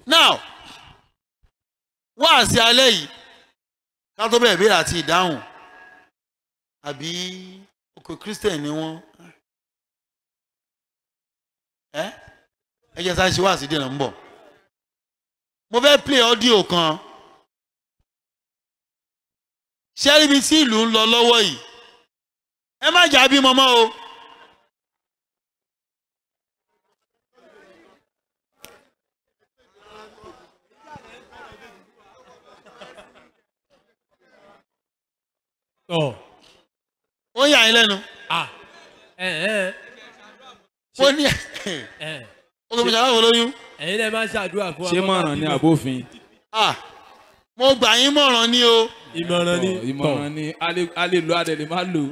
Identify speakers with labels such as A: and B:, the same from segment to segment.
A: Now, wá sí alẹ́ yìí ká tó bẹ̀rẹ̀ béèrè àti ìdáhùn àbí oko Christian ni wọ́n ẹ jẹ́ sáré ṣe wá sí dènà ń bọ̀ mo fẹ́ play audio kan ṣé ibi tí ìlú ń lọ lọ́wọ́ yìí ẹ má jà bí mọ́mọ́ o. Ó yà yín lẹ́nu. Ó ní ó gbé ṣàlàyé olóyún.
B: Ẹ̀yin lè máa ṣàdúrà fún wa.
C: Ṣé mọ̀ràn ni àbófin?
A: Mo gbà yín mọ̀ràn ni o.
B: Ìmọ̀ràn ni.
C: Ìmọ̀ràn ni a lè lo adẹ̀ lè má lò.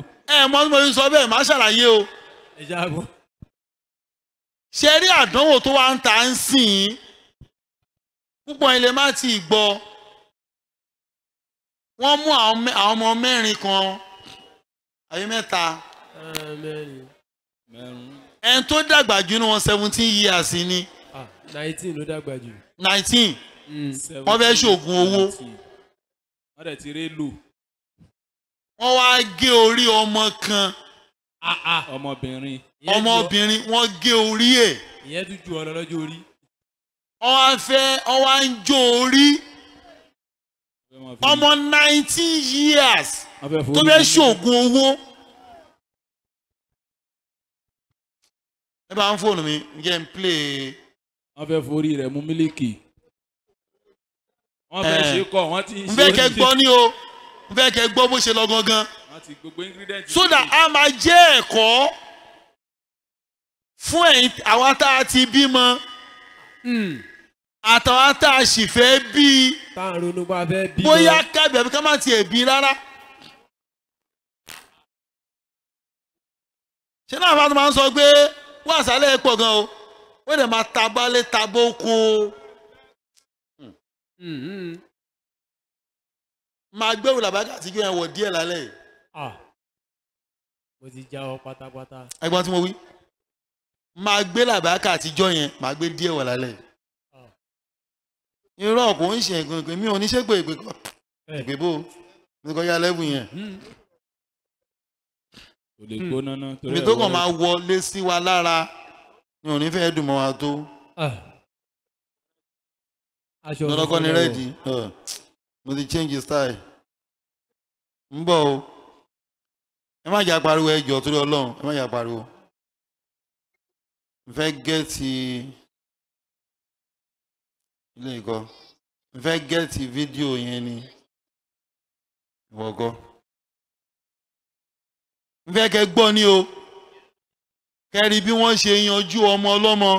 A: Mọ́ tí mo fi sọ bẹ́ẹ̀ má ṣàlàyé o.
B: Ẹ ṣáàbọ̀.
A: Ṣé rí àdánwò tó wá ń ta ń sìn púpọ̀ ilé má ti gbọ́. Wọ́n mú àwọn ọmọ mẹ́rin kan àbí mẹ́ta. Ẹni tó dàgbà jù ní wọn 17 years ni.
B: 19 ló dàgbà jù.
A: 19. Wọ́n fẹ́ ṣoògùn owó.
C: Wọ́n dẹ̀ ti rí lò.
A: Wọ́n wá gé orí ọmọ kan.
C: Ọmọbìnrin.
A: Wọ́n gé orí ẹ̀.
B: Ìyẹn tún ju ọ̀nà lọ́jọ́ orí.
A: Wọ́n wá ń jó orí. Ọmọ 19 years tó fẹ́ ṣoògùn owó. Ẹ bá ń fóònù mi jẹ́ ń play.
C: Wọ́n fẹ́ forí rẹ̀ mú mílíkì. Wọ́n fẹ́ ṣe kọ́ wọ́n ti ń ṣe.
A: N fẹ́ kẹ́ gbọ́ ní o n fẹ́ kẹ́ gbọ́ bó ṣe lọ gangan.
C: Wọ́n ti gbogbo ingredient.
A: So that a máa jẹ́ ẹ̀kọ́ fún ẹ̀yin àwa tá a ti bímọ. Àtàwọn tá a sì fẹ́ bí.
B: Táwọn ronú pa fẹ́ bí.
A: Bóyá kábíyà bí ká má tiẹ̀ bí rárá. Ṣé náà bá tó máa ń sọ pé wọ́n àṣálẹ̀ pọ̀ gan o wọ́n dẹ̀ máa tabalé tabóko. Máa gbé wùlà bàgà àtijọ́ yẹn wọ̀ díẹ̀ lálẹ́ yìí.
B: Mo ti já ọ pátápátá.
A: Ẹgbọ́n tí mo wí. Máa gbé làbàkà àtijọ́ yẹn máa gbé díẹ̀ wọ̀ lálẹ́ yìí. Irọ́ kò ń ṣe ìgbìmọ̀ mi ò ní ṣe pé ìpè bò ní kò yá lẹ́bù yẹn.
C: Kò lè gbóná náà.
A: Ibi tó kàn máa wọlé sí wa lára ni ò ní fẹ́ dùn mọ́ wa tó. Lọ́dọ́kọ́ ni rẹ́ẹ̀dì mo ti change style. Ń bọ̀ o. Ẹ má jà pariwo ẹjọ́ torí Ọlọ́run ẹ má jà pariwo. N fẹ́ gẹ́ẹ̀tì ilé ìkọ́ n fẹ́ gẹ́ẹ̀tì fídíò yẹn ni ìwọ̀gọ́ n fẹ́ kẹ́ gbọ́ ní o kẹ́rí bí wọ́n ṣe yanjú ọmọ ọlọ́mọ.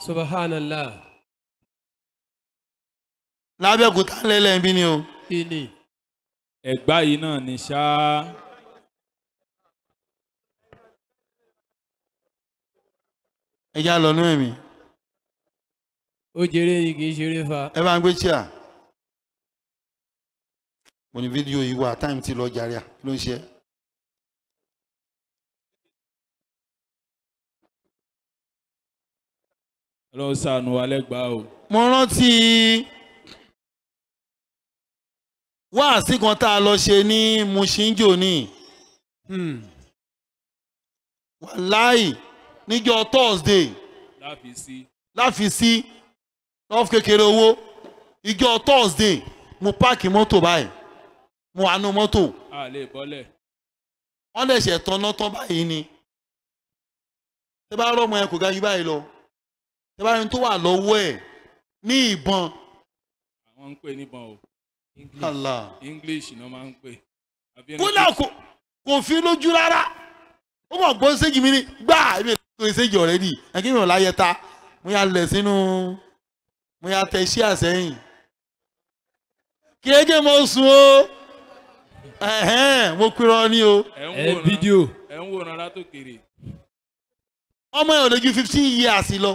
B: Subhanallah.
A: Lábẹ́òkúta lẹ́lẹ́ ń bí ni o.
B: Kíni.
C: Ẹ̀gbá yìí náà ni ṣáá.
A: Ẹ já lọ nú ẹ̀mí.
B: Ó jèrè ni kì í ṣeré fa.
A: Ẹ bá ń gbé chair. Mo ní fídíò yìí wà táìmù tí lọ jàre à ló ń ṣe.
C: Ọlọ́run ṣàánú wa lẹ́gbàá o.
A: Mo rántí wáàsí kan tá a lọ ṣe ní Mushinjo ní. Wàláì níjọ́ Thursday. Láfi sí lọ́ọ̀fù kékeré owó ìjọ Thursday mo páàkì mọ́tò báyìí mo wà nú mọ́tò.
C: A lè bọ́lẹ̀.
A: Wọ́n lè ṣe tọ́nà tán báyìí ni. Tẹ́ bá rọ́ ọmọ ẹ kò ga yí báyìí lọ. Tẹ́ bá rí tó wà lọ́wọ́ ẹ̀ ní ìbọn.
C: Àwọn ń pè níbọn o.
A: English
C: ni wọ́n máa ń pè.
A: Kódà kò fi lójú rárá. Ó mọ̀ gbọ́ séjì mi ní gbà èmi ètò ìséjì ọ̀rẹ́dì ẹ̀kí mi ò láyẹ ta. Mo yà lẹ̀ sínú mo yà tẹ̀ sí àsẹ́yìn. Kí ẹ jẹ́ mo sùn o. Mo kúrò ní o.
B: Fídíò.
C: Ẹ ń wòran látòkèrè.
A: Ọmọ ẹ̀ ò lè ju 15 years lọ.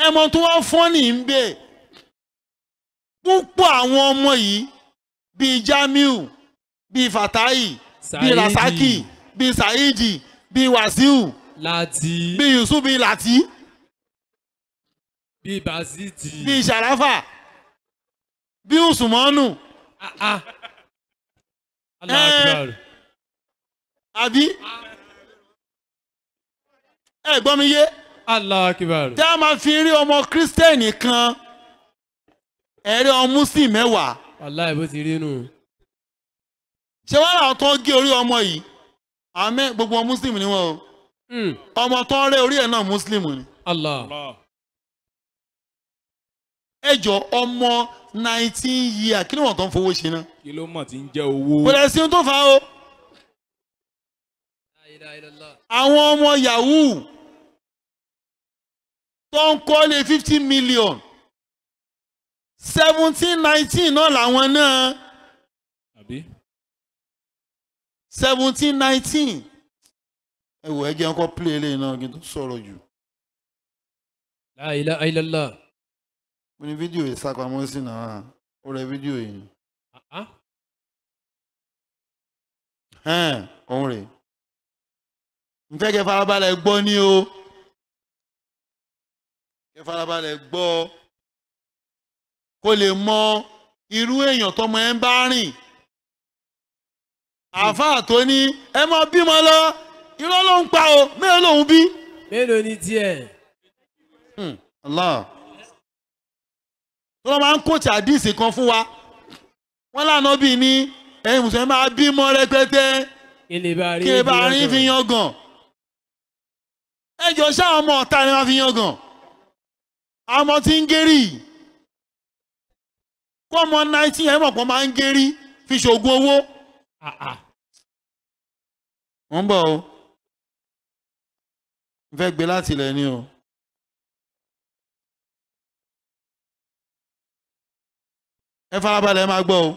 A: Ẹmọ tó wá fọ́nì ń bẹ̀. Púpọ̀ àwọn ọmọ yìí bíi JAMIU bíi Fatai bíi Rasaki bíi Saidi bíi Wasiu
B: Láti
A: bíi Yusuf bíi Láti
B: Bí Basiti.
A: bí Sharafa bí Usmanu
B: Allahu Akbar.
A: àbí ẹ gbọ́ mi yé
B: Allahu Akbar.
A: tí a máa fi rí ọmọ kírísítẹ́nì kan ẹ̀rí ọmọ muslim mẹ́wàá
B: Wallahi bó ti rí nù.
A: ṣé wọ́n làwọn tó ń gé orí ọmọ yìí àmẹ́ gbogbo ọmọ muslim ni wọ́n o ọmọ tó ń rẹ́ orí ẹ̀ náà muslim ni
B: Allah.
A: ẹ jọ ọmọ 19 years kí ni wọ́n tó ń fowó ṣe náà
C: kí ló mọ̀ tí ń jẹ́ owó.
A: kò lè sí ohun tó fà á o
B: La ilaha illallah.
A: àwọn ọmọ yahoo tó ń kọ́lé 50 million 17-19 náà làwọn náà
C: àbí.
A: 17-19 ẹ wò ẹ jẹ́ ọkọ̀ play eléyìí náà kí n tó sọ̀rọ̀ jù
B: La ilaha illallah.
A: mo ní fídíò yìí sápamọ́ sí náà ó rẹ fídíò yìí òun rè n fẹ́ kẹ́ farabalẹ̀ gbọ́ ní o kẹ́ farabalẹ̀ gbọ́ kó lè mọ irú èèyàn tọmọ ẹ ń bá rìn àáfàá tó ní ẹ mọ bímọ lọ irọ́ ló ń pa o mélòó lòun bí.
B: Mélòó ni tiẹ̀?
A: Allah tó lọ́ máa ń kóòtù àdìsí kan fún wa wọ́n lànà bí ní ẹ̀yin mùsùlùmí máa bímọ rẹpẹtẹ
B: Kí lè bá rí.
A: kí ẹ bá rí fi yan gàn ẹ jọ ṣáà ọmọ ọ̀tá ni wọ́n fi yan gàn àmọ́ tí ń gérí kó ọmọ 19 ẹ̀ mọ̀ pọ̀ máa ń gérí fi ṣògùn owó. wọ́n ń bọ̀ o n fẹ́ gbé láti ilẹ̀ ni o. ẹ farabalẹ̀ ẹ máa gbọ́ o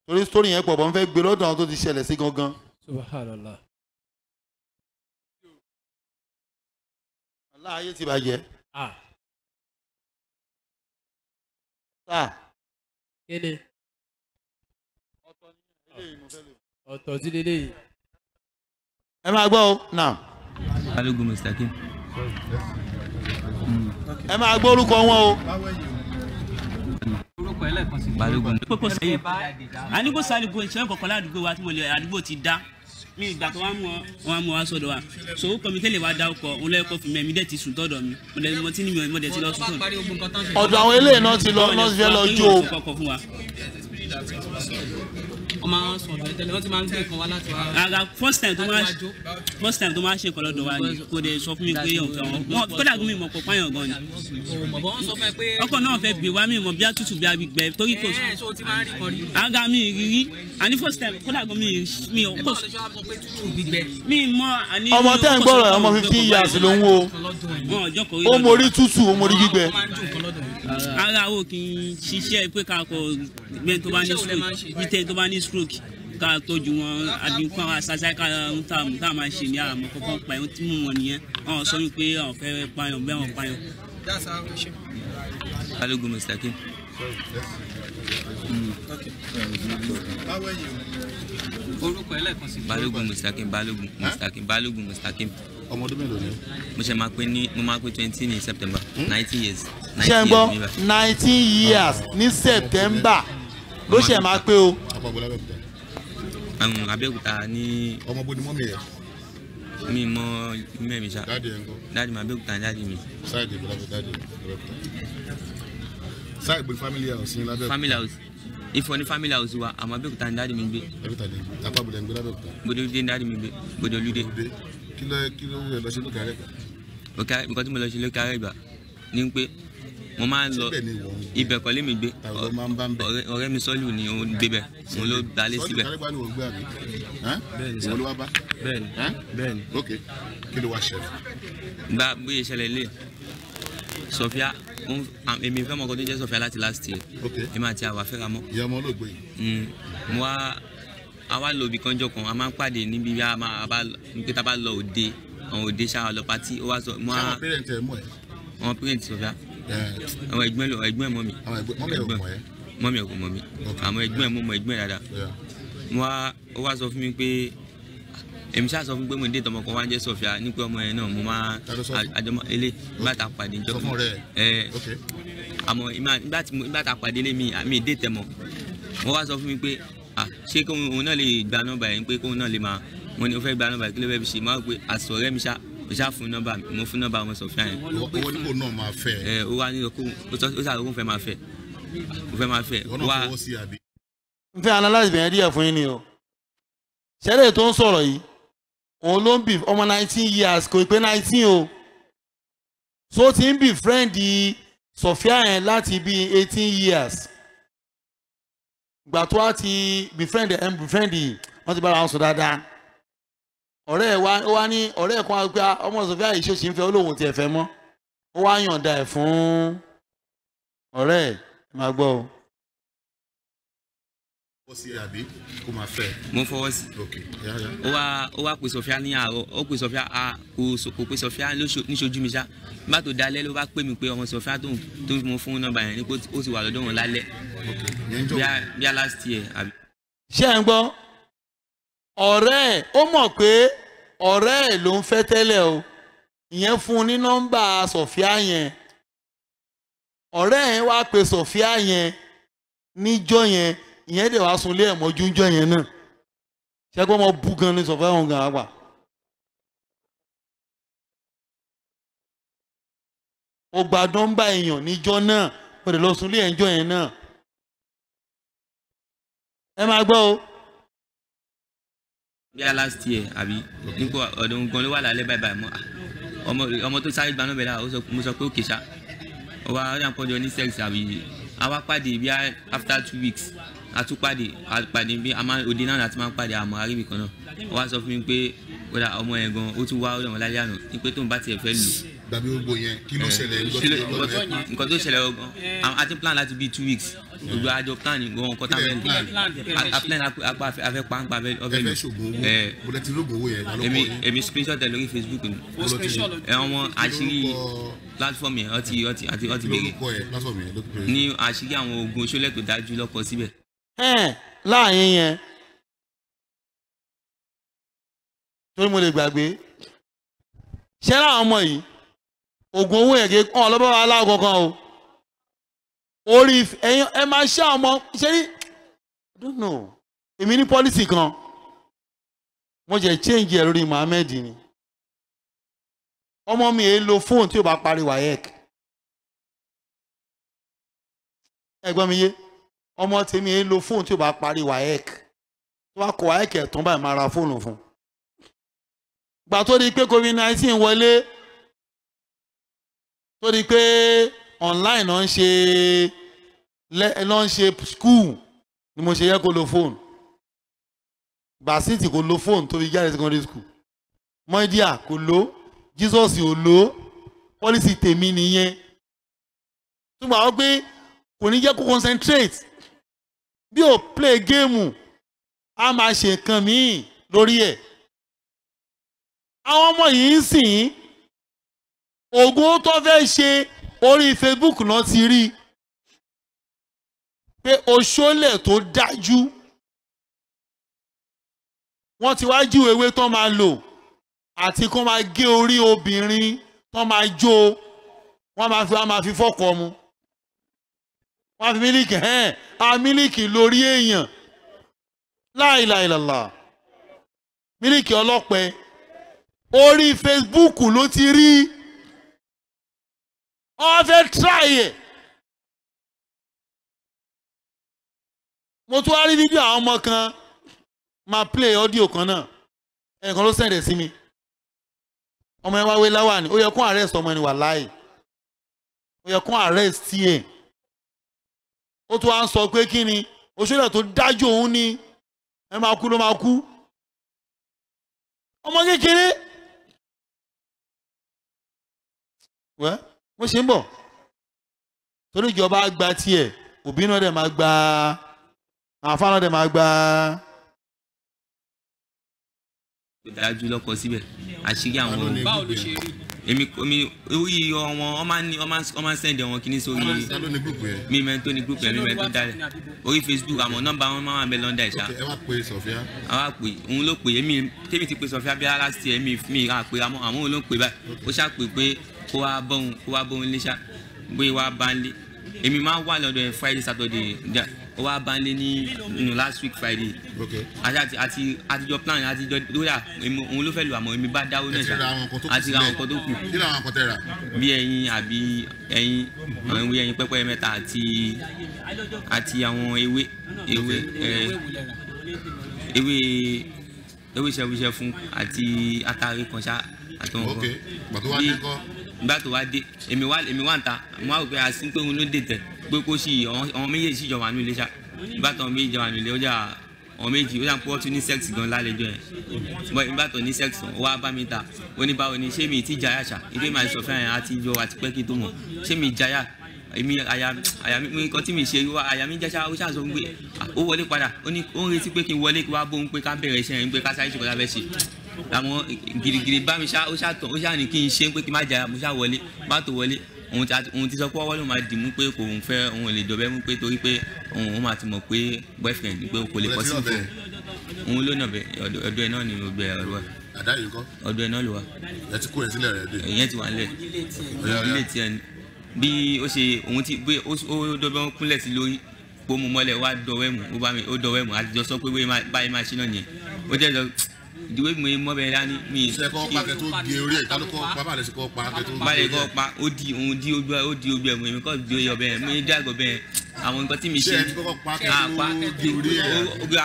A: torí sítórì yẹn pọ̀ bọ́ n fẹ́ gbé lọ́dọ̀ àwọn tó ti ṣẹlẹ̀ sí gangan.
B: Subhanallah.
A: aláàyè ti bàjẹ́.
B: Kí ni? Ọ̀tọ̀ sí lélẹ́yìí.
A: ẹ máa gbọ́ o náà.
D: Balógun Mustakim.
A: ẹ máa gbọ́ orúkọ wọn o.
D: Balógun.
E: kókó sẹ́yìn àní kó sáré bo ìṣẹ́ kọ̀ọ̀kan ládùúgbò wa tí mo lè àdúgbò ti dá mi ìgbà tó wá mú wa sọ́dọ̀ wa so ó kọ́ mi tẹ́lẹ̀ wá dá ọkọ̀ òun lẹ́ẹ̀kọ́ fún mi ẹ̀mí dẹ̀ ti sùn tọ́dọ̀ mi mo ti ní mi mo dẹ̀ ti lọ sùn tọ́dọ̀.
A: ọ̀dọ̀ àwọn eléyìí náà ti lọ náà ti fẹ́ lọ jó o.
E: ọmọ àwọn sọ̀rọ̀ tẹ́lẹ̀ wọ́n ti máa ń gbé nǹkan wá láti wá. àga first time tó máa ṣe nǹkan lọ́dọ̀ wa ni kò dé sọ fún mi pé òun fẹ́ wọn kódà gómìn mọ̀ pọ̀ páyàn gan ni. ọkọ̀ náà fẹ́ gbé wa mi mọ̀ bí àtútù bí agbègbè torí kò sọ. àga mi rírí àní first time kódà gómìn mi ò kò sọ. mi mọ àní.
A: ọmọ tẹ́ ń gbọ́rọ̀ ọmọ 15 years ló ń wo ó mórí tútù ó mórí gbígbẹ.
E: ara o kì í ṣiṣẹ́ pé ká kọ gbẹ́ni tó bá ní stroke gbítẹ́ tó bá ní stroke ká tọ́jú wọn àdínkù àwọn àṣàṣà ká ń tà mú tá a máa ṣe ní àmọ́ kọ́kọ́ pa ẹ̀hún tí mú wọn nìyẹn àwọn sọ wípé àwọn fẹ́ pààyàn bẹ́ẹ̀ wọn pààyàn.
D: Balógun Mustakim.
E: orúkọ ẹlẹ́kan sí.
D: Balógun Mustakim. Balógun Mustakim.
F: ọmọ ọdún mélòó ni.
D: mo máa pé 20 ní September 19 years.
A: ṣé ń gbọ́ 19 years ní September ló ṣe máa pé o.
F: àpapọ̀ lábẹ́òkúta.
D: Abẹ́òkúta ní.
F: ọmọ bó ni mọ́mì rẹ̀.
D: mi mọ mẹ́mi ṣá.
F: dáàdì ẹ̀ ń kọ́.
D: dáàdì mi Abẹ́òkúta ní dáàdì mi.
F: sáìdì ìbò lábẹ́ dáàdì Abẹ́òkúta. sáìdì ìbò family house ní lábẹ́òkúta.
D: family house Ifọ̀ ní family house wa àmọ́ Abẹ́òkúta ní dáàdì mi gbé.
F: Abẹ́òkúta ní àpapọ̀ lẹ́ ń gbé lábẹ́òkúta.
D: Bódé ní dáàdì mi gbé Bódé Olúdé.
F: kí ló ń lọ sí lókè àrẹ́gbà.
D: nǹkan tí mo lọ sí lókè àrẹ́gbà ni pé mo máa ń lọ ibẹ̀ kọ́lé mi gbé ọ̀rẹ́ mi sọ́lù ni òun gbé bẹ̀ òun ló dalé síbẹ̀.
F: àrẹ́gbà ni òun gbé àbí. bẹ́ẹ̀ni ló wá bá. bẹ́ẹ̀ni ok kí ló wá ṣẹlẹ̀.
D: gba bóyá ìṣẹ̀lẹ̀ lé Sofia èmi fẹ́ mọ ọkọ tó jẹ́ Sofia láti last year èmi àti àwa fẹ́ra mọ́.
F: ìyá ọmọ olóògbé yìí.
D: mo wá àwa lọ ibì kanjọ kan a máa ń pàdé níbi bí a nípa bá lọ òde àwọn òde ṣáà lọ pátí ó wá sọ mo wá.
F: sáwọn pẹ́rẹ́ǹtì ẹ̀ mọ̀ ẹ́.
D: àwọn pẹ́rẹ́ǹtì Sofia àwọn ẹ̀gbọ́n mọ́ mi.
F: àwọn ẹ̀gbọ́n mọ́ ẹ̀
D: mọ́ mi ẹ̀ kò mọ́ mi àwọn ẹ̀gbọ́n ẹ̀ mọ́ ẹ̀gbọ́n ẹ̀ dáadáa. mo wá ó wá sọ fún mi pé èmi ṣáà sọ fún pé mo dé tọmọ kan wá ń jẹ́ Sofia ní pé ọmọ yẹn náà mo máa àjọmọ ilé nígbà tá a pàdé ìjọ kan àmọ́ nígbà tá a pàdé ilé mi dé tẹ̀mọ́ wọ́n wá sọ fún mi pé ṣé kí òun náà lè gba nọ́mbà yẹn pé kóun náà lè máa mo ní o fẹ́ gba nọ́mbà kí ló fẹ́ fi ṣe máa pé àṣọ ọ̀rẹ́ mi ṣá fún nọ́mbà mo fún nọ́mbà ọmọ Sofia yẹn.
F: owó nípò náà máa fẹ́.
D: ó wá ní ọkọ ó ṣàlùkò fẹ́ máa fẹ́ wá.
A: n fẹ́ analyse bẹ̀rẹ̀ díẹ̀ fún yín ni o ṣẹlẹ̀ tó ń sọ̀rọ̀ yìí òun ló ń bì ọmọ 19 years kò pé 19 o so ti ń bì friend Sofia yẹn láti bí 18 years gbà tó wá ti befriend yìí wọ́n ti bára wọn sọ dáadáa ọ̀rẹ́ ẹ̀ wá ní ọ̀rẹ́ ẹ̀ kan wá pé ọmọ Sofia yìí ṣòṣì ń fẹ́ olóhùn tí ẹ fẹ́ mọ́ ó wá yànda ẹ̀ fún ọ̀rẹ́ ẹ̀ máa gbọ́ o.
F: ó sì àbí kó máa fẹ́.
D: mo fọwọ́ sí. ó wá pè Sofia ní àárọ̀ ó pè Sofia kò pè Sofia níṣojú mi ṣá bá tó dalẹ́ ló bá pè mí pé ọmọ Sofia tó mo fún nọ́mbà yẹn ní pé ó ti wà lọ́dọ̀ wọn lálẹ́ bí a last year àbí.
A: ṣé ẹ ń gbọ́ ọ̀rẹ́ ẹ̀ ó mọ̀ pé ọ̀rẹ́ ẹ̀ ló ń fẹ́ tẹ́lẹ̀ o ìyẹn fún un ní nọ́mbà Sofia yẹn ọ̀rẹ́ ẹ̀ wá pe Sofia yẹn níjọ́ yẹn ìyẹn dẹ̀ wá sunlé ẹ̀ mọ́jú níjọ́ yẹn náà ṣẹ́gbọ́n ọmọ bú gan ní Sofia wọn gan àgbà. ó gba nọ́mbà èèyàn níjọ́ náà ó dẹ̀ lọ sunlé ẹ̀ níjọ́ yẹn náà ẹ máa gbọ́ o.
D: bí a last year àbí nípò ọ̀dọ̀ nǹkan ló wà lálẹ́ báyìí mọ́ ọmọ tó sáré gbaná bẹ̀rẹ̀ mo sọ pé ó kèsà ó wá ọ̀dà pọ̀jọ ní sex àbí àwa pàdé bí after 2 weeks àtúpàdé bí a máa òde náà láti máa pàdé àmọ́ àríwí kan náà ó wá sọ fún mi pé kódà ọmọ yẹn gan ó tún wá ọ̀dọ̀ wọn lálẹ́ àná ní pé tóun bá tiẹ̀ fẹ́ lò.
F: dàbí gbogbo yẹn kí ló ṣẹlẹ̀
D: nǹkan tó ṣẹlẹ̀ ọgbọ́n àti plan láti bí 2 weeks gbogbo àjọ plan nǹkan nǹkan táwọn ẹni plan afẹ́ pàǹpà ọfẹ́ lò èmi screenshot ẹ lórí Facebook ni ọmọ àṣírí platform yẹn ọtí béèrè ní àṣírí àwọn oògùn oṣólẹ̀ tó dájú lọ́kọ síbẹ̀.
A: láàyè yẹn torí mo lè gbàgbé ṣé láwọn ọmọ yìí oògùn owó yẹn kì í kàn ọ́ lọ́bọ̀ aláwọ̀ kankan o orí ẹ̀yin ẹ máa ṣá ọmọ ṣe ní I don't know èmi ní policy kan wọ́n jẹ́ change ẹ̀ lórí Mohammed ni ọmọ mi èé lo fóònù tí ó bá parí WAEC ẹ̀gbọ́n mi yé ọmọ tèmi èé lo fóònù tí ó bá parí WAEC tó bá kọ WAEC ẹ̀ tán báyìí máa ra fóònù fún gbà tó di pé COVID-19 wọlé tó di pé online náà ń ṣe school ni mo ṣe yẹ kó lo fóònù Basiti kò lo fóònù tó fi jáde secondary school Moidia kò lo Jesus ò lo policy tèmi nìyẹn túmọ̀ àwọn pé kò ní jẹ́ kó concentrate bí o play game a máa ṣe nǹkan míì lórí ẹ̀ àwọn ọmọ yìí ń sìn oògùn tó fẹ́ ṣe orí Facebook náà ti rí pé oṣólẹ̀ tó dájú wọ́n ti wá jú ewé tó máa lò àti kó máa gé orí obìnrin tó máa jó wọ́n máa fi fọ́kọ mu wọ́n fi mílíkì mílíkì lórí èèyàn láìláìlàlà mílíkì ọlọ́pẹ orí Facebook ló ti rí wọ́n fẹ́ try ẹ̀. mo tún wá rí fídíò àwọn ọmọ kan máa play audio kan náà ẹnìkan ló sẹ̀dẹ̀ sí mi ọmọ ẹ wá wé láwà ní ó yẹ kó arrest ọmọ ẹni wà láì ó yẹ kó arrest tiẹ̀ ó tún wá ń sọ pé kí ni òṣèlú tó dájú òun ni ẹ máa kú ló máa kú ọmọ kékeré wẹ́ mo ṣe ń bọ̀ torí ìjọba gba tiẹ̀ òbí náà dẹ̀ máa gba àǹfààní náà dẹ̀ máa gba.
D: dájú lọ́kọ síbẹ̀ àṣírí àwọn
B: báwo ló ṣe rí
D: èmi orí wọn máa ń send wọn kìíní sórí mi mẹ́tò ní group yẹn mi mẹ́tò dálẹ̀ orí Facebook àmọ́ nọ́mbà wọn máa ń bẹ London ìṣá.
F: ẹ wá pè Sofia.
D: àwa pè òun ló pè èmi tèmi ti pè Sofia bí last year mi ra pé àmọ́ òun ló pè báyìí ó ṣá pè pé kó wá bóun lé ṣá bóyá wá bá ń lé èmi máa wà lọ́dọ̀ Friday Saturday ó wá bá ń lé ní last week Friday àtijọ́ plan àtijọ́ lóyà òun ló fẹ́ lò àmọ́ èmi bá dáwọ́ náà ṣá àti ra àwọn nǹkan tó kù
F: kí làwọn nǹkan tẹ́ rà
D: bí ẹyin àbí ẹyin àwọn ewé ẹyin pẹ́pẹ́ mẹ́ta àti àwọn ewé ṣẹ̀fúṣẹ̀ fún àti atare kan ṣá àtọ̀wọ̀n kan gbà tó wá dé èmi wà ń ta mo wá rò pé àsìn pé òun ló dé tẹ̀ pé kó sì àwọn méjèèjì sì jọ wà ní ilé ṣá ìbátan méjì jọ wà ní ilé ó jà àwọn méjì ó jà pé wọ́n tún ní sex gan lálejò yẹn ṣùgbọ́n ìbátan ní sex ó wá bá mi ta ó ní báwo ni ṣé mi ti jaya ṣá ìdí màá sọ fẹ́ràn àti jọ àti pẹ́ kí tó mọ̀ ṣé mi jaya èmi àyà mi nǹkan tí mi ṣe àyà mi jẹ́ ṣá ó ṣàṣọ pé ó wọlé padà ó ń retí pé kí n wọlé kí wá bóun pé ká bẹ̀rẹ̀ iṣẹ́ yẹn pé ká sáré ṣe kọ́lá bẹ́ẹ̀ ṣe làwọn girigiri bá mi ṣá ó ṣá ní kí n ṣe pé kí n má jaya mo ṣá wọlé bá tó wọlé òun ti sọ pé ọwọ́ ló máa dì mú pé kò ń fẹ́ òun lè dọ̀bẹ́ mú pé torí pé òun máa ti mọ̀ pé boyfriend pé kò lè kọ́ sí ìfẹ́ òun ló nàbẹ̀ ọ̀dọ̀ ẹ̀ náà ni mo bẹ ọ̀rọ̀
F: àdá yìí kọ́
D: ọ̀dọ̀ ẹ̀ náà ló wà.
F: ẹ ti kó ẹ sílẹ̀ rẹ̀ dé.
D: ìyẹn ti wà nílẹ̀ ilé tiẹ̀ ni bí ó ṣe òun ti bí ó dọ́bẹ́ kúnlẹ̀ sí lórí pé mo mọ́lẹ̀ wá dọ̀wẹ́ mu ó dọ̀wẹ́ mu àtijọ́ sọ pé báyìí máa ṣe náà nìyẹn ó jẹ́ lọ ìdíwé mi mọ́ bẹ́ẹ̀ dání mi.
F: ṣe kọ́ pa kẹ́tọ́ gé orí ẹ̀ kálukọ́ pápá rẹ̀ ṣe kọ́ pa kẹ́tọ́.
D: báyìí kọ́ pa ó di ojú ẹ̀ mú èmi kọ́ di oyè ọbẹ̀ yẹn mi dàgbọ́ bẹ́ẹ̀ àwọn nǹkan tí mi ṣe.
F: ṣe ẹ ti kọ́kọ́ pa kẹ́tọ́ gé orí ẹ̀.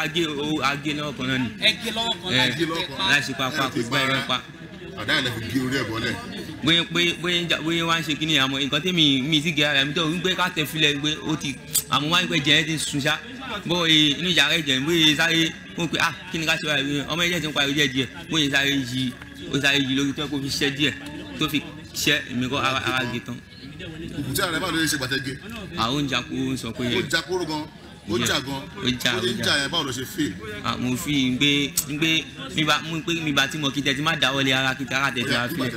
D: agé lọ́wọ́ kan náà ni.
E: ẹgé lọ́wọ́ kan
D: láti pa kò gbá ẹ̀rọ pa.
F: àdá yẹn lè fi gé orí ẹ̀ bọ́lẹ̀.
D: bóyá wá ń ṣe kíni àmọ́ nǹkan tí mi ti gé ara mi tó ń gbé ká tẹ filẹ̀ gbé ó ti àmọ́ wá ń pẹ́ jẹ́ ẹ́ ti sùn ṣá bó inú yàrá ẹ̀jẹ̀ bóyá sáré wọ́n pe kí ni ká ṣe báyìí ọmọ ẹ̀jẹ̀ ti ń parí díẹ̀ bóyá sáré yí lórí tó kó fi ṣẹ́ díẹ̀ tó fi ṣẹ́ èmi kọ́ ara gé tán.
F: òkùtí ààrẹ báwo ló ṣe gbàtẹ́gẹ́.
D: àwọn oúnjẹ àkóró sọ pé.
F: ó jà kóró gan ó jà gan ó jà yẹn báwo ló ṣe fè.
D: mo fi mi bá tí mo kí tẹ ti má dáwọ́lé ara kí tẹ ara tẹ fi ra filẹ̀.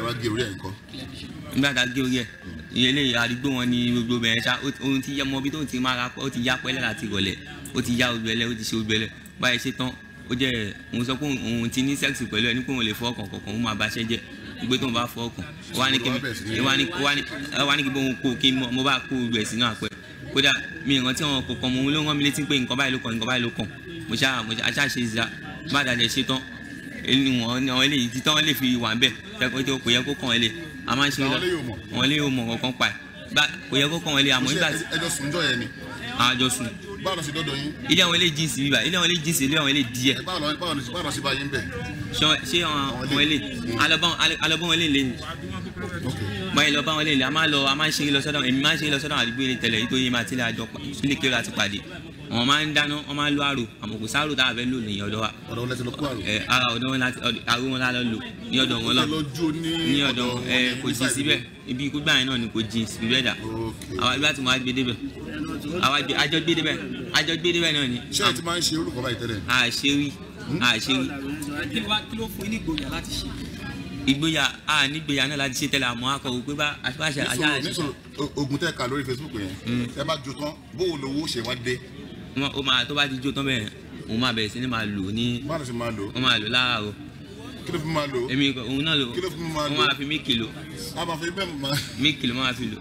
D: nígbà tá a gé orí ẹ̀ ìyẹlẹ àdúgbò wọn ni gbogbo bẹ̀rẹ̀ ṣá ohun ti yẹ mọ bí tó ti máa ra ó ti yá pẹ́lẹ́ láti ìrọ̀lẹ́ ó ti yá ojú ẹlẹ́ ó ti ṣe ojú ẹlẹ́ báyìí ṣe tán ó jẹ́ òun sọ pé òun ti ní sẹ́ẹ̀sì pẹ̀lú ẹ̀ ní pé òun lè fọ́ ọkàn kọ̀ọ̀kan òun máa bá ṣẹ́ jẹ́ gbé tó ń bá fọ́ ọkàn wá ní kí bóun kó kí mo bá kó gbẹ̀ sínú àpẹ kódà mi ìrántí àwọn kọ̀ọ̀kan mo ló rán mi létí pé nǹkan báyìí ló kàn mo ṣáà ṣe ìzà bá dàjẹ́ ṣe tán àwọn eléyìí tí tán lè fi wà ń bẹ̀ tẹ́kọ̀ tó kò yẹ kó kàn ẹ́ lé a máa ń ṣe lọ wọn lè yóò mọ kankan pa ẹ kò yẹ kó kàn wọn lé àmọ́ nígbà tí
F: ẹjọ́ sùn jọ yẹn ni.
D: àjọ sùn.
F: báwo ló ṣe dọ́dọ̀ yín.
D: ilé àwọn ilé jíǹsì bíbá ilé àwọn ilé jíǹsì ilé àwọn ilé díẹ̀.
F: báwo ló ṣe bá yín bẹ̀.
D: ṣé àwọn ilé alọ́bọ̀n ilé lé ní. báyìí lọ bá wọn lé ní a máa ń ṣe lọ sọ́dọ̀ èmi máa ń ṣe lọ sọ́dọ̀ àdúgbò ilé tẹ̀lẹ̀ nítorí máa tilẹ̀ àjọ ilé kéré láti pàdé wọn máa ń dáná wọn máa ń lo àrò àmọ́ kò sáró tá a fẹ́ lò ní ọ̀dọ̀ wa.
F: ọ̀dọ̀ wọn lẹsẹ lọ kó àrò.
D: ara ọ̀dọ̀ wọn láti àrò wọn lálọ lò ní ọ̀dọ̀ wọn lọ ní ọ̀dọ̀ kò jìn síbẹ̀ ibi ikú gbà yẹn náà ni kò jìn síbẹ̀ dà àwa ibi láti mọ àgbé débẹ̀ àjọ gbé débẹ̀ náà ni.
F: ṣé ẹ ti máa ń ṣe olùkọ́ báyìí tẹ́lẹ̀.
D: àṣírí.
E: kí ló fún yín ní ìgboyà láti ṣe.
D: ìgboyà nígboyà náà láti ṣe tẹ́lẹ̀ àmọ́ akọ̀wé pé bá aṣáájú
F: nísòro ogun tẹ́ ka lórí Facebook yẹn ẹ bá jó tán bóun lówó ṣe wá dé.
D: ó máa tó bá ti jó tán bẹ́ẹ̀ òun máa bẹ̀rẹ̀ sí ni máa lò ní.
F: báwo ló ṣe máa lò.
D: ó máa lò láàárọ̀.
F: kí ló fi máa lò.
D: èmi òun náà lò.
F: kí ló fi máa lò.
D: wọ́n máa fi mí kìlò.
F: a máa fi bẹ́ẹ̀ máa.
D: mí kìlò máa fi lò.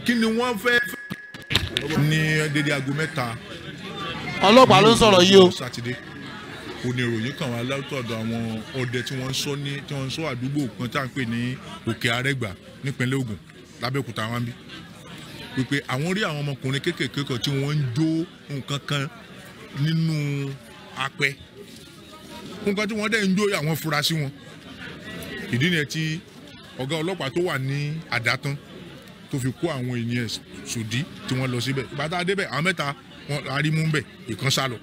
G: kí ni wọ́n fẹ́ ní dédé aago mẹ́ta.
A: ọlọ́pàá ló ń sọ̀rọ̀ yìí o.
G: sátidé oníròyìn kan wà látọ̀dọ̀ àwọn ọdẹ tí wọ́n ń sọ àdúgbò kan tá à ń pè ní Òkè Arẹ́gbà nípínlẹ̀ Ògùn lábẹ́òkúta wọn bí wípé àwọn rí àwọn ọmọkùnrin kéékèèké kan tí wọ́n ń jó nǹkan kan nínú apẹ nǹkan tí wọ́n dẹ̀ ń jó àwọn fura sí wọn ìdí nìyẹn tí ọ̀gá ọlọ́pàá tó wà ní àdátán tó fi kó àwọn ènìyàn sòdí tí wọ́n lọ síbẹ̀ ìbátá débẹ̀ àwọn mẹ́ta wọn arímú bẹ̀ ìkan sá lọ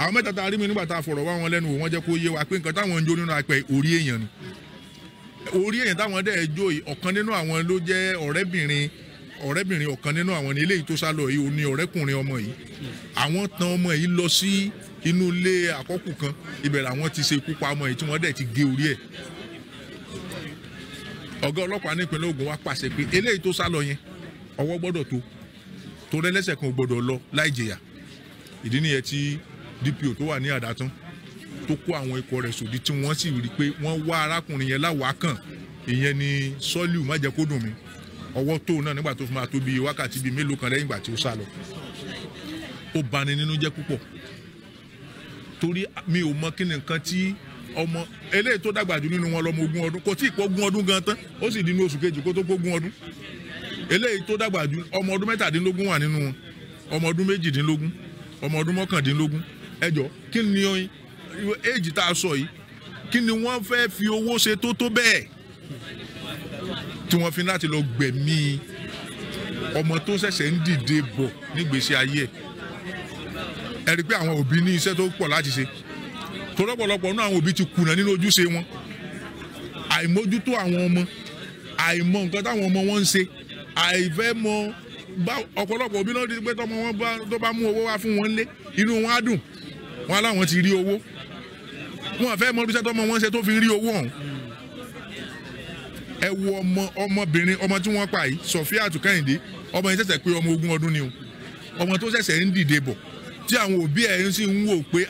G: àwọn mẹ́ta tá a rí mi nígbà tá a fọ̀rọ̀ wá wọn lẹ́nu wò wọ́n jẹ́ kó yé wa pé nǹkan táwọn ń jó nínú apẹ̀ orí èèyàn ni orí èèyàn táwọn dẹ̀ jó yìí ọ̀kan nínú àwọn ló jẹ́ ọ̀rẹ́bìnrin ọ̀kan nínú àwọn ní eléyìí tó sá lọ yìí ó ní ọ̀rẹ́kùnrin ọmọ yìí àwọn tan ọmọ yìí lọ sí inú ilé àkọ́kù kan ibẹ̀ làwọn ti ṣe ikú pa ọmọ yìí tí wọ́n dẹ̀ ti gé orí ẹ̀ ọ̀gá ọlọ́pàá nípínlẹ̀ Ògùn wá pàṣẹ pé eléyìí tó sá lọ yẹn ọwọ́ gbọ́dọ̀ tó rẹ́lẹ́sẹ̀ kan gbọ́dọ̀ lọ láì jìyà ìdí nìyẹn tí DPO tó wà ní Àdátán tó kó àwọn ikọ̀ rẹ̀ sòdí tí wọ́n sì rí pé wọ́n wá arákùnrin yẹn láwàákàn ìyẹn ni Sọ́líù májẹ̀kódùnmí ọwọ́ tó náà nígbà tó fi máa tó bíi wákàtí bíi mélòó kan lẹ́yìn ìgbà tí ó sá lọ ó bani nínú jẹ́ púpọ̀ torí mi ò mọ kí ni nǹkan tí ọmọ eléyìí tó dàgbà jù nínú wọn lọmọ 20 ọdún kò tí ì pọ̀ 20 ọdún gan tán ó sì di inú oṣù kejì kó tó pọ̀ 20 ọdún eléyìí tó dàgbà jù ọmọ ọdún 17 wà nínú wọn ọmọ ọdún 18 ọmọ ọdún 19 ẹjọ kí ni éèjì tá a sọ yìí kí ni wọ́n fẹ́ fi owó ṣe tó bẹ́ẹ̀ tí wọ́n fi láti lọ gbẹ̀mí ọmọ tó ṣẹ̀ṣẹ̀ ń dìde bọ̀ nígbèsí ayé ẹ rí i pé àwọn òbí ní iṣẹ́ tó pọ̀ láti ṣe tó lọ́pọ̀lọpọ̀ náà àwọn òbí ti kùnà nínú ojúṣe wọn àìmójútó àwọn ọmọ àìmọ̀ nǹkan táwọn ọmọ wọn ń ṣe àìfẹ́ mọ ọ̀pọ̀lọpọ̀ òbí náà ti pé tọmọ wọn tó bá mú owó wá fún wọn lé inú wọn á dùn wọn aláwọn ti rí owó wọn fẹ́ mọ iṣẹ́ tọmọ wọn ṣe tó fi rí owó ọ̀hún ẹ wo ọmọbìnrin ọmọ tí wọ́n pa yìí Sọfíàtù Kẹ́hìndé ọmọ yìí ṣẹ̀ṣẹ̀ pé ọmọ 20 ọdún ni o ọmọ tó ṣẹ̀ṣẹ̀ ń dìde bọ̀ tí àwọn òbí ẹ̀ sì ń wò pé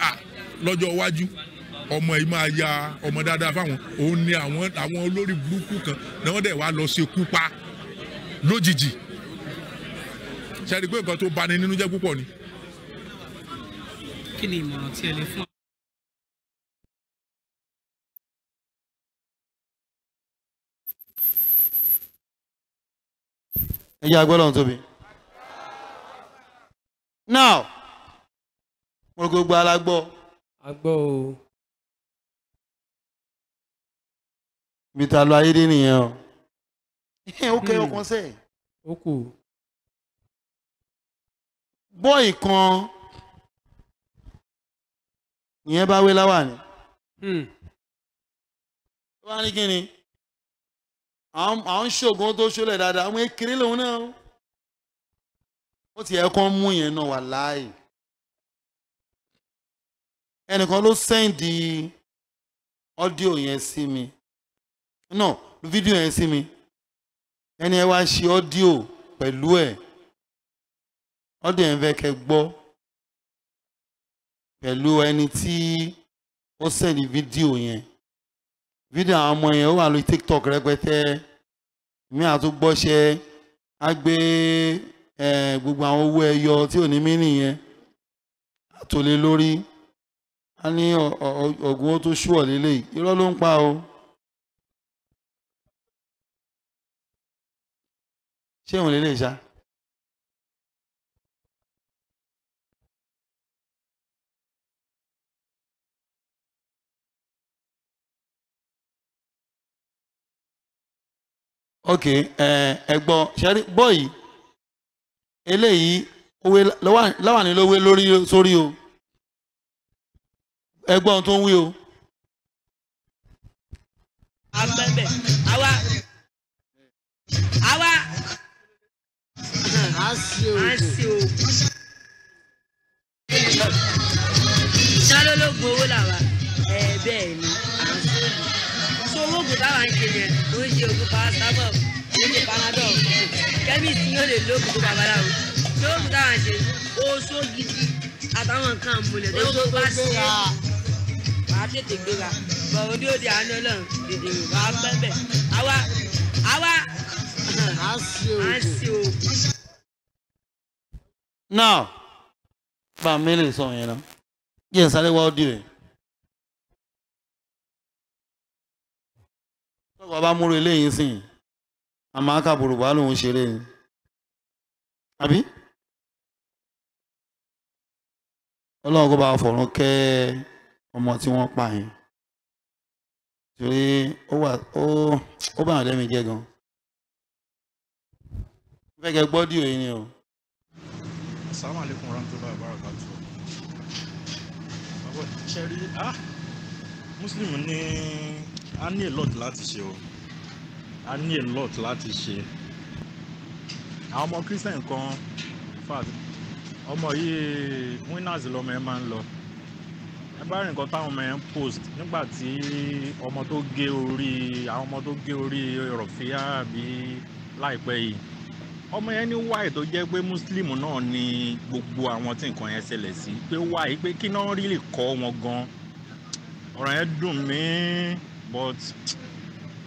G: lọ́jọ́ iwájú ọmọ yìí máa ya ọmọ dáadáa fáwọn òun ni àwọn olórí burúkú kan ni wọ́n dẹ̀ wá lọ ṣekú pa lójijì ṣe é rí i pé nǹkan tó bani nínú jẹ́ púpọ̀ ni.
H: kí ni ìmọ̀ràn tí ẹ lè fún.
A: ẹ jẹ́ agbọ́dọ̀ tóbi. now mo rò gbogbo alágbọ́.
B: agbọ́ o.
A: ibi tá a lọ ayédè nìyẹn o. ó kẹ́ ọkàn sẹ́ẹ̀.
B: ó kù.
A: bọ́ọ̀ì kan ìyẹn bá wé láwà ni. wọ́n á ní kí ni àwọn ṣògùn tó ṣọlẹ̀ dáadáa àwọn ekele lòun náà ó ti ẹ̀kọ́ mú yẹn náà wà láàyè ẹnìkan ló sẹ́ǹdì ọ́díò yẹn sí mi náà fídíò yẹn sí mi ẹni ẹ wá ṣe ọ́díò pẹ̀lú ẹ̀ ọ́díò yẹn fẹ́ kẹ́ gbọ́ pẹ̀lú ẹni tí ó sẹ́ǹdì fídíò yẹn fídíò àwọn ọmọ yẹn ó wà lórí TikTok rẹpẹtẹ mi àtúgbọ́ṣẹ́ á gbé gbogbo àwọn owó ẹyọ tí ò ní mí nìyẹn àtòlé lórí a ní ọ̀gùn ó tó ṣúọ̀ lélẹ̀ irọ́ ló ń pa o ṣé òun lélẹ̀ ṣá. ok ẹ̀gbọ́n ṣẹrí bọyì eléyìí òwe láwà ní lówé lórí sórí o ẹ̀gbọ́n tó ń wí o.
E: agbẹ́bẹ̀ àwa á sí o ṣálólógún owó làwà bẹ́ẹ̀ ni à ń sọ ológun táwa ń ṣe yẹn ló ń ṣe oògùn paracetamol ló ń ṣe panadol kẹ́míìsì yóò lè lóògùn tó babaláwo lóògùn táwa ń ṣe oṣó gidi àtàwọn nǹkan àmúlẹ̀ tó bá ṣe wàá tètè gbéra bọ̀wọ̀ ní òde àánú ọlọ́run dèdè wà á bẹ́ẹ̀ àwa á sí o.
A: now bá a mẹ́lẹ̀ sọ yẹn náà yẹn sáré wá ọ́díò yẹn. tọ́kọ̀ bá múrò eléyìí sìn àmọ́ akábòrò bá lòun ṣeré ni àbí ọlọ́run kó bá fọ̀run kẹ́ ọmọ tí wọ́n pa yẹn torí ó bá àdẹ́mi jẹ́ gan fẹ́ kẹ́ gbọ́díò yìí ni o.
I: Assalamu alaikum warahmatullahi wabarakatuh.
H: ṣẹ́rí Muslim ní a ní a lot láti ṣe o a ní a lot láti ṣe àwọn ọmọ Christian kan fact ọmọ yìí winners lọmọ ẹ máa ń lọ ẹ bá rí nǹkan táwọn ọmọ yẹn post nígbà tí ọmọ tó gé orí rọ̀fíà àbí láìpẹ́ yìí ọmọ yẹn ní wáì tó jẹ́ pé Muslim náà ni gbogbo àwọn tí nǹkan yẹn ṣẹlẹ̀ sí pé wáì pé kí náà rí lè kọ́ wọn gan ọ̀rọ̀ yẹn dùn mí but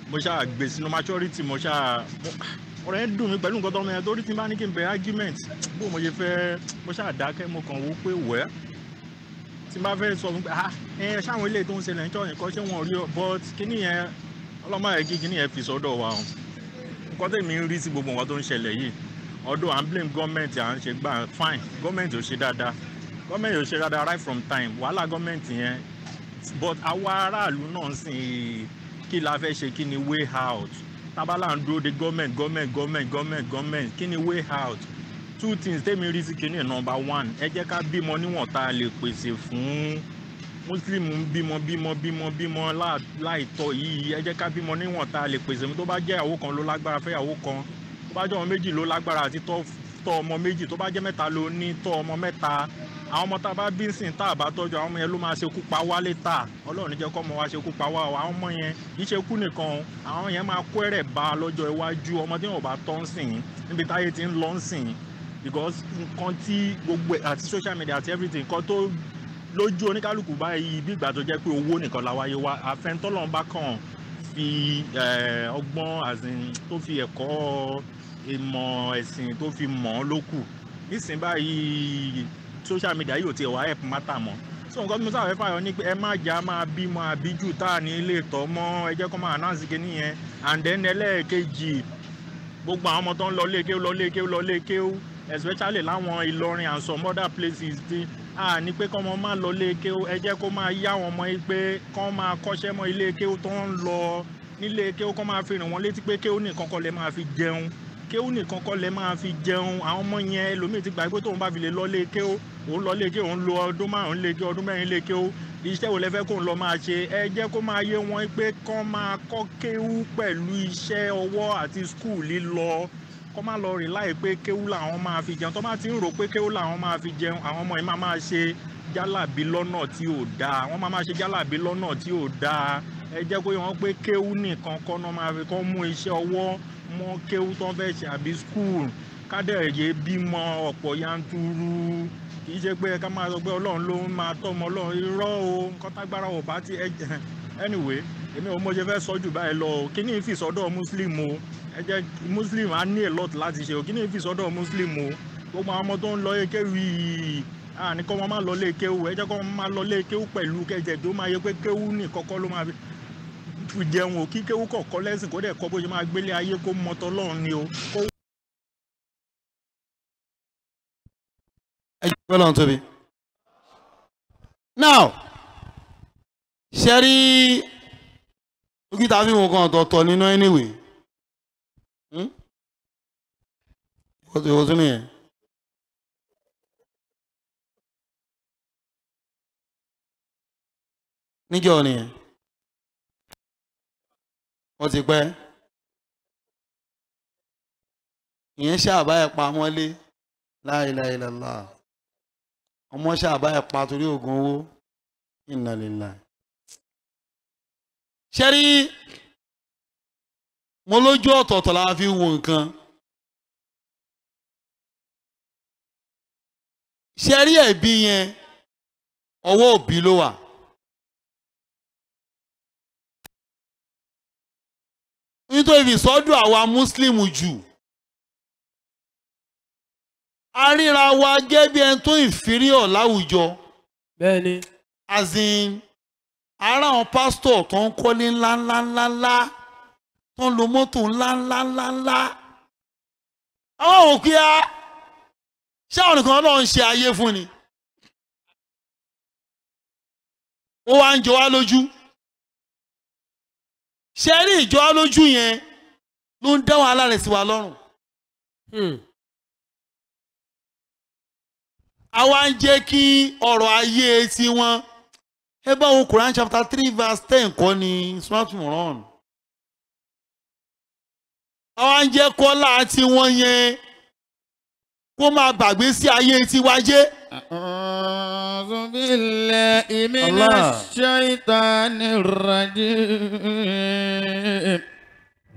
H: mo ṣáà gbé sínú maturity mo ṣáà ọ̀rọ̀ yẹn dùn mí pẹ̀lú nǹkan tó ọmọ yẹn torí tí n bá ní kí n bẹ̀rẹ̀ argument bó mo ṣe fẹ́ mo ṣáà dákẹ́ mo kàn wó pé wẹ́ẹ́ tí n bá fẹ́ sọ fún pé ṣáwọn ilé tó ń ṣẹlẹ̀ ní ṣọ́ọ̀yìn kan ṣé wọ́n rí ọ but kíní yẹn ọlọ́mọ yẹn kí kíní yẹn fi sọ́dọ̀ wa o nǹkan tẹ̀mí ń rí sí gbogbo nǹkan tó ń ṣẹlẹ̀ yìí ọdún à ń blame gọ́ọ̀mẹ̀ntì à ń ṣe gbà fine gọ́ọ̀mẹ̀ntì ò ṣe dáadáa right from time wàhálà gọ́ọ̀mẹ̀ntì yẹn but àwa aráàlú náà ń sìn kí la fẹ́ ṣe kí ni way out tábàlà ń dúró de gọ́ọ̀mẹ̀ntì kí ni way out two things tẹ́mi rí sí kíní number one ẹ jẹ́ ká bímọ níwọ̀n tá a lè pèsè fún Muslim ń bímọ láìtọ́ yìí ẹ jẹ́ ká bímọ níwọ̀n tá a lè pèsè fún tó bá jẹ́ ìyàwó kan ló lágbára fẹ́ ìyàwó kan tó bá jẹ́ ọmọ méjì ló lágbára àti tọ́ ọmọ méjì tó bá jẹ́ mẹ́ta ló ní tọ́ ọmọ mẹ́ta àwọn ọmọ tá a bá bí ń sìn tá a bá tọ́jú àwọn ọmọ yẹn ló máa ṣekú pa wá létà Ọlọ́run jẹ́ kọ́ ọmọ wa ṣekú pa wá àwọn ọmọ yẹn kì í ṣe kú nìkan àwọn yẹn máa kó ẹ̀rẹ̀ bá lọ́jọ́ iwájú ọmọ tí wọn ò bá tọ́ ń sìn níbi táyé ti ń lọ ń sìn because nǹkan tí gbogbo àti social media àti everything nǹkan tó lójú oníkálukú báyìí bí ìgbà tó jẹ́ pé owó nìkan la wáyé wá àfẹnutọ́lọ́mbà kan fi ọgbọ́n tó fi ẹ̀kọ́ ìmọ̀ ẹ̀sìn tó fi mọ̀ ọ́ lókù nísìnyí báyìí social media yìí ò tiẹ̀ wá help matter mọ́ so nǹkan tí mo sábà fẹ́ fààyàn ni pé ẹ má jà máa bímọ àbíjù tá à ní ilé ìtọ́ mọ́ ẹ jẹ́ kó máa announce kí nìyẹn and then ẹlẹ́ẹ̀kejì gbogbo àwọn ọmọ tó ń lọ lékéwú especially láwọn Ìlọrin and some other places tí ní pé kọ́mọ máa lọ lékéwú ẹ jẹ́ kó máa yá àwọn ọmọ yìí pé kọ́ máa kọ́ṣẹ́ mọ́ ilé kéwú tó ń lọ nílé kéwú kọ́ máa fi rìn wọ́n létí pé kéwú nìkan kọ́ lẹ máa fi jẹun àwọn ọmọ yẹn ẹlòmíì ti gbà pé tóun bá fi lè lọ lékéwú òun lọ lékéwú òun lo ọdún márùn-ún lékéwú ọdún mẹ́rin lékéwú iṣẹ́ wo lẹ fẹ́ kóun lọ máa ṣe ẹ jẹ́ kó máa yé wọn pé kọ́ máa kọ́ kéwú pẹ̀lú iṣẹ́ ọwọ́ àti skul lílọ kọ́ máa lọ rìn láì pé kéwú làwọn máa fi jẹun tó bá ti ń rò pé kéwú làwọn máa fi jẹun àwọn ọmọ yìí máa ṣe jálàbí lọ́nà tí ò dáa wọ́n máa ṣe jálàbí lọ́nà tí ò dáa ẹ jẹ́ kó yé wọn pé kéwú nìkan kọ́ náà máa fi kọ́ mú iṣẹ́ ọwọ́ mọ́ kéwú tó ń fẹ́ ṣe àbí skul kádẹ́rẹ̀yẹ bímọ ọ̀pọ̀ yanturu kì í ṣe pé ká máa sọ pé Ọlọ́run ló ń máa tọ́mọ Ọlọ́run irọ́ o nǹkan tágbára ò bá ti anyway èmi ò mọ̀ ṣe fẹ́ sọ jù báyìí lọ o kí ni ìfìsọ́dọ̀ Muslim o ẹ jẹ́ Muslim á ní a lot láti ṣe o kí ni ìfìsọ́dọ̀ Muslim o gbogbo àwọn ọmọ tó ń lọ kéwú yìí ní kọ́ wọn máa lọ lé kéwú ẹ jẹ́ kọ́ wọn máa lọ lé kéwú pẹ̀lú kẹjẹ tó máa yẹ pé kéwú ní kọ́kọ́ ló máa fi jẹun o kí kéwú kọ̀ọ̀kọ́ lẹ́sìn kó dẹ̀ kọ́ bó ṣe máa gbélé ayé kó mọ́tọ́ Ọlọ́run ni o.
A: Ọlọ́run tóbi. Now ṣe rí dókítà fi wọn kan ọ̀tọ̀ọ̀tọ̀ nínú anyway wọ́n tún nìyẹn. níjọ́ nìyẹn wọ́n ti pẹ́ ìyẹn ṣàbá ẹ̀ pa mọ́lé la ilaha illallah ọmọ ṣàbá ẹ̀ pa torí oògùn owó inna lillahi. ṣe rí mo lójú ọ̀tọ̀ọ̀tọ̀ la fi wo nǹkan ṣe rí ẹ̀bi yẹn ọwọ́ òbí ló wà. nítorí ìsọdún àwa Muslim jù a ríra wa gẹ́gẹ́ bí ẹni tó inferior láwùjọ.
B: bẹ́ẹ̀ni.
A: as in ara àwọn pásítọ̀ tó ń kọ́lé ńláńláńláńlá tó ń lo mọ́tò ńláńláńláńlá àwọn òkè á ṣáwọn nìkan náà ń ṣe ayé fún ni ó wá ń jọ wá lójú ṣe rí ìjọ wá lójú yẹn ló ń dá wàhálà rẹ̀ sí wa lọ́rùn. àwa ń jẹ́ kí ọ̀rọ̀ ayé tiwọn ẹ bá wo Quran chapter 3 verse 10 kọ́ ni Surat Imran. àwọn jẹ́ kọ́lá àti wọ́n yẹn kó máa gbàgbé sí ayé tiwa jẹ́.
I: A'udhu billahi minash shaitanir rajim.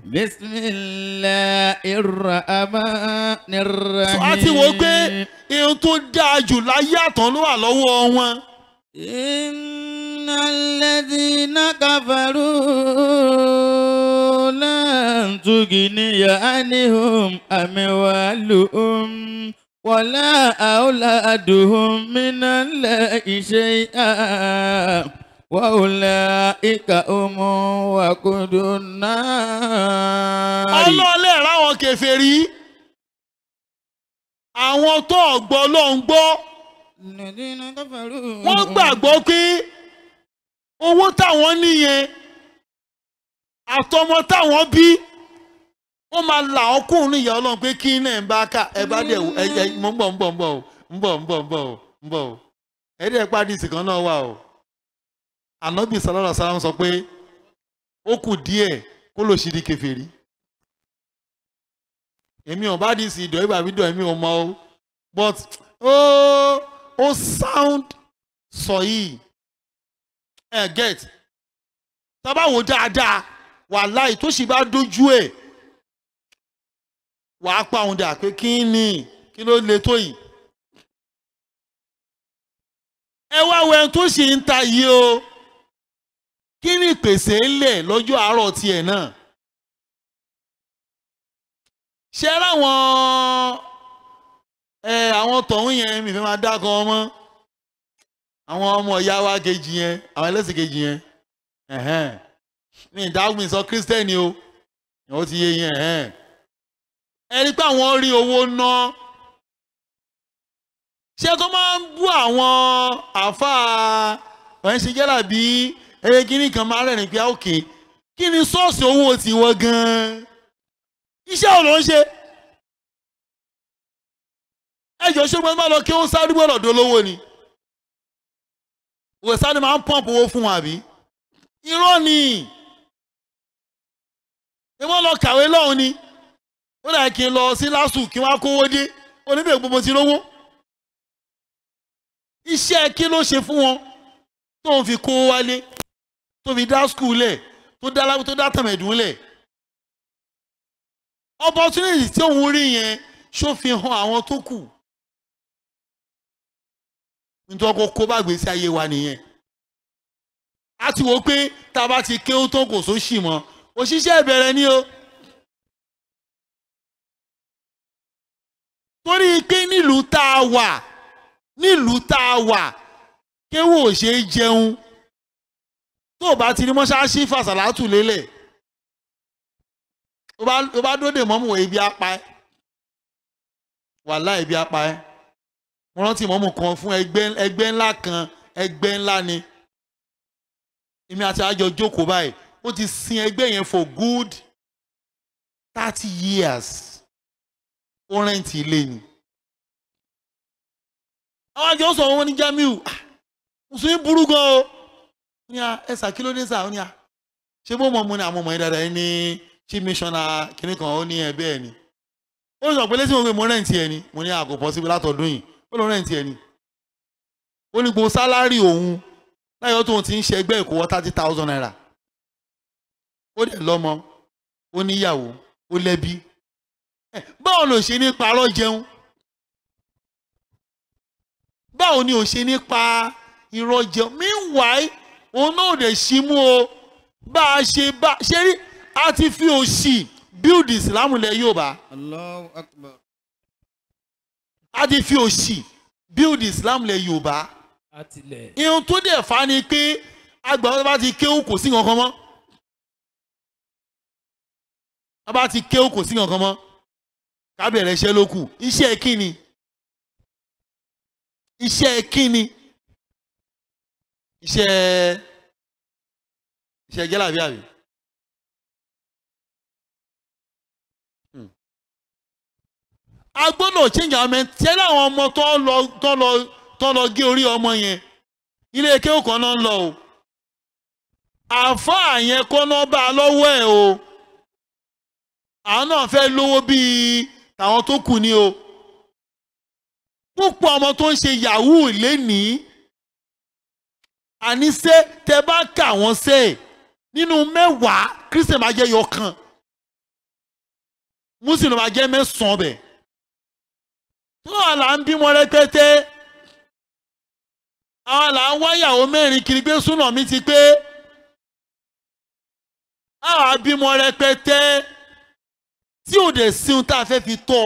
I: Bismillahir rahmanir rahim.
A: a ti wò pé ihun tó dáa jù láyé àtàn ló wà lọ́wọ́ wọn.
I: Innal ladhina kafaru lan tughniya anhum amwaluhum wala auladuhum minallahi shay'an wa ulaika humu waqudun nar.
A: ọlọ́ọ̀lẹ́ ráwọn kèfèrí àwọn tó ọ̀gbọ́ ló ń gbọ́. wọ́n gbàgbọ́ pé owó táwọn níyẹn àtọmọ táwọn bí ó máa là ọkùnrin ìyá Ọlọ́run pé kí náà ń bá ká ẹ bá dẹ̀ mọ́ ń bọ̀ ẹ dẹ̀ pàdísì kan náà wà o. Ànábì sallallahu alaihi wasallam sọ pé ó kù díẹ̀ kó lò sí di kèfèrí. èmi ò bá dì sí ìdọ̀ ìgbà fídíò èmi ò mọ̀ o but ó sound sọ yìí ẹ get tábàwò dáadáa wàláhì tó sì bá dojú ẹ̀ wàá pa òun dà pé kí ló le tó yìí. ẹ wá wẹ́n tó sì ń ta yìí o kí ni ìpèsè ńlẹ̀ lọ́jọ́ àárọ̀ tiẹ̀ náà. ṣé àwọn tọ̀hún yẹn mi fẹ́ máa dákọ̀ ọmọ àwọn ọmọ ìyá wa kejì yẹn àwọn ẹlẹ́sìn kejì yẹn mi ìdáhùn mi sọ kírísítẹ́nì o ó ti yé yẹn ẹni pé àwọn rí owó ná ṣé tó máa ń bú àwọn àáfàá ọ̀hún ṣe jẹ́là bí kíní kan máa rẹ̀rìn pé òkè kí ni sọ́ọ̀sì owó tiwọn gan-an iṣẹ́ ò ló ń ṣe. ẹjọ́ ṣé wọ́n bá lọ kí wọ́n sáré gbọ́dọ̀ dolówó ni òwe sáré máa ń pọ́ǹpù owó fún wọn àbí irọ́ ni wọ́n lọ kàwé lọ́hùn ni ó dà kí n lọ sí lásù kí wọ́n á kówó dé oníbẹ̀ gbogbo ti rówó iṣẹ́ kí ló ṣe fún wọn tó ń fi kó wálé tó fi dá skul lẹ̀ tó dá tẹ̀mẹ̀dún lẹ̀ opportunity tí òun rí yẹn ṣó fi hàn àwọn tó kù nítorí kó bá gbèsè ayé wa nìyẹn a ti wò pé tá a bá ti kéwú tó kò sóṣì mọ́ òṣìṣẹ́ ìbẹ̀rẹ̀ ni o torí pé nílùú tá a wà kéwú ò ṣe é jẹun tó o bá ti ní mọ́ṣáláṣí fàṣàlátù lélẹ̀ ó bá dóde mọ́mù wọ ibi apá ẹ wàláhì ibi apá ẹ wọ́n rántí mọ́mù kan fún ẹgbẹ́ ńlá kan ẹgbẹ́ ńlá ni èmi àti àjọ jókòó báyìí ó ti sin ẹgbẹ́ yẹn for good 30 years ó rẹ́ǹtì ilé ni àwọn àjọ sọ wọn ní Jamiu mùsùlùmí burú gan o ní ẹsà kí ló dé sà ó ní ṣé bó mọ̀ mọ́ ní àwọn ọmọ yẹn dáadáa ní chief missioner kìnnì kan ó ní ẹ̀bẹ̀ ẹ̀ ni ó sọ pé lẹ́sìn mo rẹ́ǹtì ẹ̀ ni mo ní àkópọ̀ síbi látọ̀dún yìí ó lọ rẹ́ǹtì ẹ̀ ni ó ní gbogbo sálárì òun láyọ̀ tóun ti ń ṣe ẹgbẹ́ ìkówọ́ 30,000 naira ó dẹ̀ lọ́mọ ó níyàwó ó lẹ́bí báwo ló ṣe ní parọ́ jẹun báwo ni ò ṣe ní pa irọ́ jẹun meanwhile òun náà ò dẹ̀ ṣí mú o bá a ṣe rí a ti fi òṣì build Islam lẹ̀ Yorùbá
I: Allahu Akbar.
A: a ti fi òṣì build Islam lẹ̀ Yorùbá ihun tó dẹ̀ fa ni pé àgbà bá ti kéwù kò sí nǹkan mọ́ bá ti kéwù kò sí nǹkan mọ́ ká bẹ̀rẹ̀ iṣẹ́ ló kù iṣẹ́ kíni iṣẹ́ jẹ́làbí àbí. a gbọ́dọ̀ change àwọn mẹ́tí tẹ́lẹ̀ àwọn ọmọ tó lọ gé orí ọmọ yẹn ilé kéwù kan náà ń lọ o àfáà yẹn kọ́nà bá lọ́wọ́ ẹ̀ o àwọn náà fẹ́ lówó bíi tàwọn tó kù ni o púpọ̀ ọmọ tó ń ṣe yahoo lénìí àníṣe tẹ bá kà wọ́n ṣe nínú 10 Christian máa jẹ́ yọkan Muslim máa jẹ́ 9 bẹ̀ tó wà là ń bímọ rẹpẹtẹ àwọn là ń wáyàwó 4 kiri gbé súnà mi ti pé àwọn abímọ rẹpẹtẹ tí ò dẹ̀ sí ohun tá a fẹ́ fi tọ́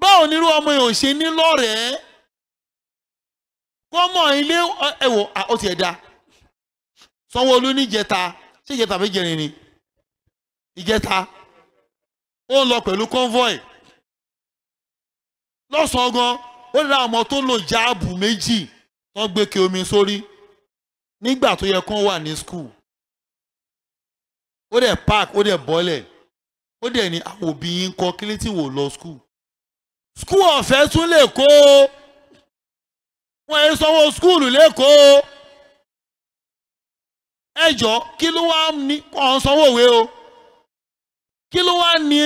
A: báwo nírú ọmọ yẹn ò ṣe ní lọ́rẹ̀ẹ́ kọ́mọ ilé ẹ̀wọ̀ ó ti ẹ̀ dá Sanwó-Olú níjẹta ṣé ìjẹta fẹ́ jẹrin ni ìjẹta ó ń lọ pẹ̀lú convoy lọ́sàn-án gan ó lè ra ọmọ tó lò jáàbù 2 tó gbé ke omi sórí nígbà tó yẹ kán wà ní school ó dẹ̀ park ó dẹ̀ bọ́lẹ̀ ó dẹ̀ ní àwọn òbí yín kọ́ kí ló tí wò lọ school ọ̀fẹ́ tún lè kó wọ́n yẹ sanwó school lẹ́kọ̀ọ́ ẹjọ́ kí ló wá ní kàn sanwó òwe o kí ló wá ní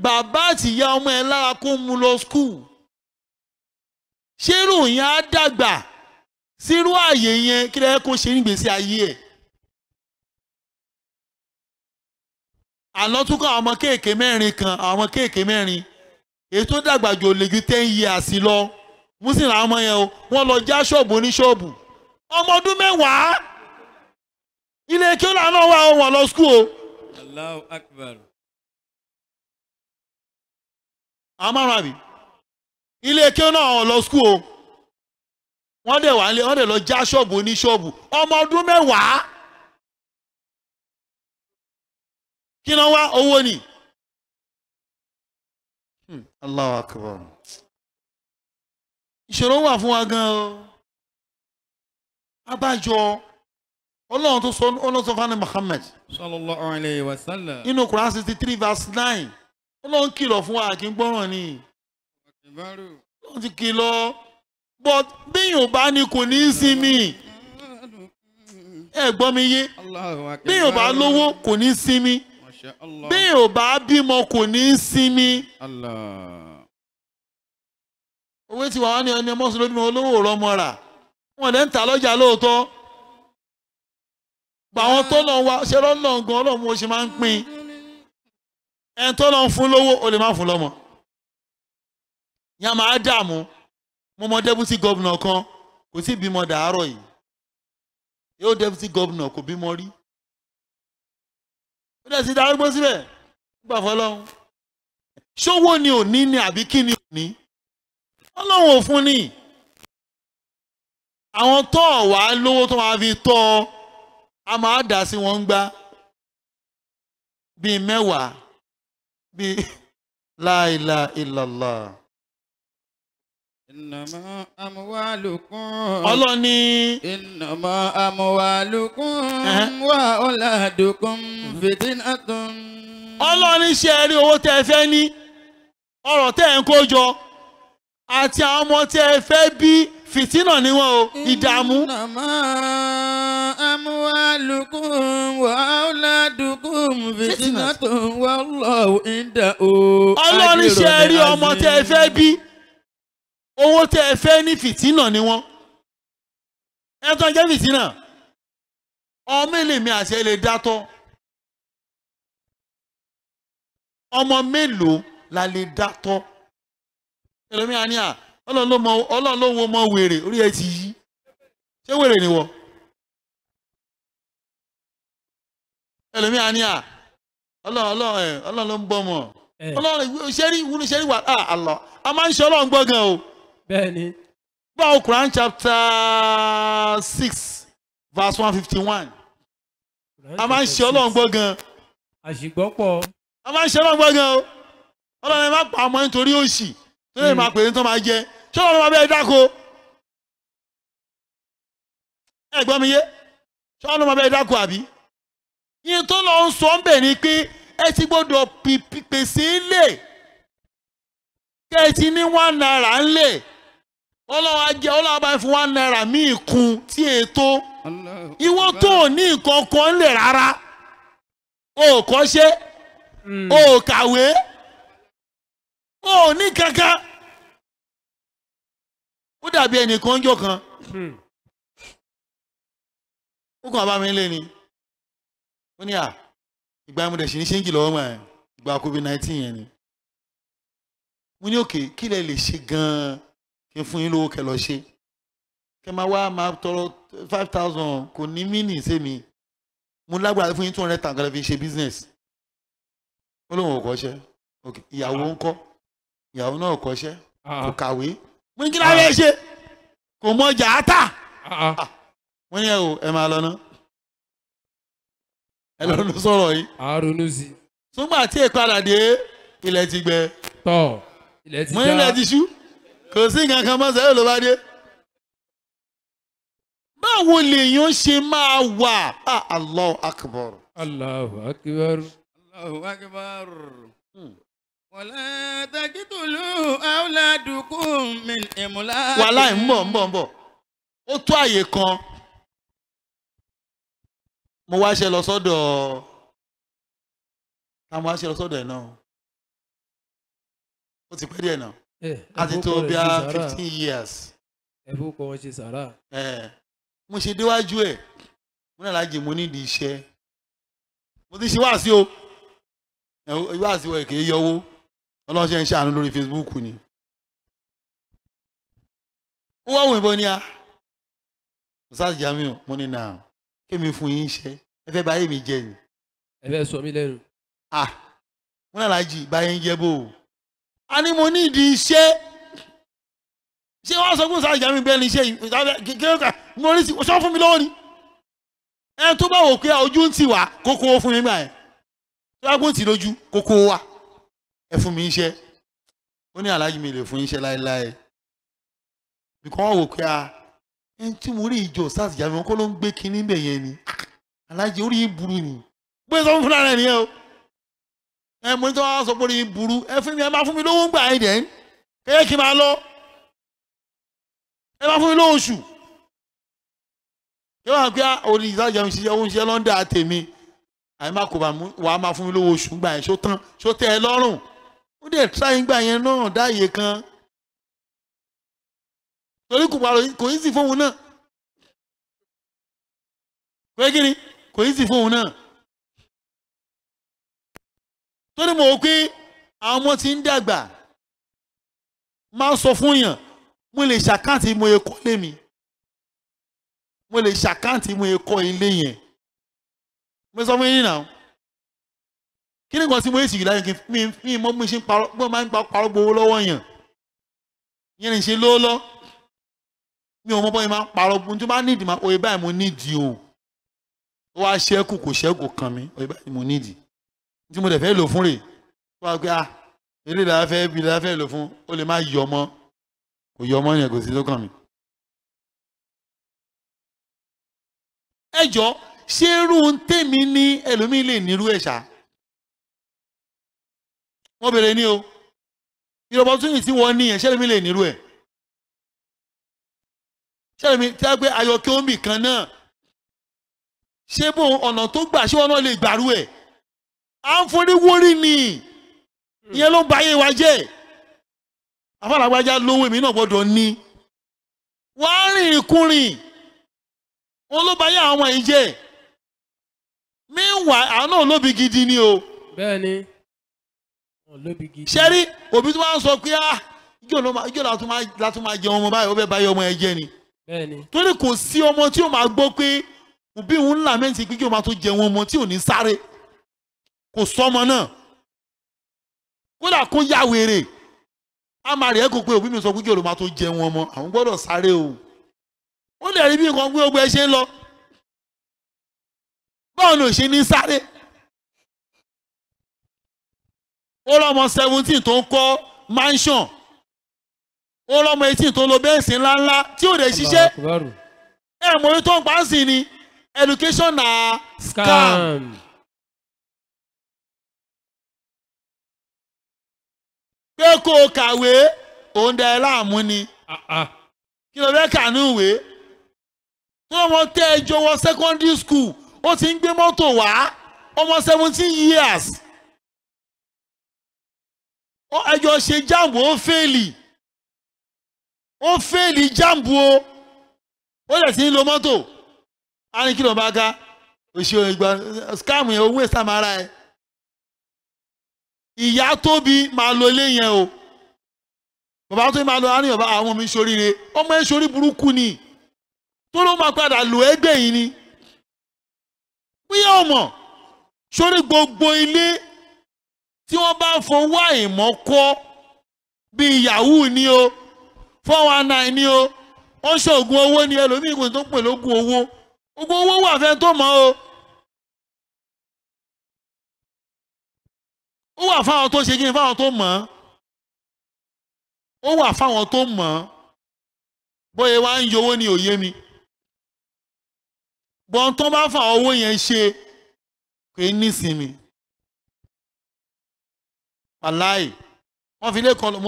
A: bàbá àti ìyá ọmọ ẹ lára kó mú lọ school ṣérù yẹn á dàgbà sírú àyè yẹn kí lẹ́yìn kó ṣe nígbèsí ayé ẹ̀ àná tún kọ́ àwọn ọmọ kéèké 4 kan àwọn ọmọ kéèké 4 èyí tó dàgbà jù lè ju 10 years lọ Muslim làwọn ọmọ yẹn o wọ́n lọ já ṣọ́ọ̀bù oníṣọ́ọ̀bù ọmọ ọdún 10 ilé kí ó lànà wà wọ́n lọ school o.
I: Allahu Akbar.
A: àwọn márùn àbí ilé kí ó náà wọ́n lọ school o wọ́n dẹ̀ wà nílé wọ́n dẹ̀ lọ já ṣọ́ọ̀bù oníṣọ́ọ̀bù ọmọ ọdún 10 kí náà wá owó ni. Allahu Akbar. Ìṣòro wà fún wa gan o abájọ Ọlọ́run tó sọ ọlọ́sọ fún Muhammad
I: sallallahu alayhi wa sallam
A: nínú Quran 63 verse 9 Ọlọ́run kìlọ̀ fún wa kí n gbọ́ràn ni Ọlọ́run ti kìlọ̀ but bíyìn ò bá ní kò ní í sinmi ẹ gbọ́ mi yé bíyìn ò bá lówó kò ní í sinmi bíyìn ò bá bímọ kò ní í sinmi. Owó tí wàá ní ẹni mọ́sùlùmí olówó rọmọ rà wọn lẹ́ ń ta lọ́jà lóòótọ́ gbà wọn tó lọ wá ṣe lọ́nà gan ọlọ́mú ó ṣe máa ń pín ẹni tó lọ ń fún lówó ó lè má fún lọ́mọ yẹn máa dààmú mo mọ deputy governor kan kò sí bímọ dàárọ̀ yìí yóò deputy governor kò bímọ rí ó dẹ̀ sí darúgbó síbẹ̀ gbà fọlọ́run ṣówó ni òní ni àbí kí ni òní Ọlọ́run ò fún ni àwọn tó wà lówó tó máa fi tọ́ a máa dà sí wọn gbá bíi 10 bíi la ilaha illallah.
I: Innama amwalukum.
A: Ọlọ́ni.
I: Innama amwalukum wa auladukum fitnatun.
A: Ọlọ́ni ṣe rí owó tẹ́ ẹ fẹ́ ní ọ̀rọ̀ tẹ́ ẹ ń kó jọ àti àwọn ọmọ tẹ́ ẹ fẹ́ bí fìtínà ni wọn o ìdààmú.
I: Innama amwalukum wa auladukum fitnatun wallahu indahu.
A: Ọlọ́ni ṣe rí ọmọ tẹ́ ẹ fẹ́ bí owó tẹ́ ẹ fẹ́ ní fìtínà ni wọn. Ẹ tó jẹ́ fìtínà ọmọ èlèmí àti ẹ lè dátọ́ ọmọ mélòó la lè dátọ́ ẹlòmíà ní à Ọlọ́run ló wo mọ wèrè orí ẹ ti yí ṣé wèrè ni wọ ẹlòmíà ní à Ọlọ́run ló ń bọ́ mọ́ Ọlọ́run ṣẹ́rí wà Allah a máa ń ṣe Ọlọ́run gbọ́ gan o.
B: Bẹ́ẹ̀ni.
A: Báwo Quran chapter 6 verse 151 a máa ń ṣe Ọlọ́run gbọ́ gan.
B: Àṣìgbọ́pọ̀.
A: A máa ń ṣe Ọlọ́run gbọ́ gan o. Ọlọ́run ẹ má pa ọmọ nítorí òṣì tó lè máa pè ní tó máa jẹ ṣé Ọlọ́run máa bẹ́ẹ̀ dáko ẹ gbọ́ mi yé ṣé Ọlọ́run máa bẹ́ẹ̀ dáko àbí yín tó lọ ń sọ ń bẹ̀ ni pé ẹ ti gbọ́dọ̀ pèsè lè kẹ́ ẹ ti ní 1 naira ńlẹ̀ ọlọ́run ajẹ́ ọlọ́run bá fún ₦1 míì kún tí ètò ìwọ tó ní nǹkan kan lè rárá o kọ́ṣẹ́ o kàwé o ní kankan ó dàbí ẹnìkan jọ kan ó kàn bá mi lé ni ó ní à ìgbà mo dẹ̀ ṣe ní ṣéǹkì lọ́wọ́ mọ́ ẹ̀ ìgbà COVID-19 yẹn ni mo ní òkè kí lẹ lè ṣe gan-an kí n fún yín lówó kẹ́ lọ ṣe kẹ́ máa wá máa tọrọ 5,000 kò ní mínì sẹ́mi mo lágbára fún yín 200 tàǹkà fi ṣe business ó lóun ò kọ́ṣẹ́ ìyàwó ń kọ́ ìyàwó náà kọ́ṣẹ́ kò kàwé mo ní kí láyé ṣe kò mọ ọjà á tà wọ́n ní ẹ o ẹ máa lọ ná ẹ lọ ló sọ̀rọ̀ yìí.
B: àrùnú sí.
A: súnmọ́ àti ìpadà dé ilẹ̀ ti gbẹ.
B: tọ́ ilẹ̀ ti já.
A: mo ní ilẹ̀ ti ṣú kò sí nǹkan kan mọ́ sẹ́yìn ló bá dé. báwo lèèyàn ṣe máa wà Allahu akbar.
B: Allahu akbar.
I: Allahu akbar. Wala taqtulu awladakum min imlaq.
A: wàhálà ń bọ̀ ó tó àyè kan mo wá ṣe lọ sọ́dọ̀ táwọn wá ṣe lọ sọ́dọ̀ ẹ̀ náà ó ti pẹ́ díẹ̀ náà a ti tó bí i 15 years.
B: ẹ fún kọ́ wọn ṣe sàrà.
A: mo ṣe déwájú ẹ̀ mo náà lájì mo nídìí iṣẹ́ mo ti ṣe wáàsí o wáàsí wọ̀ èké yọwó ọlọ́run ṣe ń ṣàánú lórí Facebook ni. ó wá wọ̀ ìbọn ní a Ustazjamiu mo ní náà kémi fún yín iṣẹ́ ẹ fẹ́ báyé mi jẹ ni.
B: ẹ fẹ́ sọ mí lẹ́nu.
A: mo náà lájì báyé ń jẹ bò ó a ní mo ní ìdí iṣẹ́ ṣé wọ́n sọ fún Ustazjamiu bẹ́ẹ̀ ni iṣẹ́ kíkẹ́kẹ́ mo rí sí sọ fún mi lọ́wọ́ ni ẹ tó bá wò pé ojú ń tì wá kókó fún mi gbà ẹ tó bá gbóǹtì lójú kókó wá ẹ fún mi iṣẹ́ ó ní aláàjì mi lè fún iṣẹ́ láéláé bìkọ́ wọ́n wò pé ẹni tí mo rí ìjọ Ustazjamiu kó ló ń gbé kinní bẹ̀ yẹn ni aláàjì orí yìí burú ni bó sọ fún fúnra rẹ̀ nìyẹn o ẹ mo ní tí wọ́n sọ pé orí yìí burú ẹ fún mi ẹ máa fún mi lówó ń gbà ẹ dẹ̀ kẹ́yẹ́ kí n máa lọ ẹ máa fún mi lówó oṣù yóò wá pé orí Ustazjamiu ṣiṣẹ́ owó ṣiṣẹ́ lọ́ndà tèmi àyè má kó wàá máa fún mi lówó oṣù gbà yẹn ṣó tán ṣó tẹ́ ẹ lọ́rùn ó dẹ̀ tíráyìn gbà yẹn náà dáàyè kan torí kò yí sí fóun náà pé kí ni kò yí sí fóun náà torí mo wò pé àwọn ọmọ ti ń dàgbà máa ń sọ fún yàn mo lè ṣàkáǹtì mo yẹ kọ́ lé mi mo lè ṣàkáǹtì mo yẹ kọ́ ilé yẹn mo sọ fún yín náà kí ni nǹkan tí mo yẹ sì láyé kí mi mọ́ mi ṣe ń parọ́ mo máa ń parọ́ gbowó lọ́wọ́ yàn yẹn ní ṣe lówó lọ́ mi ò mọ bọ́yìí máa ń parọ́ gbogbo tí ó bá nídìí máa oye báyìí mo nídìí o ó wá ṣẹ́kù kò ṣẹ́kù kan mi oye báyìí mo nídìí tí mo dẹ̀ fẹ́ lò fún rè ó wá pé eré ìlà fẹ́ bí ìlà fẹ́ lò fún ó lè má yọ ọmọ kò yọ ọmọ yẹn kò sí tó kàn mí. ẹ jọ ṣé irú tèmi ní ẹlòmíín lè nírú ẹ̀ ṣá wọ́n bèrè ní o ìrọ̀bọ̀ tún yìí tí wọ́n ní ẹ̀ ṣé ẹlòmíín lè nírú ẹ̀ ṣé ẹlòmíín tí a gbé ayọ̀kẹ́ omi kan náà ṣé bó ọ̀nà tó gbà ṣé wọn náà lè gbàrú ẹ̀ à ń forí wórí ni ìyẹn ló ń ba ayé wa jẹ́ afálágbájá lówó èmi náà gbọ́dọ̀ ní wọ́n á rìn ìkúrìn wọn ló ba ayé àwọn ọmọ yìí jẹ́ meanwhile àwọn náà lóbi gidi ni o.
B: bẹ́ẹ̀ni lóbi gidi.
A: ṣẹ́rí òbí tó máa ń sọ pé ìjọ látún máa jẹ ọmọ báyìí ó fẹ́ báyìí ọmọ ẹ jẹ́ ni.
B: bẹ́ẹ̀ni.
A: torí kò sí ọmọ tí ó máa gbọ́ pé òbí òun ńlá mẹ́tì pé kí ó máa tó jẹ wọn ọmọ tí ò ní sáré kò sọmọ náà kódà kó yá wèrè a máa rí ẹ kó pé òbí mi sọ pé kí ó máa tó jẹ wọn ọmọ àwọn gbọ́dọ̀ sáré o ó lè rí bí nǹkan gbé ogbó ẹ ṣe ń lọ báwo ni ò ṣe ní sáré ó lọ́mọ 17 tó ń kọ́ mansion ó lọ́mọ 18 tó ń lo bẹ́ẹ̀sì ńláńlá tí ò lè ṣiṣẹ́ mọ̀ orí tó ń pa á sí ni education na scam. pé kó o kàwé òun dá ẹ láàmú ni kí ló fẹ́ kà ní ìwé tó ọmọ tẹ́ ẹjọ́ wọ secondary school ó ti ń gbé mọ́tò wá ọmọ 17 years ẹjọ́ ṣe jáàmù ó fẹ́ẹ̀lì jáàmù ó lè ti ń lo mọ́tò á ní kí ló bá ká òṣèlú ìgbà scam yẹn owó ìsàmára ẹ ìyá tóbi máa lo ilé yẹn o bàbá tó máa lo àárín ọba àwọn mi ṣoríire ọmọ ẹ ṣorí burúkú ni tó ló máa padà lò ẹgbẹ́ yìí ni bóyá ọmọ ṣorí gbogbo ilé tí wọ́n bá fowó àìmọ́ kọ́ bíi yahoo ni o 419 ni o wọ́n ṣoògùn owó ni ẹlòmíì kò tó ń pè lógún owó ogun owó wà fẹ́ tó mọ̀ o ó wà fáwọn tó ṣe kí ni fáwọn tó mọ̀ ó wà fáwọn tó mọ̀ bóyá wá ń yọwó ní òye mi bọ́n tó bá fà owó yẹn ṣe kò ní sinmi aláì wọ́n fi lẹ́kọ̀ọ́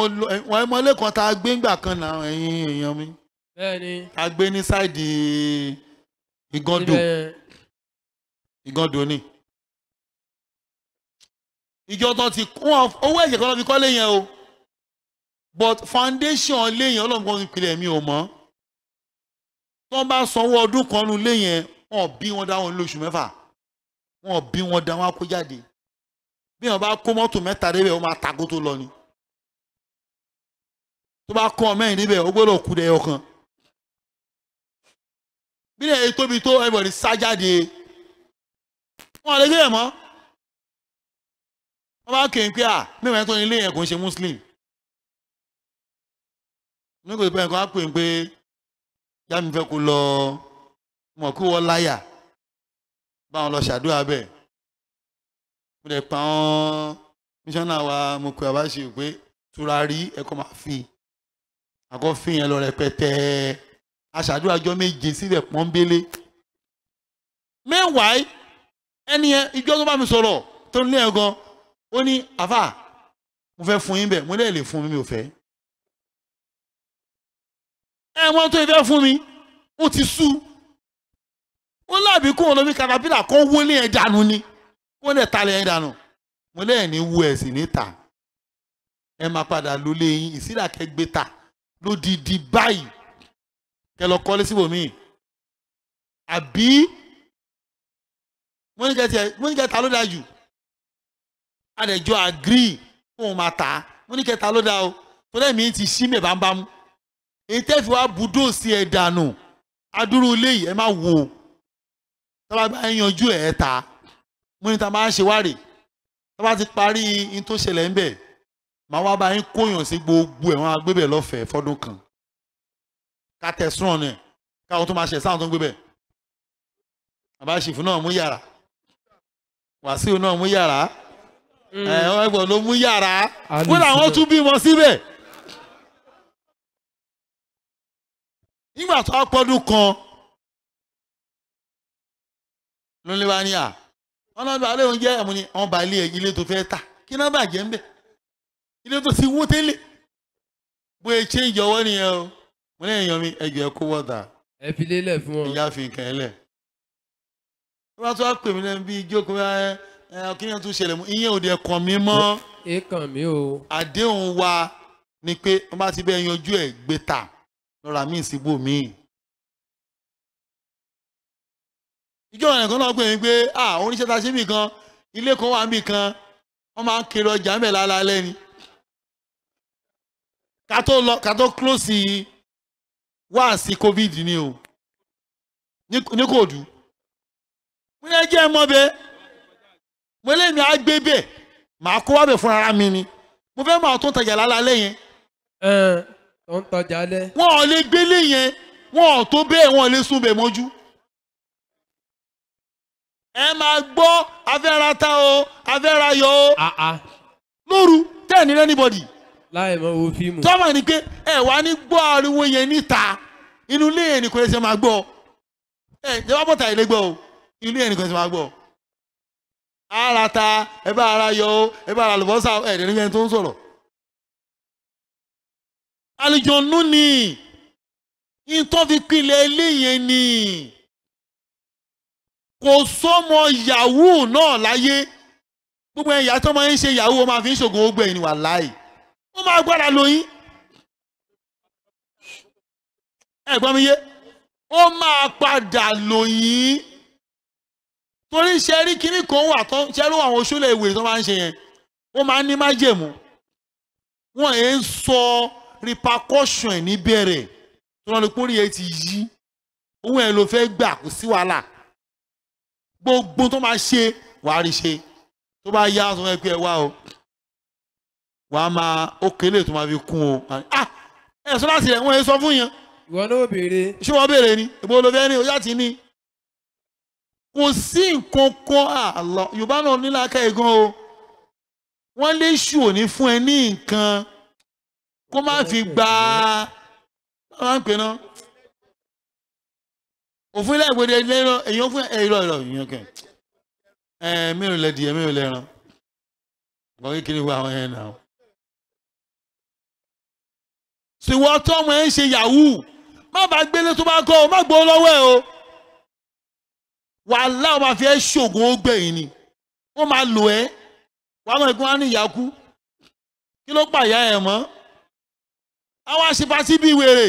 A: wọ́n mọ lẹ́kọ̀ọ́ tá a gbé ńgbà kan náà ẹ̀yin èèyàn mi a gbé ní sáìdì Ìgàndò ni ìjọ tó ti wọn owó ẹ̀jẹ̀ kan lọ́ fi kọ́lé yẹn o but foundation lé yẹn ọlọ́run kan ìpìlẹ̀ mi ò mọ̀ tó ń bá sanwó ọdún kan nu lé yẹn wọn bí wọn dá wọn lóṣù mẹ́fà wọn bí wọn dá wọn kó jáde bí wọn bá kó mọ́tò mẹ́ta débẹ̀ ó máa takó tó lọ ni tó bá kọ́ mẹ́rin débẹ̀ ó gbọ́dọ̀ kú dẹ̀ ọkàn bí lè tóbi tó everybody sá jáde wọn lè gbé ẹ̀ mọ́ wọ́n bá kéwìn pé à mẹ́wàá tó ní ilé yẹn kò ń ṣe muslim nígbà tó bẹ́ẹ̀ kan á pè ń pé jámi fẹ́ kó lọ mọ̀ kó wọ́n láyà báwọn lọ ṣàdúrà bẹ́ẹ̀ mo lè pa wọ́n mísọ́nà wa mo pè àbá ṣe pé tùràrí ẹ̀kọ́ máa fi àkọ́ fi yẹn lọ rẹpẹtẹ aṣàdúrà ọjọ́ méje síbẹ̀ pọ́nbélé mẹ́wàá ẹni yẹn ìjọ tó bá mi sọ̀rọ̀ tó ń lé ẹ̀ gan ó ní àfà mo fẹ́ fún yín bẹ̀ mo lè fún mi ò fẹ́ ẹ wọ́n tó fẹ́ fún mi ó ti sú ó láàbí kó wọn lọ bí katapila kó wọlé ẹ̀ dànù ni kó lè ta lẹ̀ ẹ̀ dànù mo lè ní wú ẹ̀ sí níta ẹ máa padà lólé yín ìsílàkẹ́gbé ta lódìdí báyìí kẹ lọ kọ́lé síbòmíì àbí wọ́n ní kẹta ló dáa jù adẹ̀jọ́ agree fóun máa tà á wọ́n ní kẹta ló dáa o tó lẹ́mìí ti ṣí mẹ́ bámbám èyí tẹ́ fi wá bùdó sí ẹ̀ dànù adúrú ilé yìí ẹ má wò ó tọ́ba bá yanjú ẹ̀ ta mo ní ta máa ń ṣe wárè tọ́ba ti parí in tó ṣẹlẹ̀ ń bẹ̀ máa wá bá yín kóyàn sí gbogbo ẹ̀ wọ́n á gbé bẹ̀ lọ́fẹ̀ẹ́ fọ́dún kan ká tẹ̀sán ọ̀nà ẹ̀ káwọn tó máa ṣẹ̀ sáwọn tó ń gbé bẹ̀ àbáṣìfù náà mú yàrá wàsíù náà mú yàrá ẹ̀wọ̀n ló mú yàrá kódà wọ́n tún bímọ síbẹ̀ nígbà tó pọ́dún kan ló ń lé wa ní à wọ́n lọ́dún alẹ́ oúnjẹ ẹ̀mú ni wọ́n bá ilé tó fẹ́ tà kí náà bàjẹ́ ń bẹ̀ ilé tó ti wó tẹ́lẹ̀ bóyá change ọwọ́ nìyẹn o mo ní èèyàn mi ẹjọ́ ẹ kó wọ́dà
B: ẹ fi lélẹ̀ fún wọn
A: ìyá fi nǹkan ẹ lẹ̀ wọ́n tún wá pè mí lẹ́nu bí ìjókòó kíyàn tún ṣẹlẹ̀ mú ìyẹn ò dẹ̀ kàn mí mọ́
B: èèkàn mi o
A: àdéhùn wa ni pé wọ́n bá ti bẹ́ẹ̀ yanjú ẹ̀ gbé ta lọ́ra míì síbò míì ìjọ ẹ̀kan náà pè mí pé oníṣẹ́ ta ṣe mí kan ilé kan wà mí kan wọ́n máa ń kiri ọjà ń bẹ̀ lálẹ́ ni ká tó close wá sí covid ni o ní kò dùn mo yẹ jẹ́ mọ́ bẹ́ẹ̀ mo lé mi á gbé bẹ́ẹ̀ màá kó wá bẹ̀ fún ara mi ni mo fẹ́ máa tó tajà lálẹ́ yẹn.
B: tó ń tajà lẹ.
A: wọn ò lè gbélé yẹn wọn ò tó bẹ́ẹ̀ wọn ò lè sún bẹ̀ mọ́jú. ẹ máa gbọ́ afẹ́rata o afẹ́rayọ o lóru tẹ́ẹ̀ ní anybody.
B: láì mọ wo fíìmù.
A: tọ́mọ̀ ni pé ẹ wá ní gbọ́ ariwo yẹn níta inú ilé yẹn nìkan ṣe máa gbọ́ jẹ́ wá bọ́tà ilé gbọ́ o inú yẹn nìkan ṣe máa gbọ́ ara ta ẹ bá ara yọ o ẹ bá ara lùbọ́sà ẹ̀ẹ́dẹ̀ níbi ẹni tó ń sọ̀rọ̀ àlùjọ̀nnú ni ìtọ́ fi pilẹ̀ eléyẹn ni kò sọ́mọ yahoo náà láyé gbogbo ẹ̀yà tó máa ń ṣe yahoo ó máa fi ń ṣògùn ogbè ní wàláì ó máa gbára lóyún ẹ̀gbọ́n mi yé ó máa padà lóyún torí ṣẹ́rí kínní kan wà tó ṣẹ́rí àwọn oṣùlẹ̀ ìwé tó máa ń ṣe yẹn ó máa ń ní májẹ̀mú wọ́n ẹ̀ ń sọ repercussion ẹ̀ níbẹ̀rẹ̀ tó lọ́ọ́ lè pórí ẹ̀ ti yí òun ẹ̀ ló fẹ́ gbà kó sí wàhálà gbogbo tó máa ṣe wàá rí ṣe tó bá yá sọ pé ẹ wá o wàá máa ó kélé tó máa fi kún o ẹ sọ láti rẹ̀ wọ́n ẹ̀ sọ fún yẹn.
B: ìwọ náà béèrè.
A: ṣé wọ́n béèrè ni ìbò ló fẹ́ ní o yá ti ní. kò sí nǹkan kan àlọ́ yorùbá náà ní làákàyè gan o wọ́n lè ṣù òní fún ẹ ní nǹkan kó má fi gba máa ń pè ná òfin ilé ìgbèdè lẹ́rọ èèyàn fún ìrọ̀ ìyẹn kẹ mẹ́rin lẹ́dí ẹ̀ mẹ́rin lẹ́ran wọ́n kékeré wá àwọn ẹ̀ náà. sìwọ́ tọ́mọ ẹ̀ ń ṣe yahoo má bàa gbélé tó bá kọ́ ọ má gbọ́ lọ́wọ́ ẹ̀ o wàhálà ó máa fi ẹ́ ṣògùn ó gbẹ̀yìn ni wọ́n máa lò ẹ́ wàá mọ̀ ẹ̀gbọ́n á ní ìyá kú kí ló pàyà ẹ̀ mọ́ àwọn àṣepàtì bíi wèrè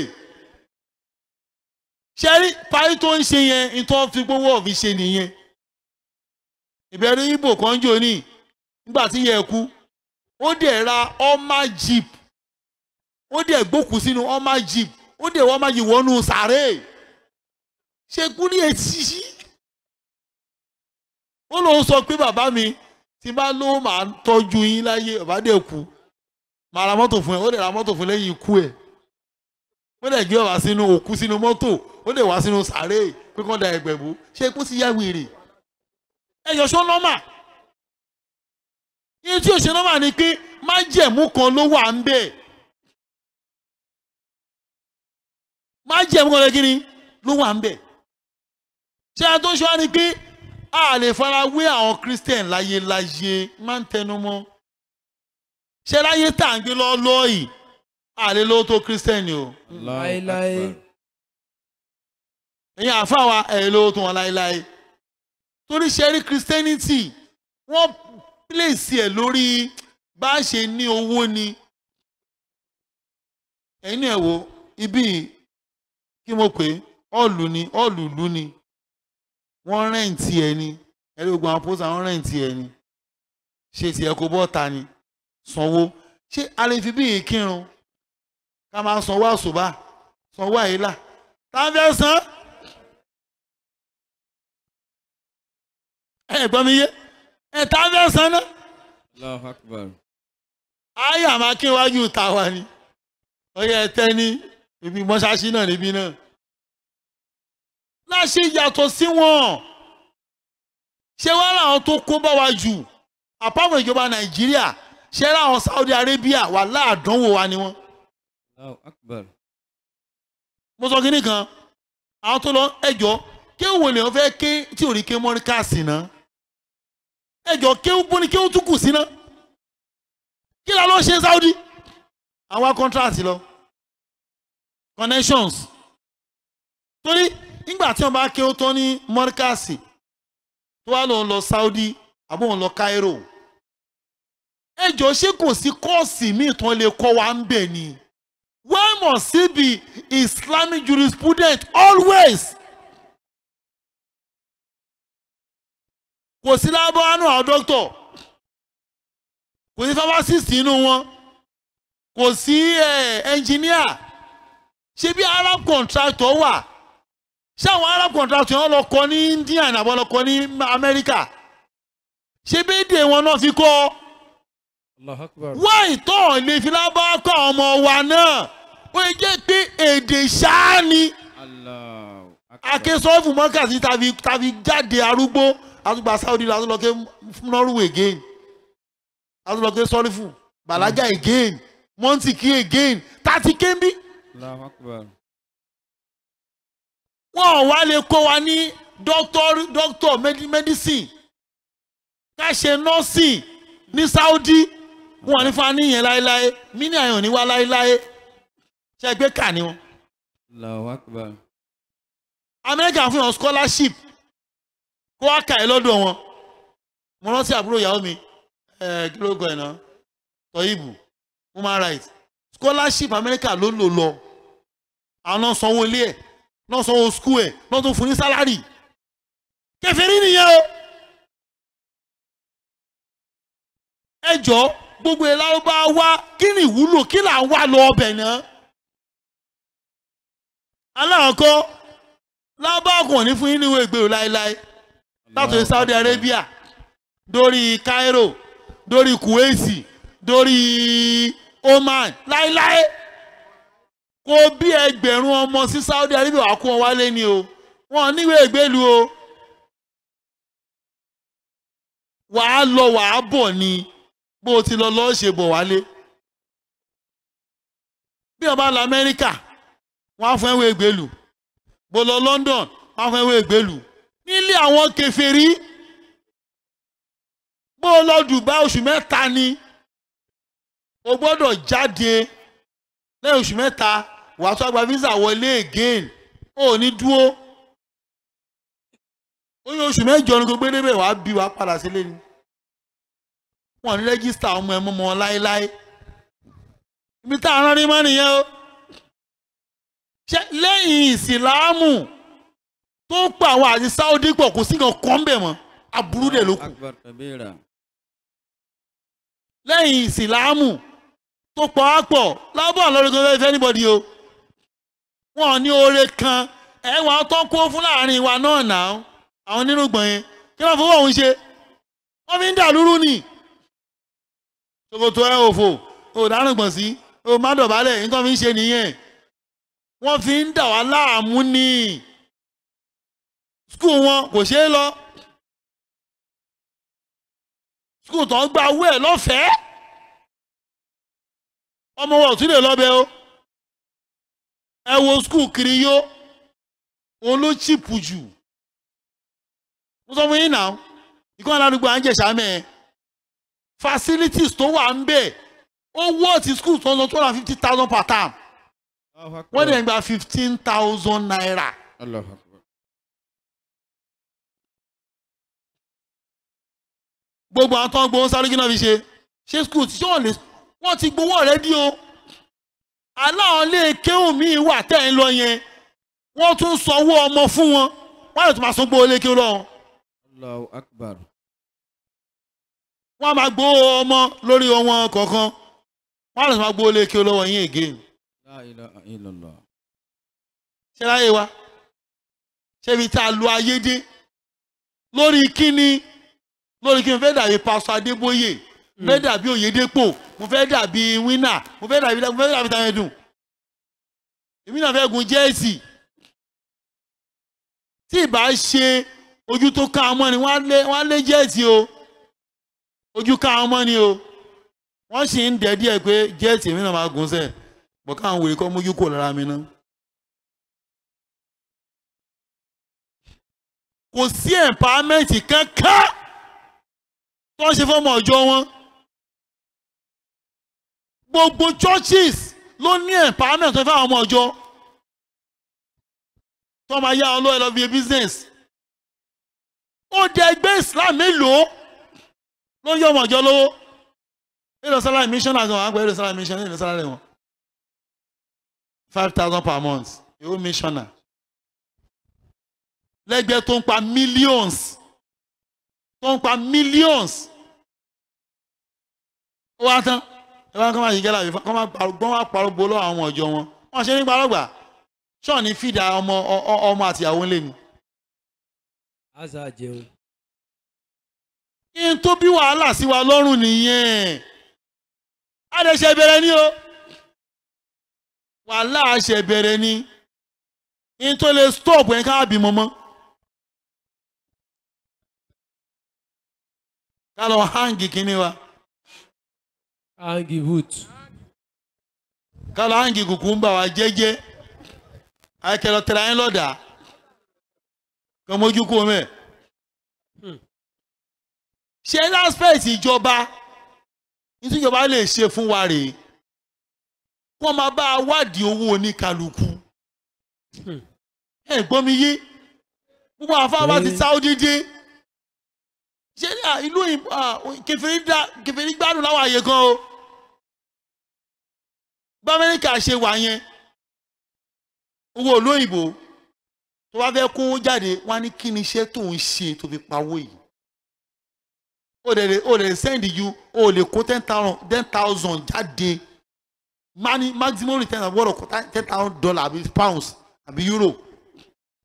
A: ṣẹ́rí parí tó ń ṣe yẹn ìtọ́ fi gbówó ọ̀fi ṣe nìyẹn ìbẹ̀rù ibo kan jò ní nígbà tí yẹ kú ó dẹ̀ ra ọmọ jeep ó dẹ̀ gbókùú sínú ọmọ jeep ó dẹ̀ wọ́n máa yí wọnú sàárè ṣe kú ní etí ó lóun sọ pé bàbá mi tí bá ló máa ń tọ́jú yín láyé bàbá dẹ̀ kú máa ra mọ́tò fún ẹ ó dẹ̀ ra mọ́tò fún lẹ́yìn ikú ẹ̀ ó dẹ̀ gbé ọ̀wá sínú òkú sínú mọ́tò ó dẹ̀ wá sínú sàárè pé kán da ẹgbẹ̀ bú ṣe kú sí yá wèrè ẹ̀yọ̀ ṣó nọ́mà yín tí ò ṣe nọ́mà ni pé májẹ̀mú kan ló wà ń bẹ̀ májẹ̀mú kan lẹ́gìrì ló wà ń bẹ̀ ṣé a tó ṣọ́ ni pé a lè fara wé àwọn Christian láyé máa ń tẹnu mọ́ ṣé láyé tá à ń gbé lọ́ọ́ yìí a lè lówó tó Christian o
B: láéláé
A: ẹ̀yin àfáwa ẹ̀ lówó tó wọn láéláé torí ṣe rí Christianity wọ́n pèsè ẹ̀ lórí bá a ṣe ní owó ni ẹ̀yin náà wò ibi kí mo pè ọ̀lù ni ọ̀lùlù ni wọ́n rẹ́ǹtì ẹ̀ ni ẹ̀rí ogun àwọn pósà wọ́n rẹ́ǹtì ẹ̀ ni ṣe tiẹ̀ kó bọ́ta ni sanwó ṣé a lè fi bí ìkírun ká máa sanwó àṣùbà sanwó àyílà tá a fẹ́ san ẹ gbọ́ mi yé ẹ tá a fẹ́ san náà.
B: Allahu Akbar.
A: ayé àmà kí wájú ta wa ni ọyẹ ẹtẹ ní ibi mọ́ṣáṣí náà níbí náà láṣẹ yàtọ̀ sí wọn ṣé wàá làwọn tó kó bá wa jù àpapọ̀ ìjọba Nàìjíríà ṣé láwọn Saudi Arabia wà láàdánwò wa ni wọn.
B: Allahu Akbar.
A: mo sọ kínní kan àwọn tó lọ ẹjọ́ kéwòn lè fẹ́ ké tí ò ní ké mọ́ríkàsì náà ẹjọ́ kéwòn bóni kéwòn tún kù sí náà kí la lọ ṣe Saudi àwọn contract lọ connections torí nígbà tí wọ́n bá ké ó tán ní mọ́ríkàsì tó wá lọ Saudi àbọ̀ wọn lọ Cairo ẹjọ́ ṣé kò sí kọ́ọ̀sì míì tán lè kọ́ wa ń bẹ̀ ni why must it be Islamic jurisprudence always? kò sí lábọ́nú àwọn dókítọ̀ kò sí pharmacist inú wọn kò sí engineer ṣé bí Arab contractor wà ṣé àwọn Arab contractor wọn lọ kọ́ ní India àbọ̀ lọ kọ́ ní America ṣé bí èdè wọn náà fi kọ́
B: Allahu Akbar.
A: wọ́n ìtọ́ lè fi lábọ́ kọ́ ọmọ wa náà ó lè jẹ́ pé èdè ṣáá ni
B: Allahu Akbar.
A: akésọ́ọ̀fù mọ́kàsí tàbí jáde arúgbó àtúgbà Saudi àtúlọ́kẹ́ Norway again àtúlọ́kẹ́ sọ́rífù bàlágà again mọ́ntìkì again tàti kéńbí.
B: Allahu Akbar.
A: wọ́n wá lè kó wa ní doctor medicine ká ṣe nursing ní Saudi wọn ní fa níyẹn láéláé mí ní àyàn ní wá láéláé ṣe gbé kà ní wọn.
I: Allahu Akbar.
A: Amẹ́ríkà fún yàn scholarship kó wá kà ẹ́ lọ́dọ̀ wọn mo rántí àbúrò ìyàwó mi kí ló kọ ẹ̀ náà Tọ́yìbù human rights scholarship Amẹ́ríkà ló lò lọ àwọn náà sanwó ilé ẹ̀ náà sanwó school ẹ̀ náà tó fún ní sálárì kèfèrí nìyẹn o ẹ jọ gbogbo ẹ̀ láwọn bá wá kí ni ìwúlò kí là ń wá lọ ọbẹ̀ náà aláàkọ́ lábàkùn ní fún yín níwèé ìgbèrò láéláé láti Saudi Arabia dórí Cairo dórí Kuwait dórí Oman láéláé kó bí ẹgbẹ̀rún ọmọ sí Saudi Arabia wà kó wọn wálé ni o wọn níwèé ìgbèlú o wàá lọ wàá bọ̀ ni bó o ti lọ lọ́ọ́ ṣe bọ̀ wálé bí o bá lọ Amẹ́ríkà wọ́n á fún ẹwé ìgbèlú bó lọ London wọ́n á fún ẹwé ìgbèlú nílé àwọn kèfèrí bó lọ Dubai oṣù mẹ́ta ni o gbọ́dọ̀ jáde lẹ́yìn oṣù mẹ́ta wàá tó gba visa wọlé again ó ní dúró oyè oṣù mẹ́jọ ni kò gbé débẹ̀ wàá bí wàá padà sílé ni wọ́n ní rẹ́gísítà ọmọ ẹ̀ mọ́ láéláé ibi tá a rán rí mọ́ nìyẹn o ṣe lẹ́yìn ìsìláàmù tó pa àwọn àti Saudi pọ̀ kò sí nǹkan kan bẹ̀ mọ́ aburú dẹ̀ ló kù lẹ́yìn ìsìláàmù tó pọ̀ á pọ̀ lábọ̀ lórí kan fẹ́ẹ́ fẹ́ anybody o wọ́n ní oore kan ẹ̀wọ̀n tó kó fún láàrin wa náà nà àwọn nírúgbọ̀n yẹn kí wọ́n fowó òun ṣe wọ́n fi ń dà lúrú nì ṣòkòtò ẹ̀ òfò òdánùgbọ̀n sí o má dọ̀bálẹ̀ nǹkan fi ń ṣe nìyẹn wọ́n fi ń dà wá láàmú ní skul wọn kò ṣe é lọ skul tó ń gba owó ẹ̀ lọ́fẹ̀ẹ́ ọmọ wọn ò tún lè lọ́bẹ̀ o ẹ wo skul kiri yó òun ló chíìpù jù mo sọ fún yín náà ìkọ́ni aládùúgbò à ń jẹ̀ṣà mẹ́ẹ̀ facilities tó wà ń bẹ̀ ó wọ́ọ̀tì skul tó ń lọ 250,000 per term wọ́n dẹ̀ ń gba 15,000 naira. gbogbo àwọn tó ń gbowó sáré kí náà fi ṣe skul tí wọ́n ti gbowó already o aláwọn lè kéwù míì wà tẹ́ ń lọ yẹn wọ́n tún sanwó ọmọ fún wọn wọ́n lè tún máa san gbowó lé kéwù lọ́wọ́.
I: Allahu Akbar.
A: wọ́n máa gbowó ọmọ lórí wọn kọ̀ọ̀kan wọ́n lè tún máa gbowó lé kéwù lọ́wọ́ yín again.
I: La ilaha illallah.
A: ṣé láyé wa ṣé ibi tá a lu ayé dé lórí kíni fẹ́ dàbí pásọ Adébóyè fẹ́ dàbí Oyèdépò mo fẹ́ dàbí wínà mo fẹ́ dàbí Tàmẹ́dùn èmi náà fẹ́ gun jẹ́ẹ̀sì tí ìbá ṣe ojú tó ká ọmọ ni wọ́n lé jẹ́ẹ̀sì o ojú ká ọmọ ni o wọ́n sì ń dẹ̀ díẹ̀ pé jẹ́ẹ̀sì èmi náà máa gun sẹ́ẹ̀ bọ̀ káwọn wèrè kọ́ mójú kò lára mi ná. kò sí empowerment kankan tó ń ṣe fọ́mọ ọjọ́ wọn. gbogbo churches ló ní empowerment tó ń fẹ́ àwọn ọmọ ọjọ́. tó máa yá ọlọ́ọ̀ lọ bí i business. ó dé ẹgbẹ́ Islam mélòó ló ń yọ ọmọ ọjọ́ lówó. èlò salary mission àti àwọn àgbẹ̀ èlò salary mission èlò salary wọn. 5,000 per month yóò missioner lẹ́gbẹ̀ẹ́ tó ń pa millions ó wá tán ẹ bá ń kọ́ máa yí gẹ́lá yìí kọ́ máa parọ́ bo lọ́wọ́ àwọn ọ̀jọ́ wọn wọ́n ṣe nípa ọlọ́gbà ṣọ́ọ̀ni fìdá ọmọ àtìyàwó ńlẹ̀ ni.
B: àṣà jẹun.
A: kí n tó bí wàhálà sí wa lọ́rùn nìyẹn a lè ṣe bẹ̀rẹ̀ ní o wàhálà ṣe bẹ̀rẹ̀ ní n tó lè stop ẹ̀ ká bímọ mọ́. ká lọ hangi kíní wa.
B: hangi boot.
A: ká lọ hangi kùkùmbà wa jẹ́jẹ́ akẹ́lọ́ tẹ̀lé ayé lọ́dà kọ́ mójú kó mẹ́. ṣé láspẹ̀tì ìjọba nítorí ìjọba lè ṣe fún wa rèé wọ́n máa bá a wádìí owó oníkálukú ẹ gbọ́ mi yé gbogbo àfáà ti sá odidi ṣé ìlú kèfèrí gbádùn láwọn àyè kan o bá Amẹ́ríkà ṣe wà yẹn owó olóyìnbó tó bá fẹ́ kó jáde wọ́n á ní kí ni iṣẹ́ tó ń ṣe tó fi pawó yìí ó lè send you ó lè kó 10,000 jáde maximum return of $10,000 àbí pounds àbí euro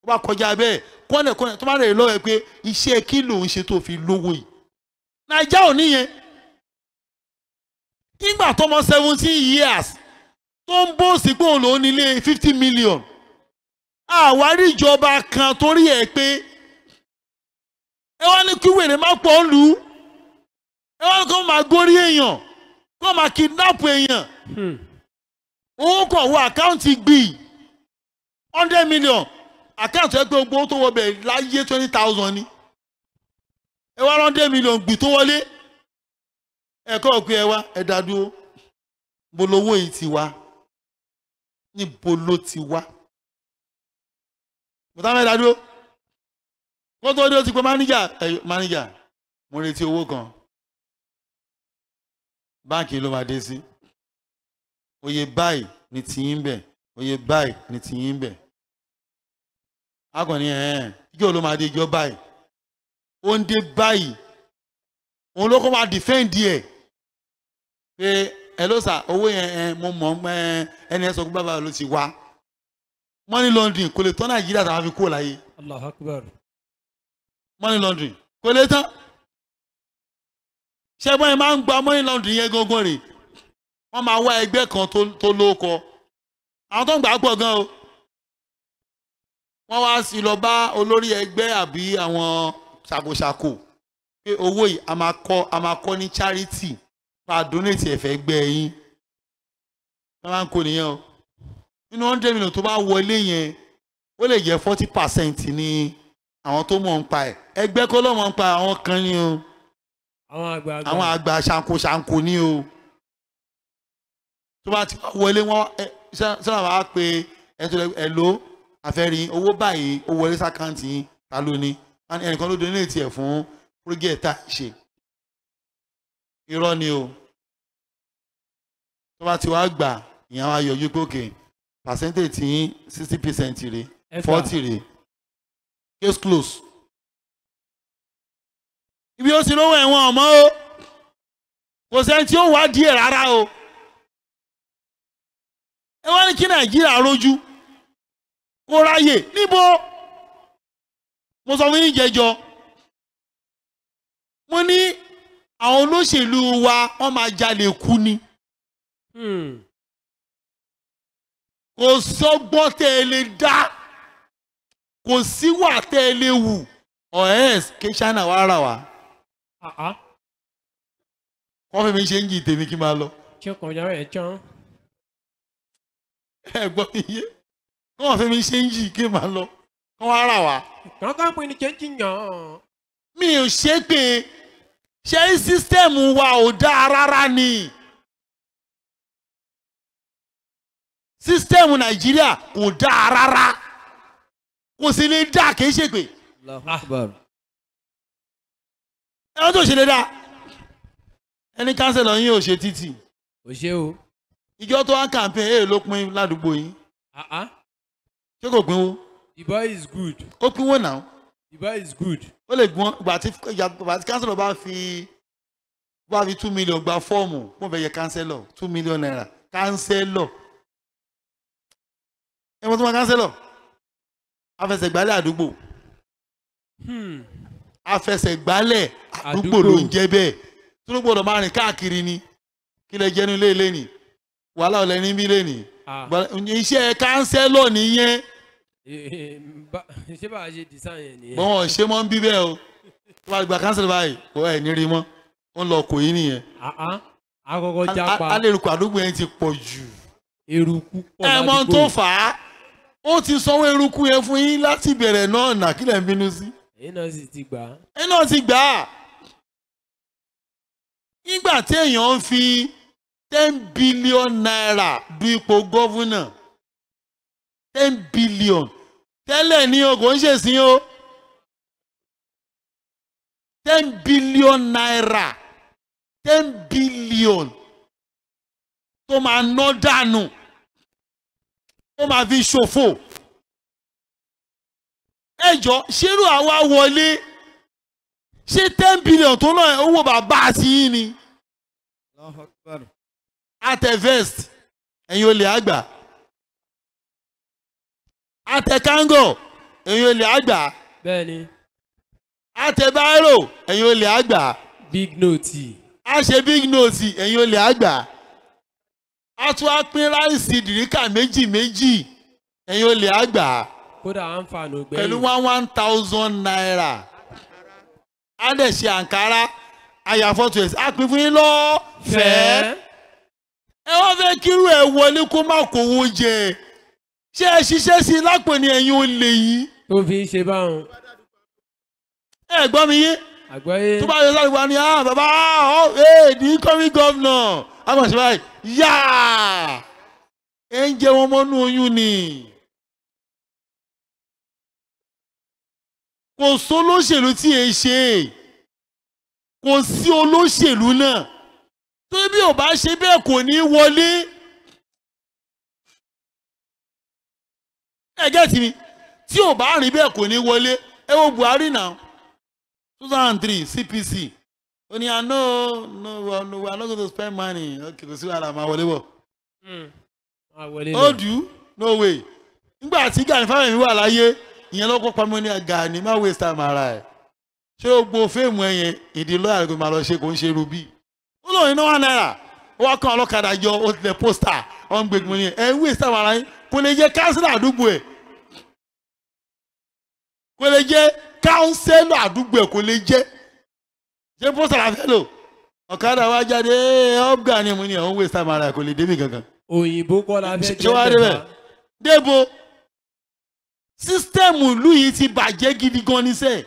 A: ó bá kọjá bẹ́ẹ̀ kọ́nẹ̀ tó bá rẹ̀ lọ́wọ́ ẹ pé iṣẹ́ kí ló ń ṣe tó fi lówó yìí Naija ò níyẹn nígbà tó mọ 17 years tó ń bó sí pé òun lòún nílé 50 million àwárí ìjọba kan torí ẹ pé ẹ wá ní kí wèrè má pọ̀ ń lù ú ẹ wá ní kó máa górí èèyàn kó máa kidnap èèyàn owó kọ̀ wọ àkáǹtì gbì 100 million àkáǹtì ẹ pé gbogbo tó wọ bẹ̀ láyé 20,000 ni ẹ wá 100 million gbì tó wọlé ẹ kọ́ pé ẹ wá ẹ dá dúró bolówó yìí ti wá níbo ló ti wá mo tá mẹ́ta dúró kó tó dé ó ti pé máníjà mo retí owó kan báńkì ló máa dé sí oye báyìí ní tiyín bẹ̀ oye báyìí ní tiyín bẹ̀ akọni ìjọ ló máa dé ìjọ báyìí ó ń dé báyìí òun ló kọ́ máa dìfẹ́ǹdì ẹ̀ pé ẹ ló sà owó yẹn mo mọ̀ ẹni ẹ sọ pé bàbá ló ti wá money laundering kò lè tán Nàìjíríà tàwọn fi kó láyé.
B: Allahu Akbar.
A: Money laundering kò lè tán ṣẹ́gbọ́n yẹn máa ń gba money laundering yẹn gangan rè wọ́n máa wá ẹgbẹ́ kan tó lóko àwọn tó ń gbà pọ̀ gan o wọ́n wá sí lọ bá olórí ẹgbẹ́ àbí àwọn ṣàkóṣàkó pé owó yìí a máa kọ́ ní charity pa donate ẹ̀fẹ̀ gbẹ́ yín wọ́n máa ń kó nìyẹn o nínú 100 million tó bá wọlé yẹn ó lè jẹ́ 40% ní àwọn tó mọ̀ ń pa ẹ̀ ẹgbẹ́ kọ́ ló mọ̀ ń pa àwọn kan ní o àwọn àgbà ṣàǹkóṣàǹkó ní o tó bá ti wọlé wọn sọ́nà máa pe ẹ̀ ló àfẹ́rí owó báyìí ó wọlé sákàǹtì yín ta ló ní ẹnìkan ló donate ẹ̀ fún pírógẹ́tà ṣe irọ́ ni o tó bá ti wá gbà ìyẹn wá yọjú pé òkè percentage tí 60% rè 40 rè case close ibi ó sì lówó ẹ̀wọ̀n ọ̀mọ́ o kò sẹ́ni tí ó wá díẹ̀ rárá o ẹ wá ní kí Nàìjíríà rojú kó ráyè níbo mo sọ fún yín jẹjọ mo ní àwọn olóṣèlú wa wọ́n máa jalè kú ni kò sọ́gbọ́n tẹ́ ẹ lè dá kò síwà tẹ́ ẹ lè wù ọ̀hẹ́s kí China wá rà wá wọ́n fi mi ṣe ń jì tèmi kí n máa lọ.
B: ṣé kò yára ẹ̀ tán.
A: ẹ gbọ́ mi yé wọ́n fi mi ṣe ń jì kí n máa lọ kí wọ́n rà wá.
B: kankan pé ní chẹ́ńtì yàn.
A: mi ò ṣe pé ṣé sísítẹ́ẹ̀mù wa ò dáa rárá ni sísítẹ́ẹ̀mù Nàìjíríà kò dáa rárá kò sì lè dáa kì í ṣe pé. ẹ wọ́n tó ṣe lè dáa ẹni kánsẹ̀lọ̀ yín ò ṣe títì.
B: ò ṣe o.
A: ìjọ tó wá kàmpé èè ló pín ládùúgbò yín. ṣé kò pínwó.
B: the boy is good.
A: ó pínwó náà.
B: the boy is good.
A: ó lè gbọ́n ìgbà tí kánsẹ̀lọ̀ bá fi 2 million gba fọ́ọ̀mù wọ́n fẹ́ yẹ kánsẹ̀lọ̀ 2 million naira kánsẹ̀lọ̀. ẹ mọ̀ tó máa kánsẹ̀lọ̀ afẹsẹ̀gbálẹ̀ àdúgbò. afẹsẹ̀gbálẹ̀ àdúgbò ló ń jẹ́ bẹ́ẹ̀ tó ló gbọ́dọ̀ máa rìn káàkiri ni kí lè jẹ́nu ilé ilé ni wàhálà ọ̀lẹ́ níbí lé ni iṣẹ́ kánsẹ́lọ̀ nìyẹn.
B: ṣé bá a ṣe design yẹn nìyẹn.
A: bọ́n ṣé mọ́ ń bí bẹ́ẹ̀ o tó bá gba kánsẹ́lọ̀ báyìí kò ẹ̀ ní rí mọ́ ó ń lọ kò yín nìyẹn.
B: àkọ́kọ́ jápa
A: alẹ́rùkù àdúgbò yẹn ti pọ̀ jù.
B: eruku pọ̀ ládùúgbò.
A: ẹ mọ̀ tó fà á ó ti sanwó eruku yẹn fún yín láti bẹ̀rẹ̀ náà nà kí lẹ̀ ń bínú sí.
B: èyí náà sì ti gbà á.
A: èyí náà ti gbà á. nígbà tí èèyàn ń fi 10 billion naira du ipò gọ́vùnà 10 billion tẹ́lẹ̀ ní o kò ń ṣèsìn o 10 billion naira 10 billion tó máa ná dànù tó máa fi ṣòfò ẹjọ́ ṣérú àwa wọlé ṣé 10 billion tó náà owó bàbá àti yín ni àtẹ̀vest ẹ̀yin olè àgbà àtẹ̀kángọ̀ ẹ̀yin olè àgbà
B: bẹ́ẹ̀ni
A: àtẹ̀báírò ẹ̀yin olè àgbà
B: big note
A: a ṣe big note ẹ̀yin olè àgbà a tún á pín ráìsì dìríkà méjì ẹ̀yin olè àgbà
B: kódà à ń fa ànú gbẹ́yìn
A: pẹ̀lú 1,000 naira a dẹ̀ ṣe àǹkárá àyàfọ́tò ẹ̀ á pín fún yín lọ́fẹ̀ẹ́ ẹ wọ́n fẹ́ kírú ẹ̀ wọlé kó má kówó jẹ ṣé ẹ ṣiṣẹ́ sí i lápò ní ẹ̀yin olè yìí.
B: tó fi ń ṣe báwọn.
A: ẹ gbọ́ mi yé
B: àgbáyé
A: tó bá yẹ sáré wa ni bàbá the incoming governor àmọ̀ṣẹ́ báyìí yáà ẹ ń jẹ wọn mọ́nú oyún ni. kò sí olóṣèlú tí ẹ ṣe kò sí olóṣèlú náà tó bí ò bá ṣe bẹ́ẹ̀ kò ní wọlé. ẹ gẹ́tì mi tí ò bá rìn bẹ́ẹ̀ kò ní wọlé ẹ wo Buhari náà 2003 CPC ó ní no we are not going to spend money okay kò sí wàhálà máa wọlé bọ̀. Odu no way nígbà tí Gani Fáwẹ̀mí wà láyé ìyẹn lọ́kọ́ pamọ́ ní Gani má waste time ara ẹ̀ ṣé o gbọ́ fíìmù ẹ̀yẹn ìdí lọ́yà kò máa lọ ṣe kò ń ṣe rubí ó lóun iná 1 naira ó wá kàn ọlọ́kadà jọ ó tilẹ̀ pósítà ọ̀n gbẹ̀gbọ̀n ní ẹ̀ waste time ara yín kò lè jẹ́ kánsílà àdúgbò ẹ̀ kò lè jẹ́ kánsílà àdúgbò ẹ̀ kò lè jẹ́ ṣé pósítà la fẹ́ lò ọ̀kadà wa jáde ọ̀bgà ni mo ní ẹ̀ ó waste time ara ẹ̀ kò lè débi gangan.
B: òyìnbó kọ́ la fẹ́
A: ṣé wàá débẹ̀ débo sísítẹ́ẹ̀mù ìlú yìí ti bàjẹ́ gidi gan ní sẹ́ẹ̀.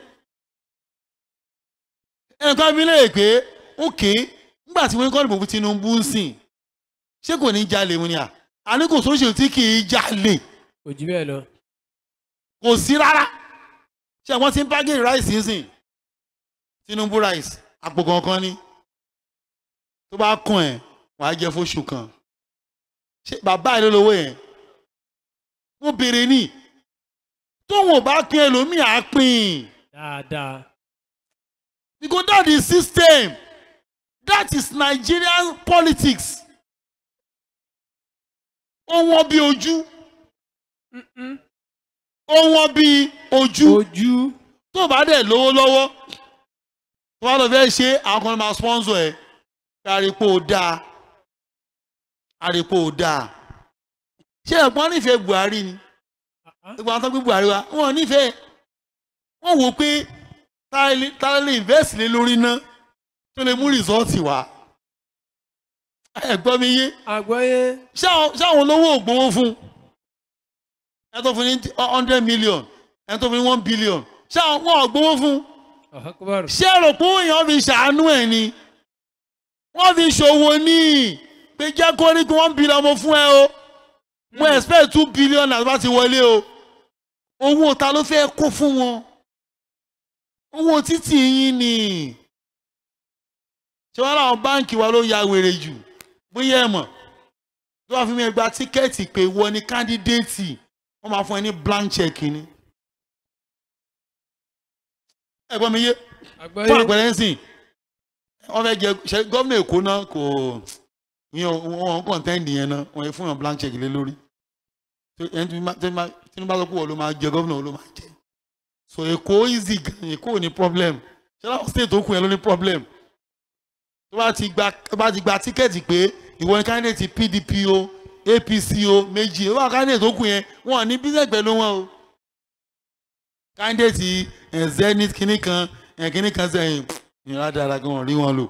A: ẹnìkan mi lè pé ókè nígbà tí wọ́n kọ́ ìbò fún Tinubu ń sìn ṣé kò ní jalè mu ni à àní kò sóṣèlú tí kì í jalè.
B: kò jí bẹ́ẹ̀ lọ.
A: kò sí rárá ṣé wọ́n ti ń págẹ́rì ráìsì ń sìn Tinubu ráìsì àpò kankan ni tó bá kàn ẹ́ wàá jẹ fóṣù kan ṣé bàbá ẹ̀ ló lówó yẹn mo béèrè ní tóun ò bá pín ẹlòmíì á pín.
B: dáadáa.
A: because that is system that is Nigerian politics. ó wọ́n bí ojú ó wọ́n bí ojú tó bá dẹ̀ lówó lọ́wọ́ tó bá lọ fẹ́ ṣe àwọn kan máa sponsor ẹ̀ àrípò dáa àrípò dáa ṣé ẹ̀gbọ́n nífẹ̀ẹ́ Buhari ni gbogbo àwọn tó gbé Buhari wa wọn nífẹ̀ẹ́ wọn wò pé tá lè invest lé lórí náà tó lè mú rìsọ́ọ̀tì wá ẹ̀gbọ́n mi yé
B: àgbọ́yé
A: ṣáwọn olówó ò gbowó fún ẹ tó fún ní 100 million ẹ tó fún ní 1 billion ṣáwọn wọn ò gbowó fún ṣé rò pé èèyàn fi ṣàánú ẹ̀ ni wọ́n fi ṣòwò ní pé jẹ́ kó rí kí 1 billion mo fún ẹ o mo expect 2 billion náà bá ti wọlé o owó ta ló fẹ́ kó fún wọn owó títì yín ni ṣé wọ́n láwọn báǹkì wa ló ya wèrè jù bóyá ẹ mọ̀ tó wàá fi mi gba tíkẹ́ẹ̀tì pé wọ́n ní kándídéètì wọ́n máa fún ẹ ní blank check ni ẹ̀gbọ́n mi yé fún àpẹẹrẹ ń sìn wọ́n fẹ́ jẹ ṣe gómìnà Èkó náà kò wọ́n kọ̀ǹtẹ́ǹdì yẹn náà wọ́n yẹ fún yàn blank check lé lórí Tinubu bá sọ pé wọ́n ló máa jẹ gómìnà wọ́n ló máa jẹ so Èkó easy gan Èkó ò ní problem ṣé láwọn state tó kù yẹn ló ní problem tó bá ti gba tíkẹ́ẹ̀tì pé ìwọ ni candidate PDP o APC o méjì ó wà candidate tó kù yẹn wọn ò ní business pẹ̀lú wọn o candidate Zenith kìnnìkan sẹ́yìn ìrìn àdára gan wọn rí wọn lò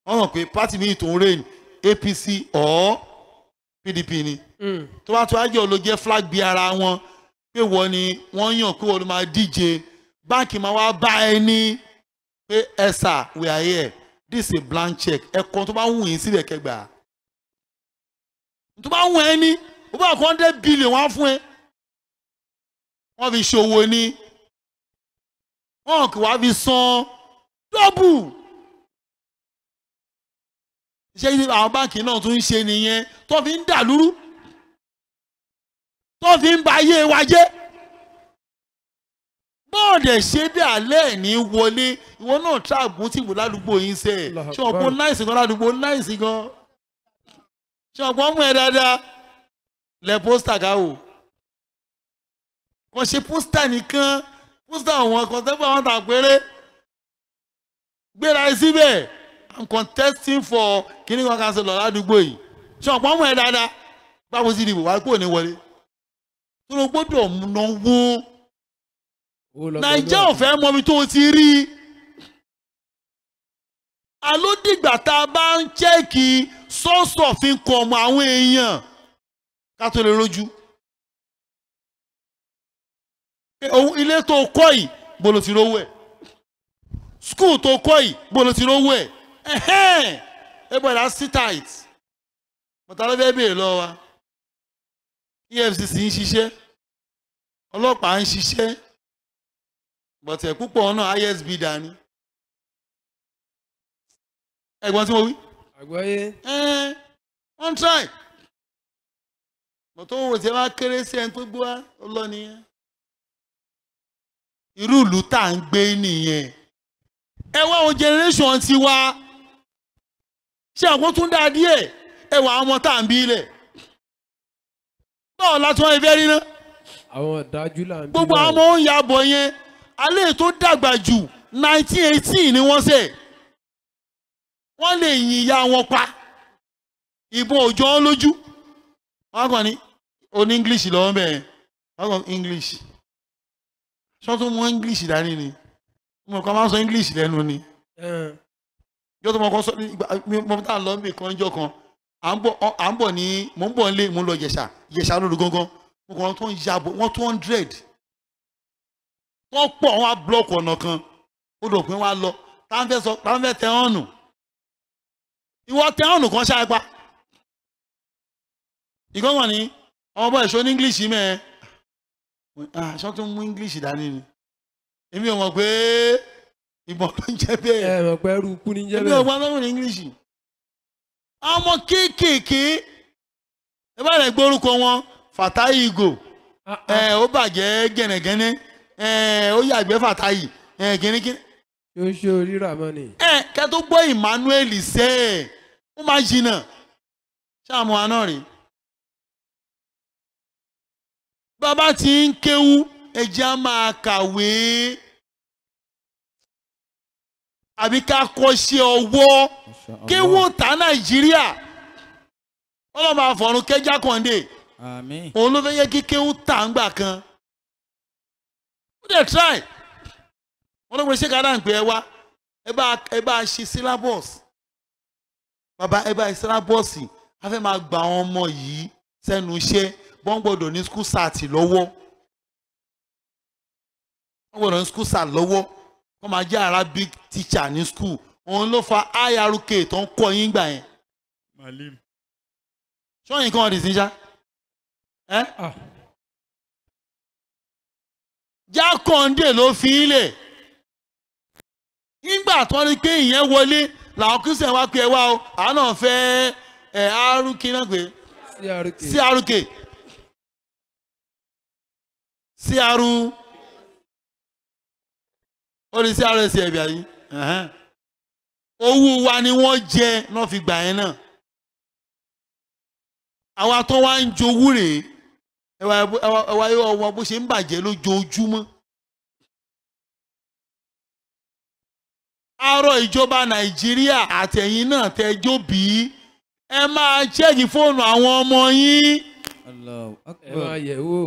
A: wọ́n mọ̀ pé party mi tó ń reign APC or PDP ni tó bá tó ajé ló jẹ́ flag bí ara wọn pé wọ́n ni wọ́n yàn pé wọ́n ló máa díje báńkì máa wá bá ẹ ní pé ẹ sà we are here this is a blank check ẹ̀kan tó bá wù yín síbẹ̀ kẹgbà tó bá wù ẹ ní ó bá kọ́ 100 billion wá fún ẹ wọ́n fi ṣòwò ni wọ́n kì wá fi san dọ́bù. Ṣé àwọn báńkì náà tún ń ṣe nìyẹn tó fi ń dà lúrú tó fi ń ba ayé wa jẹ́. Bọ́ọ̀dẹ̀ ṣe dà lẹ́ẹ̀ní wọlé ìwọ náà ṣàgùn tìbò ládùúgbò yín sẹ́ ṣé ọ̀pọ̀ náìsì gan ládùúgbò náìsì gan ṣé ọ̀pọ̀ mú ẹ dáadáa lẹ pósítà ká o kò ṣe pósítà nìkan pósítà àwọn kọ̀ǹtẹ́pọ̀ àwọn tà péré gbéra síbẹ̀ I'm contesting for kíní kan kan ṣe lọ ládùúgbò yìí ṣé ọ̀pọ̀ mú ẹ dáadáa báwo sì dìbò wá kúrò ní wọlé tó ló gbọ́dọ̀ náwó. Nàìjíríà ò fẹ́ mọbi tó ti rí alódìgbà tá a bá ń chẹ́ẹ̀kì sọ́ọ̀sọ̀ fi ń kọ ọmọ àwọn èèyàn ká tó lè rojú. Ilé tó kọ́ yìí bó ló ti rówó ẹ̀ skul tó kọ́ yìí bó ló ti rówó ẹ̀ everybody has sit tight bàtà ló fẹ́ bèèrè lọ́wọ́ wa EFCC ń ṣiṣẹ́ ọlọ́pàá ń ṣiṣẹ́ bọ̀tẹ̀ púpọ̀ náà ISB dání. Ẹ̀gbọ́n tí mo wí.
B: Àgbáyé.
A: Wọ́n try. Bọ̀tọ̀ owó tí ẹ bá kéré sí ẹni tó gbó wá lọ nìyẹn. Irú ìlú tá à ń gbé nìyẹn. Ẹ wá àwọn generation ti wá. Ṣé àwọn tún dá díẹ̀? Ẹ wá àwọn ọmọ tá à ń bí ilẹ̀. Báwo la tún wọ́n fẹ́ rí ná?
B: Àwọn ọ̀dájú là ń bí.
A: Gbogbo àwọn ọmọ ń ya bọ̀ yẹn. Alẹ́ tó dàgbà jù 1918 ni wọ́n ṣe wọ́n lè yin ìyá wọn pa ìbọn òjò wọn lójú wọ́n kàn ní oní English lọ́wọ́ bẹ́ẹ̀ wọ́n kàn English ṣọ́ tó mú English dání ni mo kàn máa ń sọ English lẹ́nu ni yóò tó mọ kọ́ sọ mo tá à ń lọ níbi kan jọ kan à ń bọ̀ ní mò ń bọ̀ nílé mo ń lọ Ìjẹ̀ṣà lóru gángan mo kàn tó ń yabọ̀ wọ́n 200 wọ́n pọ̀ wọ́n á blọ́ọ̀kì ọ̀nà kan ó dò pé wọ́n á lọ táwọn fẹ́ tẹ ọ̀nù ìwọ tẹ ọ̀nù kan ṣáà pa ìkọ́kàn ní ọmọ bọ́ ìṣó ní English mẹ́ẹ̀ aṣọ tó ń mú English dání ni èmi ò mọ̀ pé ìbọn ló ń jẹ́ bẹ́ẹ̀
B: ẹ mọ̀ pé ẹrú kú ní jẹ́
A: èmi ò gbọ́n lọ́wọ́ ní English ọmọ kéékèèké ẹ bá rẹ̀ gbórúkọ wọn Fatayi Igo ó bàjẹ́ gẹ̀nẹ̀gẹ̀nẹ̀ ó yàgbẹ́ Fatayi kìnnìkìnnì.
B: ṣoṣo rírà mọ́ ni.
A: kẹ́ tó gbọ́ Emmanuel sẹ́ ó máa jìnnà ṣáàmù àná rè bàbá tí ń kéwú ẹjẹ́ á máa kàwé àbí ká kọ́ṣẹ́ ọwọ́ kéwú ta Nàìjíríà ọlọ́mọ àfọ̀rún kẹjá kàndé òun ló fẹ́ yẹ kí kéwú tà ń gbà kan. They try. Wọ́n ló gbé ṣé kádà ń pè ẹ wá ẹ bá ṣe syllabus bàbá ẹ bá ṣe syllabus a fẹ́ máa gba àwọn ọmọ yìí sẹ́nu iṣẹ́ bọ́n gbọ́dọ̀ ní school start lọ́wọ́ wọ́n gbọ́dọ̀ ní school start lọ́wọ́ wọ́n máa jẹ́ Arabic teacher ní school òun ló fa IRK tó ń kọ́ yín gbà yẹn. ṣọ́yìn kan ọ̀dì sí ṣá Jákàndé ló fi ilẹ̀ nígbà tó ní pé ìyẹn wọlé làwọn Christian wá pé ẹ wá o àwọn náà fẹ́ RK náà pé CRK ó ní CRS ẹ̀bí ayé owó wa ni wọ́n jẹ náà fi gbà yẹn náà àwa tó wá ń jowú rèé ẹwà yóò wọ bó ṣe ń bàjẹ́ lójoojúmọ́. Àárọ̀ ìjọba Nàìjíríà àtẹ̀yìn náà tẹjọ́ bí ẹ máa ṣẹ́ẹ̀kì fóònù àwọn ọmọ yín.
B: ẹ máa yẹ̀ wò.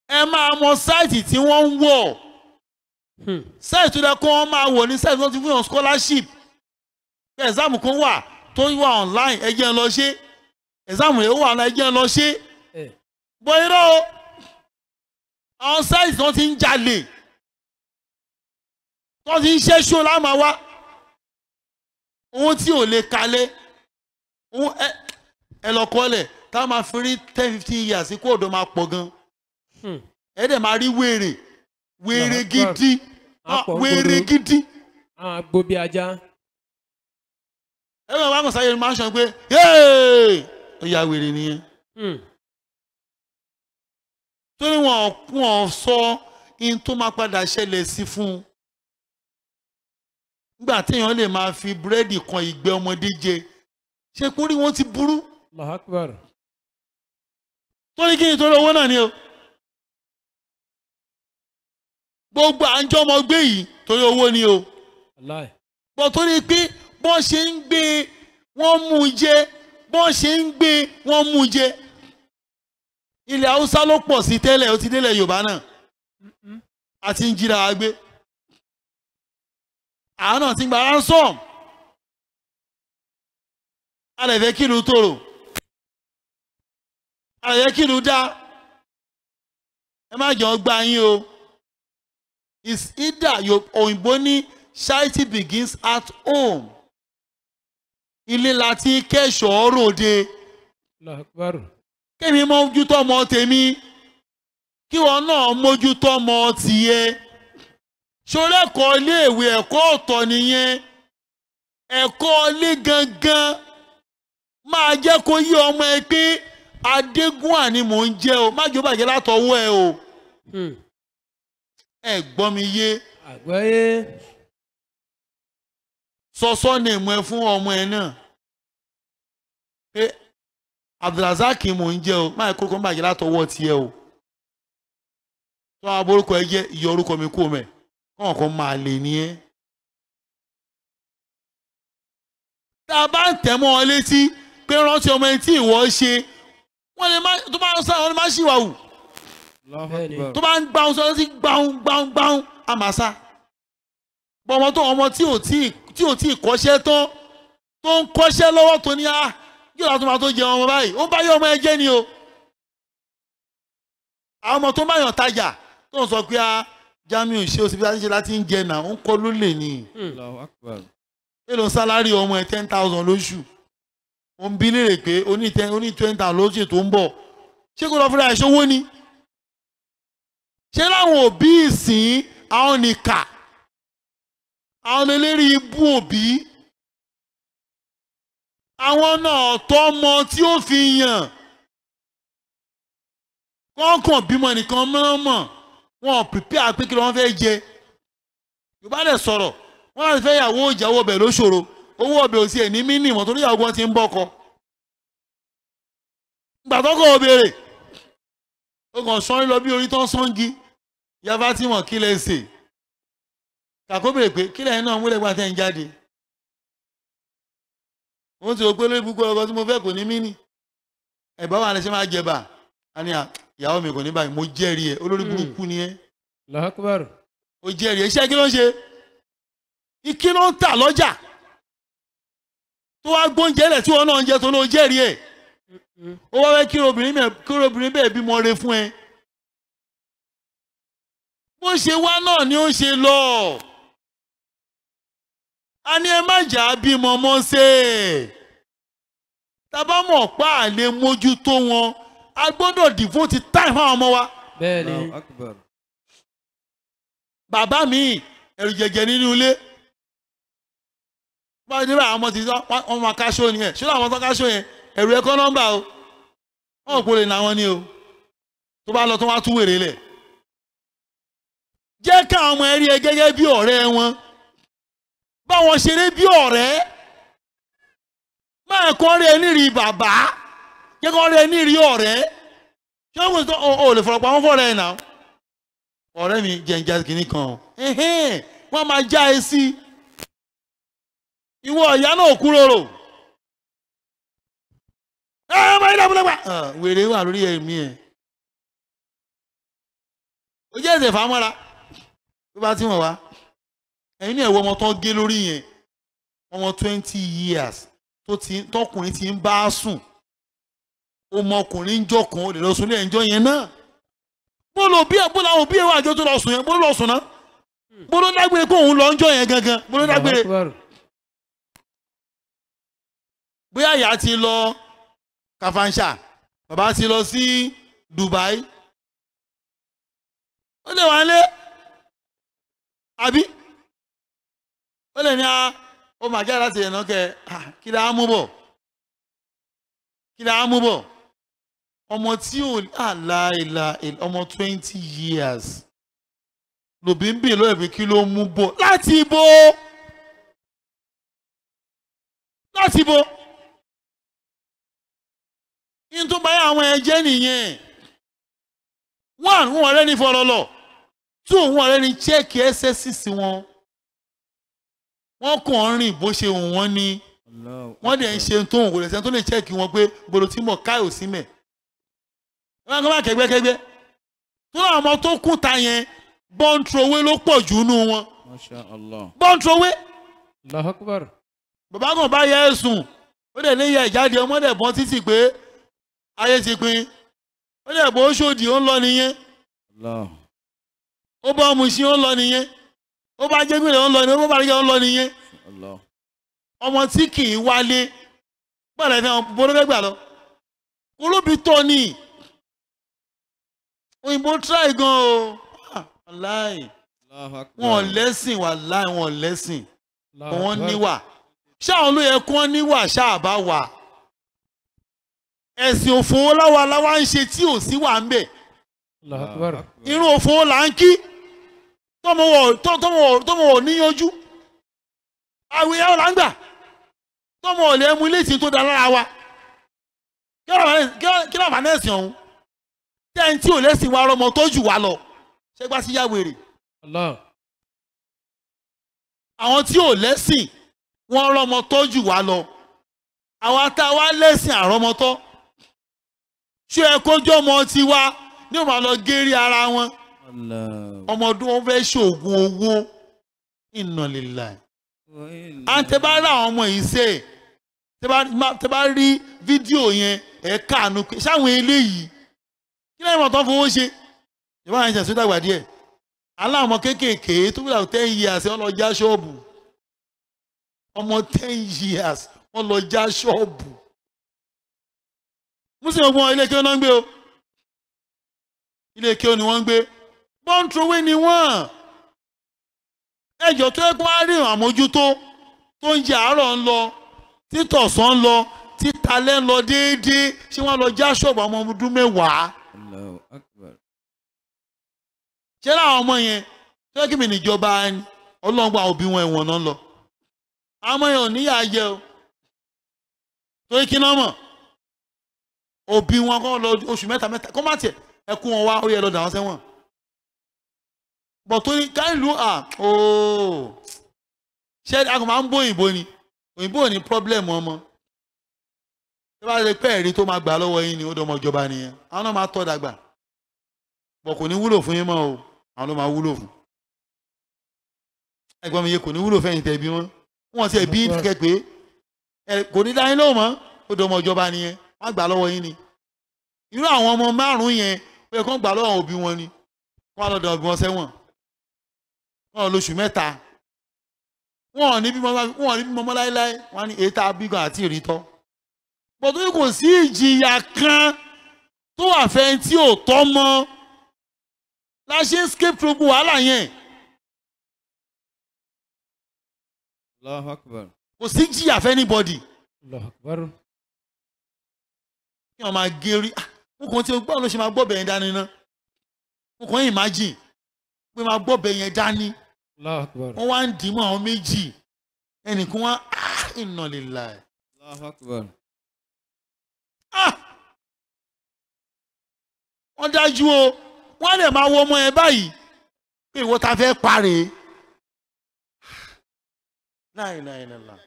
A: ẹ máa mọ sáìtì tí wọ́n ń wọ̀. sáìtì tó dẹ́ kó wọ́n máa wọ̀ ní sáìtì tó ti fún yàn scholarship. ẹ̀sáàmù kan wà tó wà online ẹ jẹ́ ń lọ ṣe. ẹ̀sáàmù rẹ̀ wà online ẹ jẹ́ ń lọ ṣe. bọ́ irọ́ o àwọn sáìtì tó ti ń jalè tó ti ń ṣe ṣó láàmà wá owó tí ò lè kalẹ̀ ẹ lọ kọ́lẹ̀ tá a máa fi rí 10-15 years kó odò máa pọ̀ gan ẹ dẹ̀ máa rí wèrè gidi
B: Àpọ̀
A: wèrè
B: gbòòrò.
A: gidi.
B: Àwọn àgbo bíi ajá.
A: ẹ bá wà kàn sáyé máa ń sọ pé yéè ó ya wèrè nìyẹn. torí wọn sọ in tó máa padà ṣẹlẹ̀ sí fún un. nígbà téèyàn lè máa fi búrẹ́dì kan ìgbẹ́ ọmọdé jẹ ṣé kórìí wọn ti burú.
B: Allahu Akbar.
A: torí kí ni torí owó náà ni o. gbogbo à ń jọmọ gbé yìí torí owó ni o.
B: Wallahi.
A: bọ́ torí pé bọ́n ṣe ń gbé wọ́n mú un jẹ bọ́n ṣe ń gbé wọ́n mú un jẹ. ilẹ̀ haúsá ló pọ̀ sí tẹ́lẹ̀ ó ti délẹ̀ yorùbá náà àti ń jíra wa gbé. àwọn náà ti ń gba ransom. a lè fẹ́ kí ìlú tòrò. a lè fẹ́ kí ìlú dá. ẹ má jọ gbá yín o. It's either òyìnbó ní charity begins at home. Ilé láti kẹ́ṣọ̀ọ́ ròde.
B: Allahu Akbar.
A: Kémi mójútó ọmọ tèmi. Kí wọn náà mójútó ọmọ tìyẹ. Ṣọlá ẹ̀kọ́ iléèwé ẹ̀kọ́ ọ̀tọ̀ nìyẹn. Ẹ̀kọ́ ilé gangan máa jẹ́ kó yí ọmọ ẹ pé Adégúnwà ni mò ń jẹ́ o. Má jẹ́ ó bàjẹ́ látọwọ́ ẹ o. Ẹ gbọ́ mi yé.
B: Àgbáyé.
A: Sọ́sọ́ ní ìmọ̀ ẹ fún ọmọ ẹ náà. Pé Abdulrasaq mò ń jẹ́ o. Má yẹ kókó ń bàjẹ́ látọwọ́ tiẹ̀ o. Tó àwọn aborúkọ ẹ jẹ́ ìyọ orúkọ mi kú mẹ́. Kọ́ńkọ́ máa lè ní ẹ́. Tá a bá ń tẹ̀ mọ́ ọ létí pé rántí ọmọ ẹni tí ìwọ ṣe. Wọ́n lè má tó bá ń sá wọn lè má ṣìwà wù. Tó bá ń gbáhùn sọ sí gbáhùn àmàṣà. Bọ́ ọmọ tí ò tí ì kọ́ṣẹ́ tán tó ń kọ́ṣẹ́ lọ́wọ́ tó ní yóò látọ̀ máa tó jẹ ọmọ báyìí ó ń bá yọ ọmọ ẹ jẹ́ ni o. àwọn ọmọ tó ń báyọ̀ tajà tó ń sọ pé Jamiu ṣe o sì fi ṣe láti ń jẹ náà ń kọ́ ló lè ní. èlò sálárì ọmọ ẹ 10,000 lóṣù ó ń bí léèrè pé ó ní 20,000 lóṣù tó ń bọ̀ ṣé kó lọ fúnra ẹ̀ ṣówó ni. ṣé láwọn òbí ìsìn àwọn nìkà àwọn eléré ibú òbí àwọn náà tọ́mọ tí ó fi yàn kọ́ńkàn bímọ nìkan mọ́mọ́ wọn prepare pé kí ló wọ́n fẹ́ jẹ yorùbá dẹ̀ sọ̀rọ̀ wọ́n láti fẹ́ yàwó ìjáwó ọbẹ̀ ló ṣòro owó ọbẹ̀ ò sí ẹ̀ ní mínìmọ̀ torí ìyàwó wọn ti ń bọ́kọ gbàtọ́kọ̀ òbèrè ó kàn sọ́rí lọ bí orí tán sọ́ngi yàrá tí wọ́n kí lẹ́ ṣe kàkó bèrè pé kí lẹ́yìn náà múlẹ̀ gbà tẹ́ ń jáde wọ́n ti rò pé lórí gbogbo ọkọ tí mo fẹ́ kò ní mí nì ẹ̀bá wà lẹ́sẹ̀ máa jẹba a ní ìyàwó mi kò ní báyìí mo jẹ́rìí ẹ̀ olórí burúkú ni ẹ́
B: Allahu Akbar.
A: ó jẹ́rìí ẹ̀ iṣẹ́ kí ló ń ṣe ikí ló ń tà lọ́jà tó wá gbóúnjẹ lẹ̀ tí wọ́n náà ń jẹ tó ló jẹ́rìí ẹ̀ ó wá fẹ́ kí obìnrin bẹ́ẹ̀ bímọ re fún ẹ bó ṣe wá náà ni ó ṣe lọ a ní ẹ má jà á bímọ mọ́ ṣe tábà mọ̀ pa àlè mójútó wọn a gbọ́dọ̀ devote time fáwọn ọmọ wa.
B: Bẹ́ẹ̀ni.
A: bàbá mi ẹ̀rù jẹ̀jẹ̀ nínú ilé báyìí nígbà àwọn ọmọ ti sọ wọn máa káṣó ni ẹ ṣé àwọn tó káṣó yẹn ẹ̀rù ẹ̀kọ́ nọ́mbà o wọn kò lè nà wọn ni o tó bá lọ tó wá tú wèrè lẹ̀ jẹ́ káwọn ọmọ ẹ rí ẹ gẹ́gẹ́ bí ọ̀rẹ́ wọn báwọn ṣeré bí ọ̀rẹ́ máa kọ́ rí ẹ nírìí bàbá jẹ́ kọ́ rí ẹ nírìí ọ̀rẹ́ ṣé wọ́n kò tó o lè fọ̀rọ̀ pa wọ́n fọ̀rọ̀ ẹ̀ náà ọ̀rẹ́ mi jẹ́ ń já kínní kan wọ́n máa já ẹ sí ìwọ ìyá náà kú rorò ọmọ ilé abúlé wèrè wà lórí ẹ̀mí ẹ̀ ó jẹ́ ẹ̀sẹ̀ fàmọ́ra tó bá tí wọ́n wá ẹ̀yin ní ẹ̀wọ́ ọmọ tó gé lórí yẹn ọmọ 20 years tọkùnrin ti ń bá a sùn ọmọkùnrin ń jọ kan ó lè lọ sùn ní ẹ̀ńjọ́ yẹn náà bó lọ bí bó làwọn òbí ẹ̀wọ̀ àjọ tó lọ sùn yẹn bó lọ sùn náà bó ló dágbére kó òun lọ ń jọ yẹn gangan bó ló dágbére bóyá ìyá ti lọ Kàfàǹṣà bàbá ti lọ sí Dubai ó lè wà lé àbí ó lè ní ó mà jẹ́ láti ẹ̀nà kẹ kí lè á mú bọ̀ kí lè á mú bọ̀ ọmọ tí ò àlàìlà ọmọ 20 years lòbí ń bè lọ́wọ́ pé kí ló mú bọ̀ láti ibo in tó báyà àwọn ẹ̀jẹ̀ nìyẹn one wọn rẹ ní fọlọlọ two wọn rẹ ní chẹ́ẹ̀kì ss wọn wọn kàn ń rìn bó ṣe wù wọ́n ní wọ́n dẹ̀ ń ṣe tó òun kò lè sẹ́ni tó lè chẹ́ẹ̀kì wọn pé gbọdọ̀ tí mọ̀ káyọ̀ sí mẹ́ wọn kàn máa kẹgbẹ́kẹgbẹ́ tó náà ọmọ tó kú ta yẹn bọ́ǹtrowé ló pọ̀ jù nù wọn bọ́ǹtrowé bàbá kan bá yẹ ẹ̀sùn ó dẹ̀ lé yẹ ìjáde ọmọdé bọ́n títì pé ayé ti pin ó dẹ̀ bó ṣòdì ó ń lọ nìyẹn ó bá ọmọ ìṣin ó ń lọ nìyẹn ó bá jẹ́gbẹ̀rẹ̀ ó ń lọ nìyẹn ó bá rí ó ń lọ nìyẹn ọmọ tí kì í wálé gbọ́dọ̀ fẹ́ wọn bó ló fẹ́ gbà lọ olóbi tọ́ ni òyìnbó try gan o wàláì wọn lẹ́sìn wàláì wọn lẹ́sìn wọn níwà ṣáà ló yẹ kó níwà ṣáà bá wà ẹ̀sìn òfòwò láwa ń ṣe tí ò sí wà ń bẹ̀ irun òfòwò là ń kí tọ́mọ wọ̀ níyanjú àwọn ìyàwó là ń gbà tọ́mọ ò lè mú ilé ìsìn tó da lára wa kí ló fà ní ẹ̀sìn ọ̀hún tẹ́yìn tí ò lẹ́sìn wa rọmọ tó jù wá lọ ṣé gbá sí yá wèrè àwọn tí ò lẹ́sìn wọ́n rọmọ tó jù wá lọ àwọn tá a wá lẹ́sìn àrọ́mọtọ́ ṣé ẹ kójọ́ ọmọ tiwa ní òun máa lọ gérí ara wọn ọmọ ọdún wọn fẹ́ ṣoògùn owó inna lillahi à ń tẹ́ bá rí àwọn ọmọ yìí ṣe tẹ́ bá rí fídíò yẹn ẹ̀ káànú pé ṣáwọn eléyìí kí lẹ́yìn mọ̀ tán fowó ṣe ìjọba àwọn ìṣẹ̀sùn dàgbà díẹ̀ aláwọn ọmọ kéékèèké tó wíwà 10 years wọ́n lọ já ṣọ́ọ̀bù ọmọ 10 years wọ́n lọ já ṣọ́ọ̀bù muslim ọgbọ́n ilé kí wọ́n ń gbé o ilé kí wọ́n ni wọ́n ń gbé bọ́ǹtrowé ni wọ́n ẹjọ́ tó ẹkún á rí àmójútó tó ń jẹ àárọ̀ ń lọ títọ̀sán ń lọ títalẹ́ ń lọ déédéé ṣé wọ́n lọ já ṣọ́ọ̀bù ọmọ ọdún 10. ṣé láwọn ọmọ yẹn tó yẹ kí mi níjọba ọlọ́ngbà òbí wọn ẹ̀wọ̀n náà lọ àwọn ọmọ yẹn ò níyà jẹ o torí kí náà mọ̀ òbí wọn kọ́ lọ oṣù mẹ́ta kọ́ má tiẹ̀ ẹkún wọn wá ó yẹ lọ dà wọ́n sẹ́wọ̀n bọ̀ torí káìlú ṣé àgùn máa ń bó òyìnbó ni òyìnbó ò ní pọ́blẹ́mù ọmọ tí wọ́n bá lè pẹ́ ẹ̀rí tó máa gbà lọ́wọ́ yín ni ó dọmọ ìjọba nìyẹn àwọn náà máa tọ́ dàgbà bọ̀ kò ní wúlò fún yín mọ́ o àwọn ló máa wúlò fún ẹ̀gbọ́n mi yẹ kò ní wúlò fẹ́yìn tẹ̀ bí wọ́n ti ẹ̀ bí kẹ́ pé kò ní dá yín lóhùn mọ́ ó dọmọ ìjọba nìyẹn wọ́n gbà lọ́wọ́ yín ni irú àwọn ọmọ 5 yẹn ó yẹ kó gbà lọ́wọ́ òbí wọn ni wọ́n lọ́dọ̀ òbí wọn sẹ́wọ̀n wọ́n lóṣù 3 wọ́n ní bí mọ́mọ́ láéláé wọ́n ní ètà bígan àti ìrìtọ́ bọ̀dọ̀ kò sí ìjìyà kan tó wà fẹ́ tí ò tọ́ mọ́ la ṣe ń escape gbogbo wàhálà yẹn
I: Allahu Akbar.
A: kò sí jìyà fẹ́ anybody
B: Allahu Akbar.
A: kí wọ́n máa gérí mo kàn tí o gbọ́ ló ṣe máa gbọ́ bẹ̀yẹn dání ná mo kàn imagine pé máa gbọ́ bẹ̀yẹn dání
B: Allahu Akbar.
A: wọ́n wá ń dì mọ́ àwọn méjì ẹnìkan wá inna lillahi
I: Allahu Akbar.
A: wọ́n dájú o wọ́n lè máa wọ ọmọ yẹn báyìí pé ìwọ ta fẹ́ parẹ́ la ilaha illallah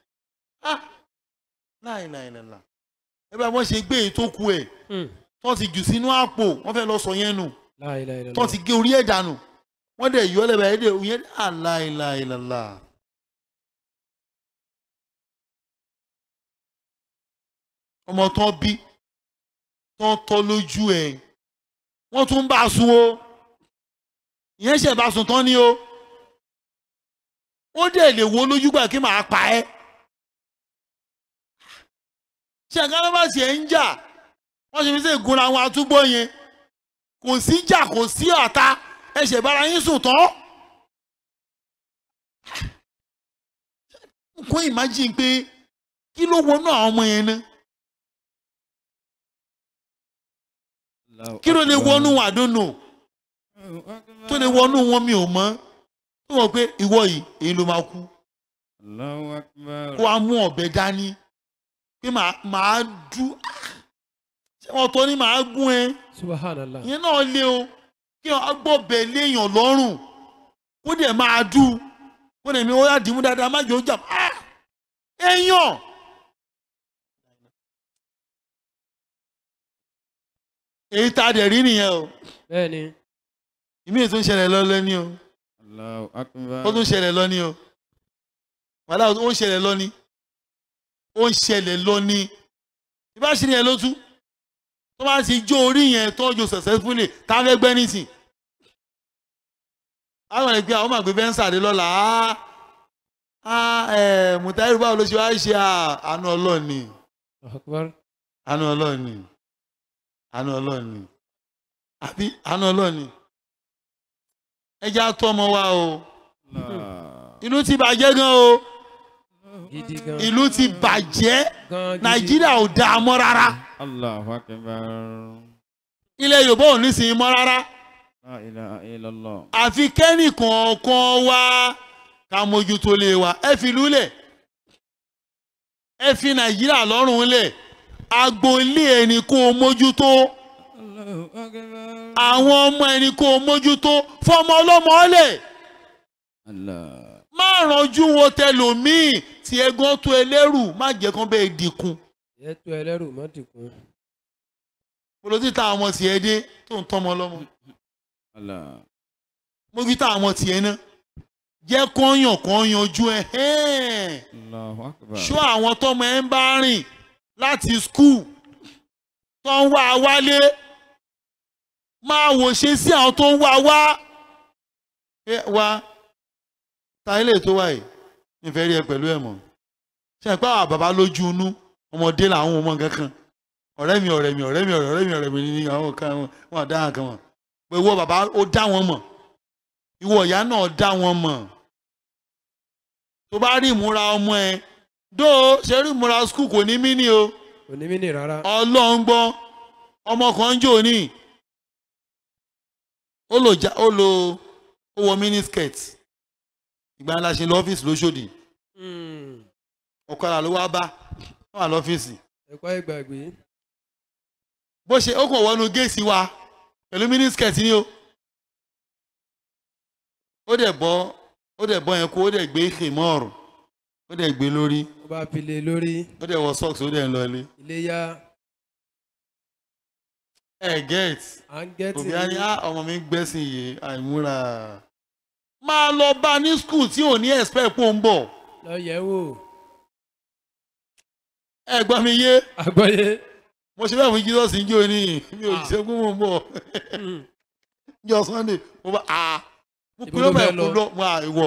A: la ilaha illallah ẹ bá wọ́n ṣe gbé ètò kú ẹ̀ tó ti jù sínú àpò wọ́n fẹ́ lọ sọ yẹn nù
B: La ilaha illallah.
A: tó ti gé orí ẹ̀ dànù wọ́n dẹ̀ yọ lẹ́bàá ẹ̀ dẹ̀ òyìn la ilaha illallah. ọmọ tán bí tán tọ́ lójú ẹ̀ wọ́n tún bá a sùn o ìyẹn ṣe bá sùn tán ni o ó dẹ̀ lè wo lójú gbà kí màá pa ẹ́ ṣe àkàrà bá tiẹ̀ ń jà wọ́n ṣe fi ṣe ìgúnra àwọn àtúgbò yẹn kò sí jà kò sí ọ̀tá ẹ̀ṣẹ̀ bára yín sùn tán. Nǹkan imagine pé kí ló wọnú àwọn ọmọ yẹn náà? Kí ló lè wọnú I don't know. Tó lè wọnú wọn mi ò mọ̀. Tó mọ̀ pé ìwọ yìí èyí ló máa kú. Kó a mú ọ̀bẹ dání pé màá dú. Ṣé wọ́n tọ́ ni màá gún ẹ?
B: Subhanallah.
A: Ìyẹn náà lé o. Kí wọ́n gbọ́ bẹ̀ léèyàn lọ́rùn. Kó dẹ̀ máa dú. Kó dẹ̀ mi ó yá dìímú dáadáa má jẹ́ ó jà. Èèyàn. Èyí tá a dẹ̀ rí nìyẹn o.
B: Bẹ́ẹ̀ni.
A: Ìmí ètò ń ṣẹlẹ̀ lọ lẹ́ni o.
I: Allahu Akbar.
A: Ó tún ṣẹlẹ̀ lọ ní o. Wàhálà ó ń ṣẹlẹ̀ lọ ní. Ó ń ṣẹlẹ̀ lọ ní. Ìbá ṣe ni ẹ ló tú. Tó bá ti jó orí yẹn tọ́jú successfully tá a fẹ́ gbẹ́ nísìn. Àwọn ẹgbẹ́ àwọn máa gbé bẹ́ńsàdé lọ́la. Mùtáírù báwo ló ṣe wá ṣe àánú Ọlọ́run ni. Àánú Ọlọ́run ni. Àánú Ọlọ́run ni. Àbí àánú Ọlọ́run ni. Ẹ jẹ́ àtọ́ ọmọ wa o. Ìlú ti bàjẹ́ gan o. Ìlú ti bàjẹ́. Nàìjíríà ò dáa mọ́ rárá.
I: Allahu Akbar.
A: Ilẹ̀ Yorùbá ò ní sìn mọ́ rárá.
I: La ilaha illallah.
A: Àfi kẹ́nì kọ̀ọ̀kan wá ká mójútó lé wa. Ẹ fi ìlú lẹ̀. Ẹ fi Nàìjíríà lọ́rùn lẹ̀. Agboolé ẹni kó o mójútó. Àwọn ọmọ ẹni kó o mójútó. Fọmọ ọlọ́mọ ọlẹ̀. Má rànjú wo tẹlòmíì tí ẹ̀gbọ́n tó ẹlẹ́rù má jẹ́ kán bẹ́ẹ̀ dínkù.
B: Ẹ tó ẹlẹ́rù má dínkù.
A: Polótí tá àwọn tiẹ̀ dé tó ń tọ́mọ lọ́mọ. Mójútó àwọn tiẹ̀ náà. Jẹ́ kọ́yàn ojú ẹ̀. Ṣọ́ àwọn tọ́mọ ẹ̀ ń bá rìn láti skul tó ń wá wálé. Máa wò ṣe sí àwọn tó ń wá wá. Wá ta ilé tó wà yìí nífẹ̀ẹ́ rí ẹ pẹ̀lú ẹ̀ mọ̀. Ṣé ẹ pé àwọn bàbá lójú inú ọmọdé làwọn ọmọ kankan. Ọ̀rẹ́ mi ní àwọn kan wọn dá nǹkan wọn. Pé ìwọ bàbá ó dá wọn mọ̀. Ìwọ ìyá náà dá wọn mọ̀. Tó bá rí ìmúra ọmọ ẹ dó ṣe rí ìmúra skul kò ní mí ní o.
B: Kò ní mí ní rárá.
A: Ọlọ́run gbọ́ ọmọ kan ń jò ní. Ó wọ miniskirt. Ìgbà ńlá ṣe lọ́fíìsì lóṣòdì. Ọ̀kadà ló wá bá wà lọ́fíìsì.
B: Ẹ̀kọ́ ìgbàgbé.
A: Bó ṣe ó kàn wọnú géèsì wa pẹ̀lú miniskirt ni o. Ó dẹ̀ bọ́ yẹn kó ó dẹ̀ gbé kèmọ́ọ̀rù. Ó dẹ̀ gbé lórí.
B: Ó bá fi lé lórí.
A: Ó dẹ̀ wọ socks ó dẹ̀ ń lọ ilé.
B: Iléyá.
A: Get. Òbí á ní ọmọ mi gbẹ́sìn yìí àìmúra. Máa lọ bá ní skul tí ò ní expect pò ń bọ̀.
B: Lọ yẹ̀ wò.
A: Ẹ gbọ́ mi yé.
B: Àgbọ́yé.
A: Mo ṣe bẹ́ẹ̀ fún Jesus ń jó ní mi ò jíṣẹ́ pé mo ń bọ̀. Jọ Sunday mo bá mo pè lọ́mọ ẹ̀kú lọ mo ìwọ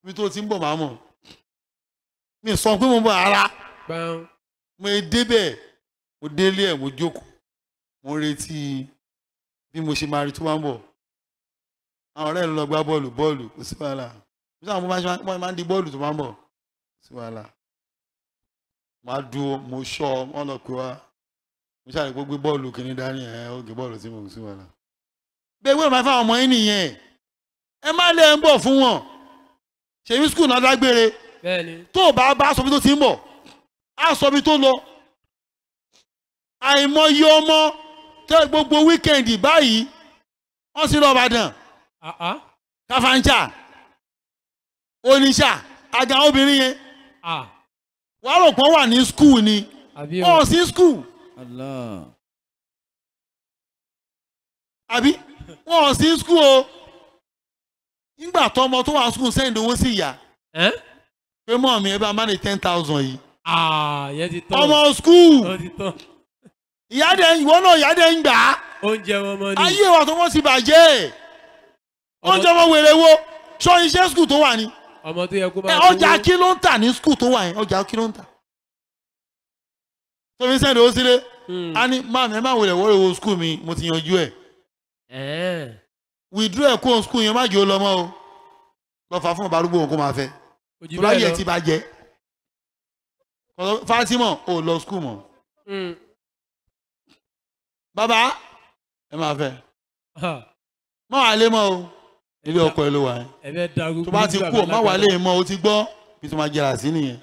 A: mi tó ti ń bọ̀ máa mọ̀. Mi sọ pé mo ń bọ̀ ara. Mo débẹ̀ mo délé ẹ̀ mo jókòó. Mo retí bí mo ṣe máa rí tó máa ń bọ̀. Àwọn ọ̀rẹ́ ló lọ gbá bọ́ọ̀lù kò sí wàhálà. Bí sáà mo máa ń di bọ́ọ̀lù tó máa ń bọ̀ kò sí wàhálà. Màá dúró mo ṣọ́ wọn lọ pé wá. Mo ṣàlẹ̀ pé gbé bọ́ọ̀lù kìíní dání ó gé bọ́ọ̀lù tí mo kò sí wàhálà. Bẹ́ẹ̀ wíwọ̀n máa fáwọn ọmọ yín nìyẹn. Ẹ má lé ń bọ̀ fún wọn. Ṣèbí skul náà dágbére. Tó o bá sọ bí tó ti ń bọ̀ á sọ bí tó lọ. Àìmọye ọmọ tẹ gbogbo wíkẹ̀ndì báyìí wọ́n sì lọ Ìbàdàn. Káfáńṣà Oníṣà àjà obìnrin yẹn. Wàá rò pọ́n wà ní skul ni. Wọ́n sí skul. Àbí wọ́n sí skul o. Nígbà tó ọmọ tó wà skul sẹ́yìn owó sí ìyá. Pé mọ́ mi ẹ bá má ní 10,000 yìí. Ọmọ skul. Ìwọ náà ìyá dẹ̀ ń gbà á.
B: Oúnjẹ wọn mọ ni.
A: Ayé wa tó wọ́n ti bàjẹ́. Oúnjẹ wọn wèrè wo. Sọ iṣẹ́ skul tó wà ní.
B: Ọmọ tó yẹ kó máa
A: ọjà kí ló ń tà ní skul tó wà yẹn ọjà kí ló ń tà. Tóbi sẹ́ni ó sílé. A ní máàmì ẹ má wọlé wọ́rẹ̀ wo skul mi mo ti yanjú ẹ̀. withdraw ẹ̀ kó school yẹn má jẹ́ ó lọ mọ́ o lọ fà fún ọba arúgbó òun kó máa fẹ́ tó láyé ẹ̀ ti bá jẹ́ Fatima ò lọ school mọ́ bàbá ẹ máa fẹ́ má wà lé mọ́ o ilé ọkọ ẹ ló wà ẹ́ tó bá ti kú ọ má wà lé mọ́ o ti gbọ́ bí tó máa jẹrà sí nìyẹn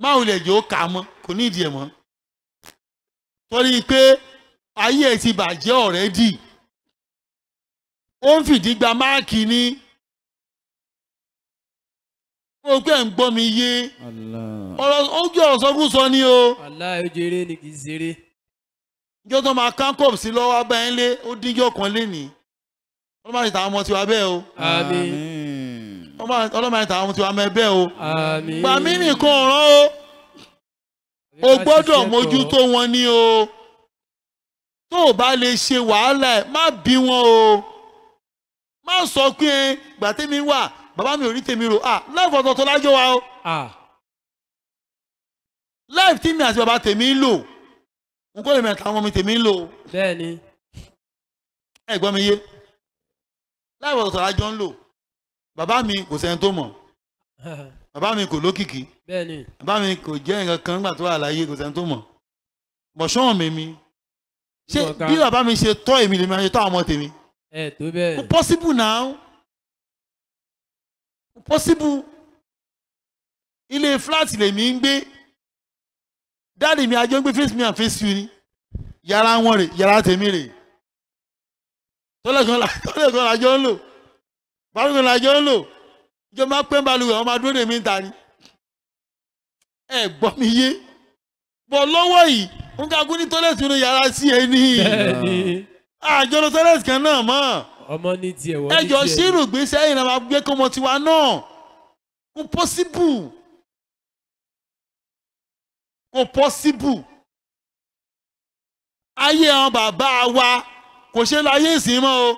A: má ò lè jẹ́ ó kà á mọ́ kò ní ìdí ẹ̀ mọ́ torí pé ayé ẹ̀ ti bàjẹ́ already ó ń fìdí gba máàkì ní ó pé ń gbọ́ mi yé ọ̀rọ̀ ojú ọ̀rọ̀ sọ́kúsọ ni o.
B: aláì ojèrè ni kì í ṣeré.
A: ìjọ tó máa kánkọ̀p sí lọ́wọ́ abẹ́yẹn lé ó díjọ́ kan lé ní ọlọ́mọ àti tàwọn ọmọ tiwa bẹ́ẹ̀ o.
B: àmín.
A: ọlọ́mọ àti tàwọn ọmọ tiwa mẹ́ bẹ́ẹ̀ o.
B: àmín.
A: gbà mí nìkan ọ̀ràn o o gbọ́dọ̀ mójútó wọn ní o tó o bá lè ṣe wàhálà ẹ̀ má bí wọn o má sọ pé gbà tèmi wà bàbá mi ò rí tèmi rò láìfọ̀ ọ̀tọ̀ọ̀tọ̀ lájọ́ wa o láìf tí mi àti bàbá tèmi ń lò n kò lè mẹ́ta àwọn ọmọ mi tèmi ń lò.
B: bẹ́ẹ̀ni.
A: ẹ gbọ́ mi yé láìfọ̀ ọ̀tọ̀ọ̀tọ̀ lájọ́ ń lò bàbá mi kò sẹ́ni tó mọ̀ bàbá mi kò lókìkí
B: bẹ́ẹ̀ni.
A: bàbá mi kò jẹ́ nǹkan kan nígbà tó wà láyé kò sẹ́ni tó mọ̀ bọ̀ṣọ́n mi ṣé bí bàbá mi ṣe tọ́ èmi lèmi àti tọ́ àwọn ọmọ tèmi.
B: ẹ tó bẹ́ẹ̀.
A: kò possible now kò possible ilé flat lèmi ń gbé dáàdì mi àjọ ń gbé face me and face you ni yàrá wọn rè yàrá tèmi rè tọ́lẹ̀kan làjọ ń lò balùwẹ̀ làjọ ń lò ìjọ máa pẹ́ balùwẹ̀ ọmọ adúró lèmi ń ta ni ẹ gbọ́ mi yé bọ̀ lọ́wọ́ yìí ń kakú ní tọ́lẹ̀tì nínú yàrá sí ẹ ní àjọ lọ tọ́lẹ̀tì kan náà mọ́
B: ọmọ ní tiẹ̀ wọ́n ní tiẹ̀
A: ẹjọ́ ṣírò gbèsè ẹ̀yìn náà máa gbé kọ́mọ tiwa náà kò possible kò possible ayé àwọn bàbá wa kò ṣe lọ ayé ìsìn mọ́ o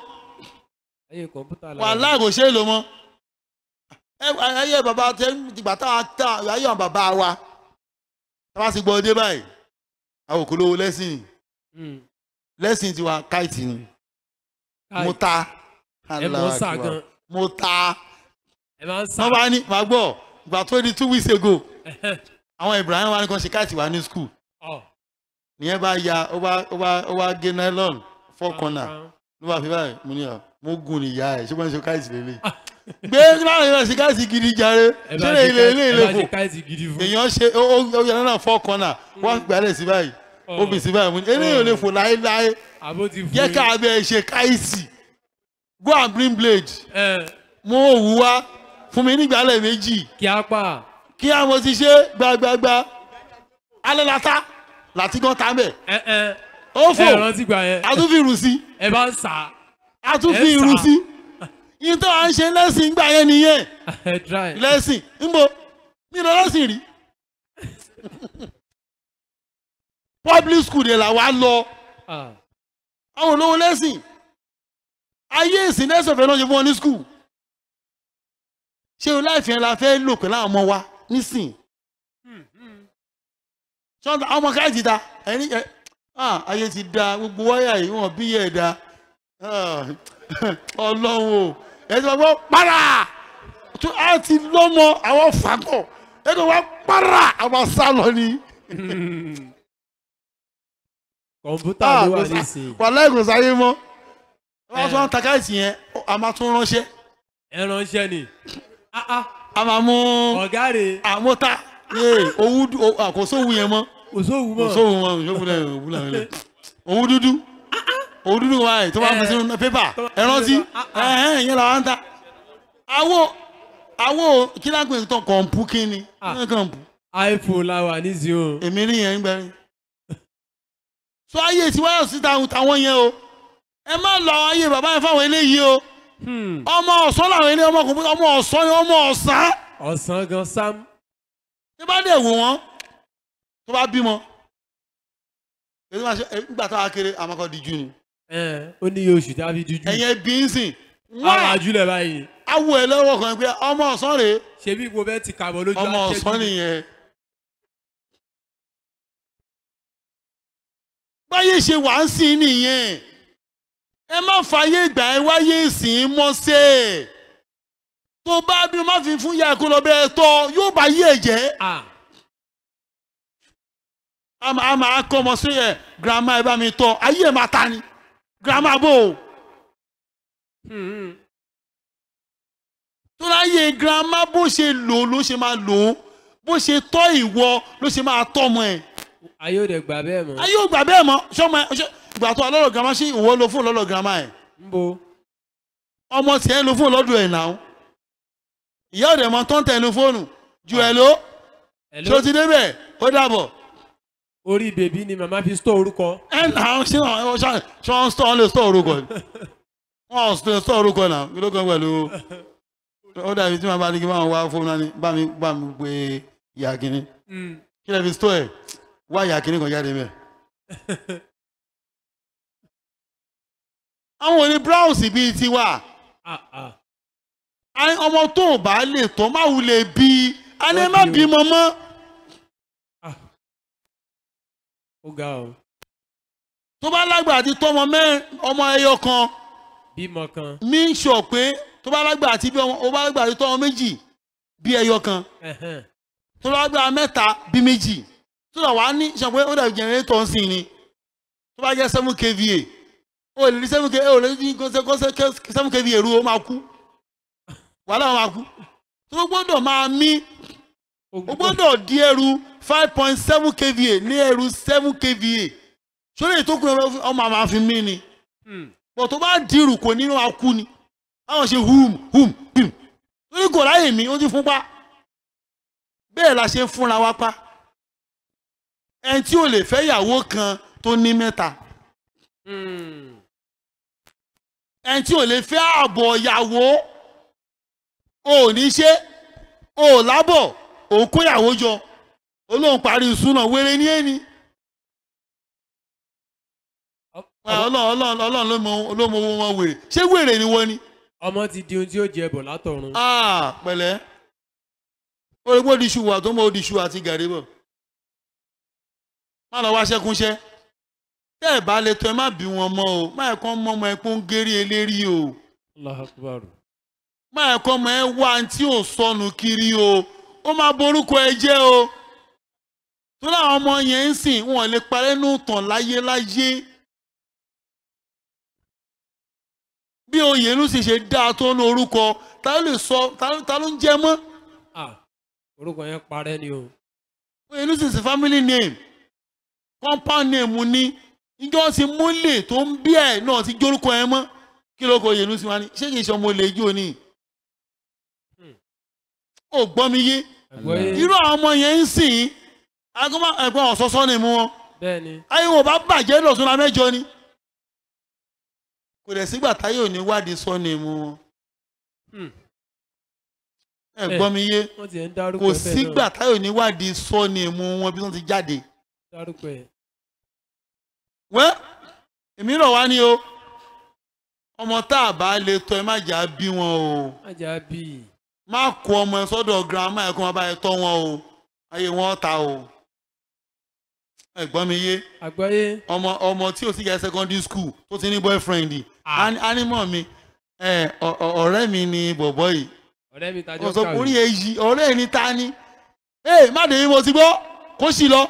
B: ayé kọ̀ǹpútà la
A: wàhálà kò ṣe lò mọ́ ayé bàbá tẹ ìgbà táwọn ayé àwọn bàbá wa táwọn ti gbọ́ ọdẹ báyìí àwọn òkú lówó lẹ́sìn lẹ́sìn tiwa káìtì ni mo ta mo ta wọ́n bá ní màá gbọ́ ìgbà tó di 2 weeks ago àwọn Ibrahim wa ní kan ṣe káàtì wa ní school nìyẹn bá ya ó bá gé nylon 4 corner ló bá fi báyìí mo ní mo gùn níyà ẹ̀ ṣé wọ́n ṣe káàtì lélẹ̀ gbé láwọn èèyàn ṣe káàtì gidi jàre ṣé ilé fò èèyàn ṣe ó yẹ náà 4 corner wọ́n gbàlẹ̀ sí báyìí ó bì sí báyìí mo ní eléyìí ò lè fò láéláé jẹ́ ká abẹ́ ṣe káìsì go and bring blade mo wù wá fún mi nígbàlẹ̀ méjì
B: kí á pa
A: kí á mo ti ṣe gbàgbàgbà alẹ́ lata láti gan ta mẹ́ ó fò àtúnfi rù sí
B: ẹ bá ń sà
A: àtúnfi rù sí yín tó à ń ṣe lẹ́sìn gbà yẹn nìyẹn lẹ́sìn níbo mi lọ lẹ́sìn rí public school de la wa lọ àwọn olówó lẹ́sìn ayé ìsìn lẹ́sìn ọ̀fẹ́ náà ṣe fún wọn ní school ṣé o láìfẹ́ la fẹ́ lò pẹ̀lú àwọn ọmọ wa nísìn ṣọ́nà àwọn ọmọ káyìí ti da ẹni ayé ti da gbogbo wáyà yìí wọ́n bí yẹ̀ da ọlọ́run o ẹ ti wọ́n para tó a ti lọ́mọ àwọn fàgọ̀ ẹ ti wọ́n para àwọn sálọ ni.
B: kọ̀ǹpútà ló wà nísìnyí.
A: wà lẹ́gùn sáyé mọ́ wọ́n tún ta káyìí yẹn a máa tún ránṣẹ́.
B: ẹ ránṣẹ́ ni.
A: a máa mú
B: ọ̀gá rè
A: àmúta owó kò sóhun yẹn mọ́
B: kò sóhun mọ́
A: owó dúdú owó dúdú wáyé tó máa fi sínú pépà ẹrántí ìyẹn làwọn ń ta àwo kí lágbè tó kọ̀ǹpù kí ni kọ̀ǹpù.
B: iPhone la wà nísìnyí o.
A: èmi rí yẹn ń gbẹrin so ayé tí wáyà sí táwọn yẹn o ẹ má lọ àwọn ayé bàbá yẹn fáwọn eléyìí o ọmọ ọ̀sán làwọn eléyìí ọmọ ọ̀sán ni ọmọ ọ̀sán.
B: ọ̀sán gan sam.
A: tí bá dẹ̀ wò wọ́n tó bá bímọ nígbà tó wá kéré àmọ́kọ́ di jù ni.
B: ó ní oṣù tí a fi dúdú.
A: ẹ̀yẹ bí ń sìn.
B: àwọn àjùlẹ̀ báyìí.
A: awo ẹ̀ lọ́wọ́ kan pé ọmọ ọ̀sán rèé.
B: ṣebí ipò bẹ́ẹ̀ ti kàbọ̀ lójú
A: ọmọ ọ̀sán nìyẹn. báyé ṣe wà ń sìn nìyẹn ẹ má fàyè ìgbà ẹ wáyé ìsìn mọ́sẹ̀ tó bá bí má fi fún ìyá ẹ̀kọ́ lọ bẹ́ẹ̀ tọ́ yóò bá yé ẹ̀ jẹ́. a máa kọ́ ọmọ sí ẹ̀ girama ẹ bá mi tọ́ ayé ẹ̀ máa ta ni girama bò ó. tó láyé girama bó ṣe lò ló ṣe máa lò ó bó ṣe tọ́ ìwọ ló ṣe máa tọ́ ọmọ ẹ̀.
B: ayé ò dẹ̀ gbà bẹ́ẹ̀ mọ́.
A: ayé ò gbà bẹ́ẹ̀ mọ́ ṣọmọ ẹ ìgbà tó ọlọ́rọ̀ girama ṣe ìwọ lo fún ọlọ́rọ̀ girama ẹ̀.
B: ń bo.
A: ọmọ tiẹ̀ lo fún ọlọ́dún ẹ̀ náà ìyá ọ̀dẹ̀ mọ tó ń tẹnu fóònù ju ẹ̀ ló ṣó ti débẹ̀ ó dàbọ̀.
B: orí bèbí ni màmá fi stọ̀ orúkọ.
A: ẹ náà ṣé wọ́n stọ̀ lè stọ̀ orúkọ wọ́n lè stọ̀ orúkọ náà kí ló kàn pẹ̀lú ó dàbí tí màá bá ní kí máa wá fóònù náà ní bá mi gbé ìyá kínní kí lè fi stọ̀ ẹ̀ wá ìyá kínní kan jáde mẹ́. àwọn òní browse bíi tiwa ọmọ tó bá lè tọ́ máa wulẹ̀ bí a ní má bímọ mọ́.
B: ó ga ọ.
A: tó bá lágbà àti tọ́mọ ọmọ ẹyọ kan
B: bímọ kan.
A: mi sọ pé tó bá lágbà àti bí ọmọ ó bá lágbà àti tọ́mọ méjì bí ẹyọ kan tó bá lágbà mẹ́ta bí méjì tó dà wá ní sọ pé ó dàbí jẹnẹrétọ̀ ń sìn ni tó bá jẹ́ 7 kVA ó lè ní 7 kVA ó lè ní 7 kVA ru ó máa kú wàhálà wọn máa kú tó gbọ́dọ̀ máa mí o gbọ́dọ̀ di ẹrù 5.7 kVA ní ẹrù 7 kVA sórí ètò kún ọmọ àmà fi mí ni bọ̀ tó bá dìrù kò nínú akú ni àwọn ṣe hum torí kò láyè mí ó ti fún pa bẹ́ẹ̀ la ṣe ń fúnra wa pa ẹni tí ò lè fẹ́ ìyàwó kan tó ní mẹ́ta ẹni tí ò lè fẹ́ ààbọ̀ ìyàwó ò ní ṣe ò lábọ̀ òun kóyàwó jọ olóhùn parí ìsúná wéré ní ẹni ọlọ́run ló mọ owó wọn wèrè ṣé wèrè ni wọ́n ni.
B: ọmọ ti di ohun tí ó jẹ bọ̀ látọ̀run.
A: pẹ̀lẹ́ orígbó di ṣùwà tó mọ odi ṣù àti gàrí bọ̀ má lọ wá ṣẹ́kúnṣẹ́ tẹ́ ẹ̀ bá lè tọ́ ẹ má bí wọn mọ́ o má ẹ̀ kàn mọ́ ọmọ ẹ pọ́n gérí eléri o.
B: Allahu Akbar.
A: má ẹ̀ kàn mọ́ ẹ wá tí ò sọnù kiri o ó máa borúkọ ẹ jẹ́ o tó láwọn ọmọ yẹn ń sìn wọn lè parẹ́ nù tàn láyé bí oyè ló sì ṣe dáa tó ní orúkọ ta ló lè sọ ta ló ń jẹ mọ́.
B: orúkọ yẹn parẹ́ ni o.
A: oyè ló sì ṣe family name compound name ni ìjọ ti múlẹ̀ tó ń bí ẹ̀ náà ti jórúkọ ẹ mọ́ kí ló kọ oyè ló sì wá ní ṣé kì í ṣe ọmọ olè ijó ni. ó gbọ́ mi yé irú àwọn ọmọ yẹn ń sìn ẹ̀gbọ́n ọ̀sọ́sọ́ ni mú wọn ayé wọn bá bàjẹ́ lọ́sùn la mẹ́jọ ni kò dẹ̀ sígbà táyé ò ní wádìí sọ ni mú wọn ẹ̀gbọ́n mi yé kò sígbà táyé ò ní wádìí sọ ni mú wọn bí wọ́n ti jáde wẹ́ èmi rọ̀ wá ní o ọmọ tá a bá lè tọ́ ẹ má jà bí wọn o.
B: má jà bí
A: má kó ọmọ ẹ sọ́dọ̀ girama ẹ kó wọn bá ẹ tọ́ wọn o ayé wọn ta o ẹ̀gbọ́n mi yé ọmọ tí o sì yẹ secondary school tó ti ní boyfriend ánímọ̀ mi ọ̀rẹ́ mi ni bọ̀bọ̀ yìí
B: ọ̀rẹ́ mi tajọ́
A: kàwé ọ̀sọ̀ orí èyí ọ̀rẹ́ mi ta ni má dé mo ti gbọ́ kó sì lọ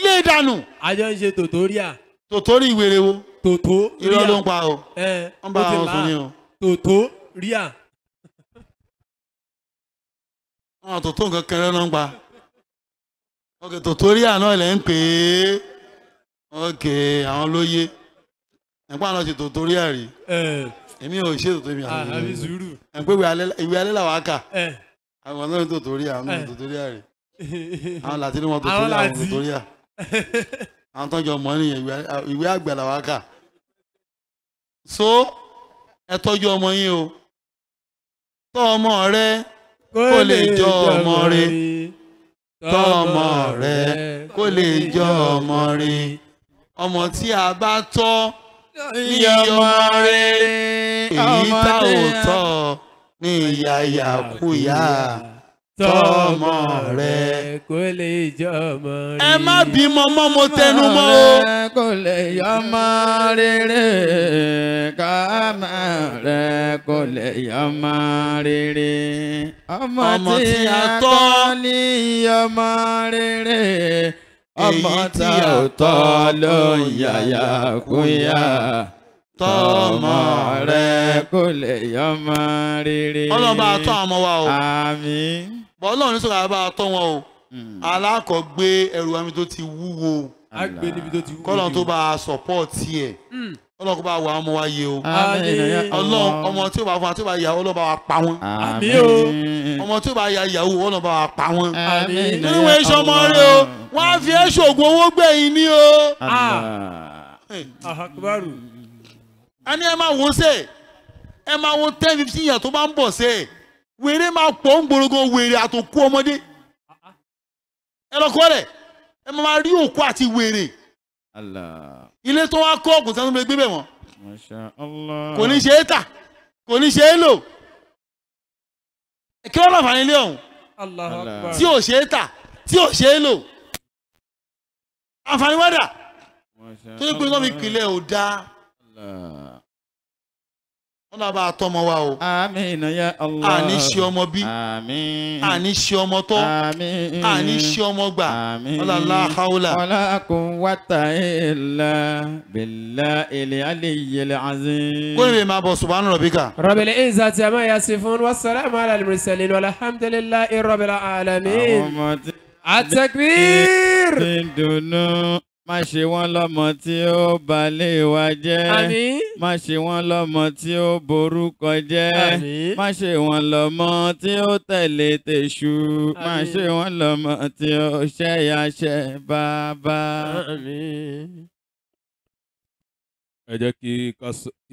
A: lé dànù.
B: àjọ ń ṣe tòtóríà.
A: tòtórí ìwèrè wo.
B: tòtó ríà
A: irọ́ ló ń pa o. wọ́n bá wọn sùn ní o.
B: tòtó ríà.
A: àwọn tòtó nǹkan kẹrẹ ló ń pa. ok tòtóríà náà lẹ́ ń pè é. ok àwọn ló yé. ẹ̀pọ́n àwọn ṣe tòtóríà rí. èmi ò ṣe tòtórí àwọn
B: àbí sùúrù.
A: ẹ̀pẹ́ ìwé alẹ́ làwọn á kà. àwọn náà ń tòtóríà àwọn tòtóríà rí. àwọn làtí ni wọ́n tòtóríà àwọn tòtóríà. àwọn tó ń jọ mọ́ nìyẹn ìwé àgbà làwọn á kà. so ẹ tọ́jú ọmọ yín o tọ́ ọmọ rẹ kó lè jọ ọmọ rẹ tọ́ ọmọ rẹ kó lè jọ ọmọ rẹ ọmọ tí a bá tọ́ ní ọmọ rẹ èyí tá ò tọ́ ní ìyá ìyàkúyà tọ́ ọmọ rẹ
B: kó lè jọmọ rere.
A: ẹ má bímọ mọ́ mo tẹnu mọ́ o.
I: kò lè yọmọ rere kámá rẹ kò lè yọmọ rere. ọmọ tí a tọ́ ní ọmọ rere. ọmọ tí a tọ́ ló ń yàyà kúyà. tọmọ rẹ kò lè yọmọ rere.
A: Ọlọ́run bá tọ́ àwọn ọmọ wa o.
I: àmín.
A: bọ́ Ọlọ́run ní sọ̀rọ̀ bá tọ́ wọn o. alákọ̀ọ́gbé ẹrù wa mi tó ti wúwo.
B: a gbé níbi tó ti wúwo.
A: kọ́lọ́run tó bá sọ̀pọ̀tì ẹ̀. Ọlọ́run kó bá wà ọmọ wa yé o.
B: àmín.
A: Ọlọ́run ọmọ tí ó bá fún wa tí ó bá yàwó Ọlọ́run bá wa pa wọ́n.
B: àmín o.
A: ọmọ tí ó bá ya ìyàwó Ọlọ́run bá wa pa wọ́n.
B: àmín.
A: nínú ìwé iṣẹ́ ọmọ rẹ o wọ́n á fi ẹ́ ṣoògùn owó gbẹ̀yìn ní o.
B: Akbaru.
A: a ní ẹ máa wo ṣe ẹ máa wo 10-15 yàn tó bá ń bọ̀ ṣe wèrè máa pọ̀ ń gbòòrò wèrè àtòkú ọmọdé ẹ lọ kọ́ rẹ̀ ẹ máa rí òkú àti wèrè ilé tó wá kọ́ ọ̀gùn sánú gbé bẹ̀ wọ́n kò ní ṣe é tà kò ní ṣe é lò kí wọ́n lọ́ọ́ fà nílé ọ̀hún tí ò ṣe é tà tí ò ṣe é lò àǹfààní wádà tó ní pé wọ́n fi pìlẹ̀ ò dáa. Ọlọ́run bá tọ́ ọmọ wa o.
I: àmín ya Allah.
A: àní ṣe ọmọ bí.
I: àmín.
A: àní ṣe ọmọ tọ́.
I: àmín.
A: àní ṣe ọmọ gbà.
I: àmín.
A: la hawla.
I: wala quwwata illa billahil aliyyil azim.
A: kó lè máa bọ̀ subhana rabbika.
B: rabbil izzati amma yasifun wassalamu ala al-mursalin walhamdulillahi rabbil alamin. At-takbir.
I: Má ṣe wọ́n lọ́mọ tí ó balẹ̀ wa jẹ́.
B: Àmín.
I: Má ṣe wọ́n lọ́mọ tí ó borúkọ jẹ́.
B: Àmín.
I: Má ṣe wọ́n lọ́mọ tí ó tẹ̀lé tèṣù. Má
B: Àmín.
I: ṣe wọ́n lọ́mọ tí ó ṣẹ́yàṣẹ́ bàbá.
B: Àmín.
C: ẹ jẹ́ kí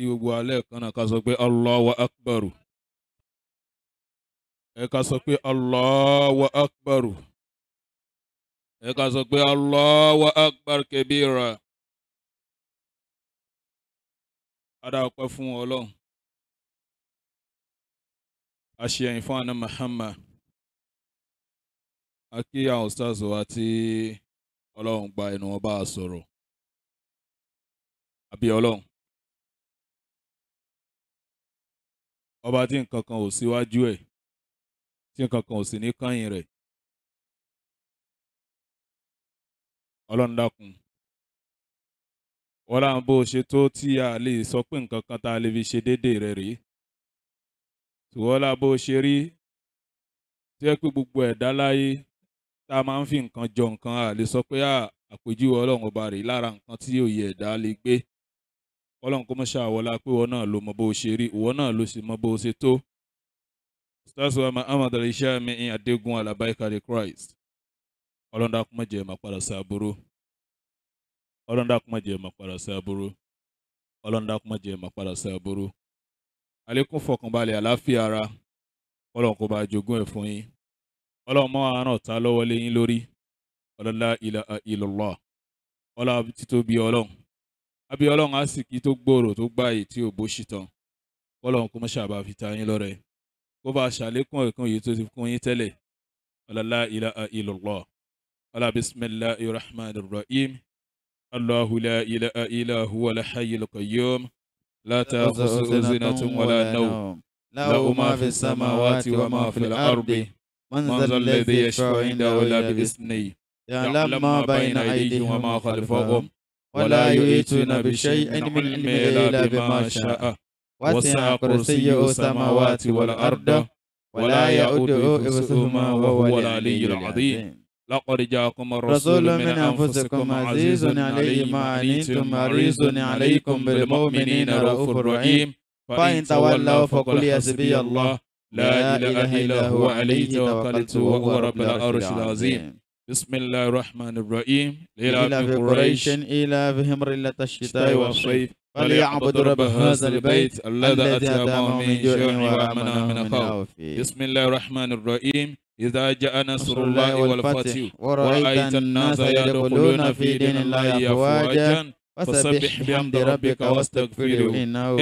C: gbogbo alẹ́ kan náà ká sọ pé Allahu Akbar. ẹ ká sọ pé Allahu Akbar. ẹ ká sọ pé Allahu Akbar kabira. Adá ọpẹ́ fún Ọlọ́run. A ṣe ẹ̀yìn fún àná Muhammad. A kí àwọn ustaz wa tí Ọlọ́run gba ẹnu wọn bá a sọ̀rọ̀. Àbí Ọlọ́run. Ọba tí nǹkan kan ò síwájú ẹ̀, tí nǹkan kan ò sí ní kányìn rẹ̀. Ọlọ́run dákun. Wọ́n láwọn bó ṣe tó tí a lè sọ pé nǹkan kan tá a lè fi ṣe déédéé rẹ̀ rèé. Ṣùgbọ́n lá bó ṣe rí tí ẹ pé gbogbo ẹ̀dá láyé tá a máa ń fi nǹkan jọ nǹkan a lè sọ pé àpèjúwe Ọlọ́run ọba rèé lára nǹkan tí òye ẹ̀dá lè gbé. Ọlọ́run kó mọ́ ṣàwọlá pé ìwọ náà ló mọ bó ṣe rí, ìwọ náà ló sì mọ bó ṣe tó. Ustazjamiu Muhammad RISALATUL ADEGUNWA Labaika de Christ. Ọlọ́run dákun má jẹ́ máa padà sí aburú. Ọlọ́run dákun má jẹ́ máa padà sí aburú. Ọlọ́run dákun má jẹ́ máa padà sí aburú. Àlékún fọkànbalẹ̀ àlàáfíà ara. Ọlọ́run kó bá jogún ẹ̀ fún yín. Ọlọ́run mọ́ àárọ̀ ta lọ́wọ́ lé yín lórí. La ilaha illallah. Ọlọ́run títóbi Ọlọ́run. Àbí Ọlọ́run àsìkí tó gbòòrò tó gbáyé tí ò bó ṣì tán. Ọlọ́run kó mọ́ ṣàbà fi ta yín lọ́rẹ. Kó bá ṣàlékún ẹ̀kún yìí tó ti fún yín tẹ́lẹ̀. La ilaha illallah. Allah bismillahir rahmanir rahim. Allahu la ilaha illa huwa al-hayyul qayyum. La ta'khudhuhu sinatun wa la nawm. Lahu ma fis samawati wa ma fil ardi. Man dhal ladhi yashfa'u 'indahu illa bi'iznihi. يعلم ما بين أيديهم وما خلفهم ولا يحيطون بشيء من علمه إلا بما شاء وسع كرسيه السماوات والأرض ولا يؤوده حفظهما وهو العلي العظيم. لقد جاءكم الرسول من أنفسكم عزيز عليه ما عنتم حريص عليكم بالمؤمنين رؤوف رحيم. فإن تولوا فقل حسبي الله لا إله إلا هو عليه توكلت وهو رب العرش العظيم. بسم الله الرحمن الرحيم. لإلاف قريش
I: إلافهم رحلة الشتاء
C: والصيف
I: فليعبدوا رب هذا البيت
C: الذي أطعمهم من جوع وآمنهم من خوف. بسم الله الرحمن الرحيم. إذا جاء نصر الله والفتح ورأيت الناس يدخلون في دين الله أفواجا فسبح بحمد ربك واستغفره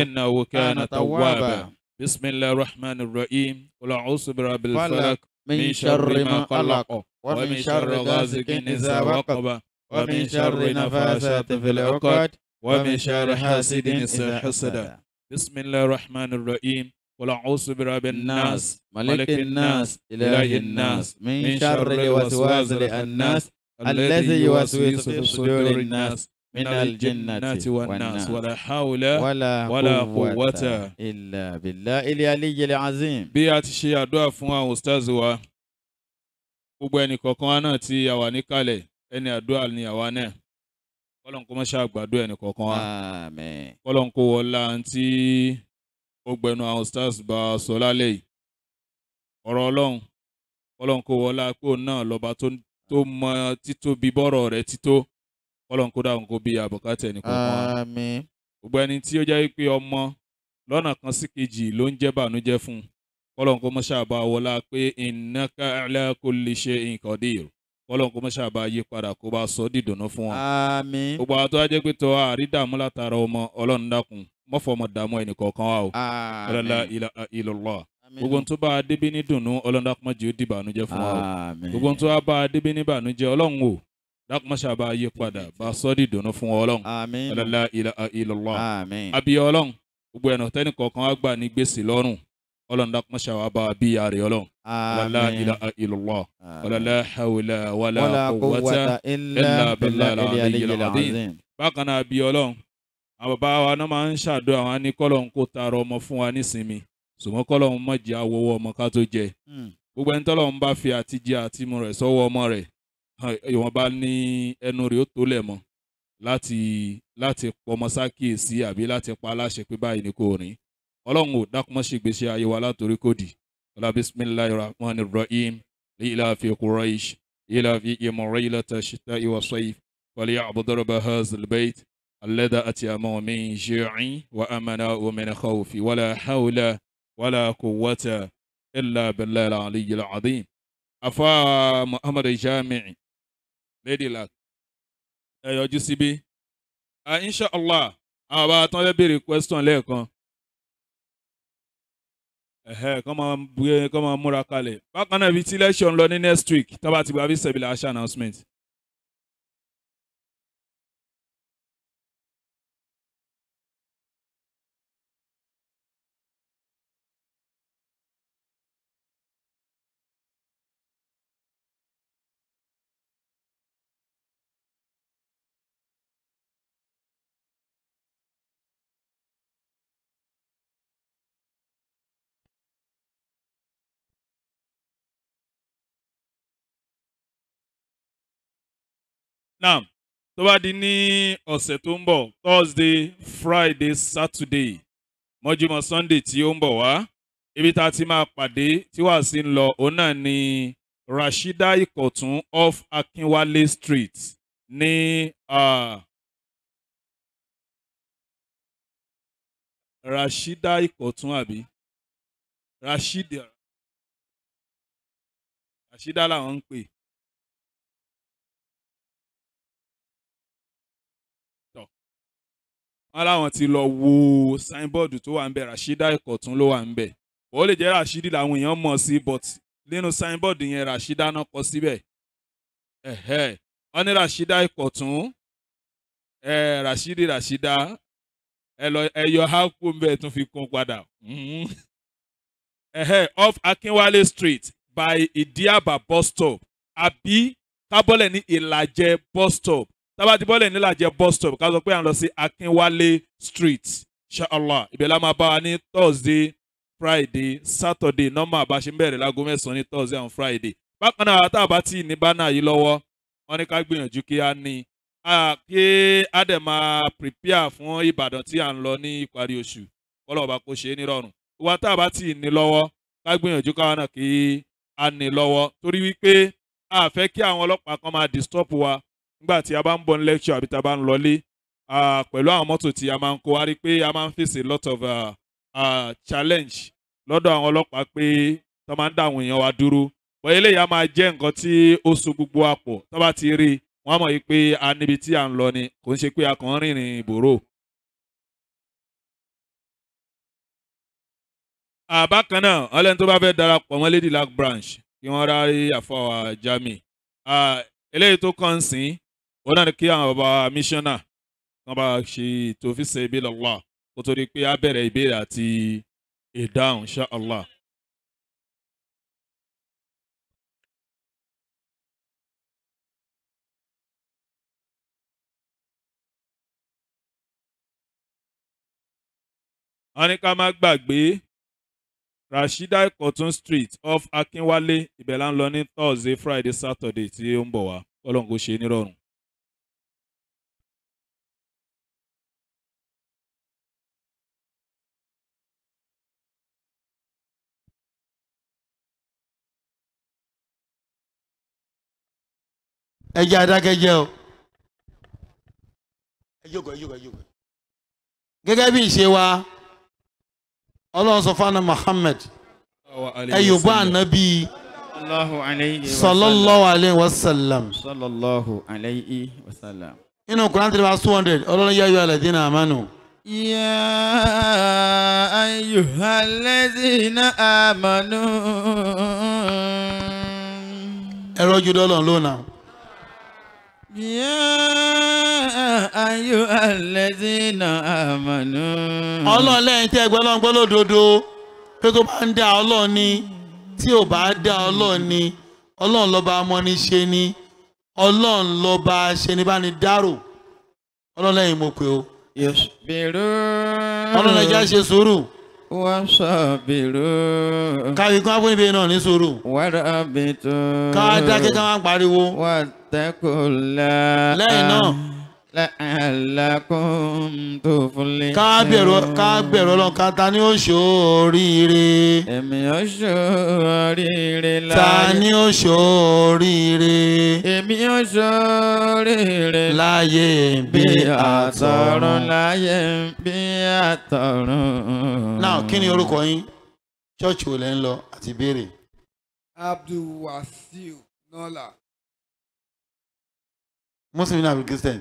C: إنه كان توابا. بسم الله الرحمن الرحيم. قل أعوذ برب الفلق من شر ما خلق
I: ومن شر غاسق إذا وقب ومن شر نفاثات في العقد ومن شر حاسد إذا حسد.
C: بسم الله الرحمن الرحيم. قل أعوذ برب الناس
I: ملك الناس إله الناس من شر الوسواس الناس الذي يوسوس في صدور الناس من الجنة والناس.
C: ولا حول
I: ولا قوة إلا بالله العلي العظيم.
C: bí a ti ṣe àdúrà fún àwọn ustaz wa gbogbo ẹnì kọ̀ọ̀kan wa náà tí a wà níkàlẹ̀ ẹni àdúrà ni àwa náà kọ́lọ́n kó má ṣe àgbàdo ẹnì kọ̀ọ̀kan wa
I: Àmín.
C: kọ́lọ́n kó wọlá tí ó gbẹnu àwọn ustaz bá sọ lálẹ́ yìí ọ̀rọ̀ ọlọ́run kọ́lọ́n kó wọlá pé òun náà lọ́ba tó mọ títóbi bọ́rọ̀ rẹ̀ tító kọ́lọ́n kó dáhùn kó bí àbùkátà ẹnì kọ̀ọ̀kan wa.
I: Àmín.
C: gbogbo ẹni tí ó jẹ́ pé ọmọ lọ́nà kan sí kejì ló ń jẹ́ bànújẹ́ fún kọ́lọ́n kó mọ́ṣá bá wọlá pé innaka ala kulli shay'in qadir kọ́lọ́n kó mọ́ṣá bá yí padà kó bá sọ dídùnú fún wọn.
I: Àmín.
C: gbogbo àwọn tó wá jẹ́ pé tọ́ àrídàmú látara ọmọ ọlọ́run dákun mọ́fọ́mọ dààmú ẹnì kọ̀ọ̀kan wa o. la ilaha illallah. gbogbo tó bá débí ní dùnú ọlọ́run dákun má jẹ́ ó di bànújẹ́ fún wa o. gbogbo tó wá bá débí ní bànújẹ́ ọlọ́run o dákun mọ́ṣá bá yí padà bá sọ dídùnú fún ọlọ́run. la ilaha illallah. àbí ọlọ́run gbogbo ẹ̀nà tẹ́nì kọ̀ọ̀kan wá gbà ní gbèsè lọ́rùn ọlọ́run dákun mọ́ṣá wa bá bí ààrẹ ọlọ́run. la ilaha illallah. la hawla wala quwwata illa billahi al-aliyyil azim. bákan náà bí ọlọ́run àwọn bàbá wa náà máa ń ṣàdúrà àwọn ní kọ́lọ́hún kó taara ọmọ fún wa nísinmi ṣùgbọ́n kọ́lọ́hún má jẹ́ àwọwọ́ ọmọ ká tó jẹ. gbogbo ẹni tọ́lọ́hún bá fi àtijẹ àtimú rẹ̀ sọ́wọ́ ọmọ rẹ̀ ìwọ̀n bá ní ẹnu rẹ̀ ó tó lẹ̀ mọ́ láti pọmọ sákìyèsí àbí láti pa aláṣẹ pé báyìí ni kò rìn. ọlọ́run ò dákun mọ́ ṣègbésí ayé wa látòrí kòdì. ọlá bisimilahi rahman rahim ila fi quraish ila fi imorayilata shita'i wa sayf falyabudu rabba hazal bayt الذي أتيمه من جوع وأمنه من خوف ولا حول ولا قوة إلا بالله العلي العظيم. أفا محمد الجامع ليدي لك يوجو سيبي إن شاء الله أبا تنبي بريكوستون لكم kọ́mọ múra kalẹ̀ bákan náà ibi tí election lọ ní next week tọ́ba ti gba bí sẹ́bìlì àṣà announcement. Now, tó bá di ní ọ̀sẹ̀ tó ń bọ̀ Thursday, Friday, Saturday, mọ́júmọ́ Sunday tí ó ń bọ̀ wá ibi tá a ti máa pàdé tí wàá sí ń lọ òun náà ni Rashida Ikotun off Akinwale Street ní Rashida Ikotun àbí Rashida làwọn ń pè. wọ́n láwọn ti lọ wo signboard tó wà ń bẹ̀ Rashida Ikotun ló wà ń bẹ̀ ó lè jẹ́ Rashidi làwọn èèyàn mọ̀ sí but nínú signboard yẹn Rashida náà kọ síbẹ̀ wọ́n ní Rashida Ikotun Rashida ẹyọ hákù ń bẹ̀ tún fi kún padà off Akinwale Street by Idiaba bus stop àbí kábọ́lẹ̀ ní Ìlàjẹ bus stop tábà ti bọ́lẹ̀ ní Ìlàjẹ bus stop ká sọ pé à ń lọ sí Akinwale Street inshallah ibẹ̀ la máa bá wa ní Thursday, Friday, Saturday normal bá ṣe ń bẹ̀rẹ̀ láago 9 ní Thursday and Friday. bákan náà tá a bá tí ní bánà yìí lọ́wọ́ wọ́n ní ká gbìyànjú kí a ní kí a dẹ̀ máa prepare fún Ìbàdàn tí à ń lọ ní ìparí oṣù kọ́lọ́ọ̀bá kó ṣe é nírọ̀rùn. ìwà tá a bá tí ní lọ́wọ́ ká gbìyànjú káwọn náà kí a ní lọ́wọ́ torí wípé a fẹ́ kí àwọn ọlọ́pàá kan máa disturb wa nígbà tí a bá ń bọ̀ ní lecture àbí tá a bá ń lọlé pẹ̀lú àwọn mọ́tò tí a máa ń kó wa rí pé a máa ń face a lot of challenge lọ́dọ̀ àwọn ọlọ́pàá pé tó máa ń dá àwọn èèyàn wa dúró bọ́ eléyìí á máa jẹ́ nǹkan tí ó so gbogbo wa pọ̀ tó bá ti rí wọ́n mọ̀ yìí pé a níbi tí à ń lọ ni kò ń ṣe pé a kàn ń rìnrìn ìbòrò. bákan náà ọlẹ́ni tó bá fẹ́ darapọ̀ mọ́ Lady Luck branch kí wọ́n rárí àfọwà JAMIU eléyìí tó kàn sí ó náà ní kí àwọn bàbá mísọ́nà kan bá ṣe ètò fi sabilillah kó tó di pé á bẹ̀rẹ̀ ìbéèrè àti ìdáhùn insha Allah. wọ́n ní ká má gbàgbé Rashida Cotton Street off Akínwálé ibẹ̀ là ń lọ ní Thursday Friday Saturday tí ó ń bọ̀ wá Ọlọ́run kó ṣe nírọ̀rùn.
A: ẹ jẹ́ adákẹ́jẹ́ o ẹ jókòó ẹ jókòó ẹ jókòó. gẹ́gẹ́ bí ìṣe wa Ọlọ́run sọ fún Muhammad ẹ yòbó ànábì sallallahu alayhi wa sallam.
I: sallallahu alayhi wa sallam.
A: inú Quran 3:200 Ọlọ́run yá ayọ̀ alladhina amanu.
I: يا أيها الذين آمنوا
A: ẹ̀rọ ojú dọ́lọ̀ lónà.
I: يا أيها الذين آمنوا.
A: Ọlọ́run lẹ́yìn tí ẹgbẹ́ Ọlọ́run gbọ́ lódodo pé tó bá ń dá Ọlọ́run ní tí ò bá dá Ọlọ́run ní Ọlọ́run lọ́ba amọ́ni ṣe ní Ọlọ́run lọ́ba ṣe ní bá ní dárò Ọlọ́run lẹ́yìn mo pè o.
I: يصبرون.
A: Ọlọ́run ẹja ṣe sùúrù.
I: وصابرون.
A: káwé kí wọ́n fún ibẹ̀ náà ní sùúrù.
I: ورابطون.
A: ká dákẹ́ ká máa pariwo.
I: واتقوا الله.
A: lẹ́yìn náà
I: لعلكم تفلحون.
A: ká bẹ̀rù Ọlọ́run ká ta ni ó ṣoríire.
I: èmi ó ṣoríire láyé.
A: ta ni ó ṣoríire.
I: èmi ó ṣoríire
A: láyé bí
I: àtọ̀run.
A: àtọ̀run.
I: láyé bí àtọ̀run.
A: náà kí ni orúkọ yín ṣọ́ọ̀ṣì wo lẹ́ ń lọ àti ìbéèrè.
J: Abdulwasiu Nola.
A: Muslim ní àbí Christian.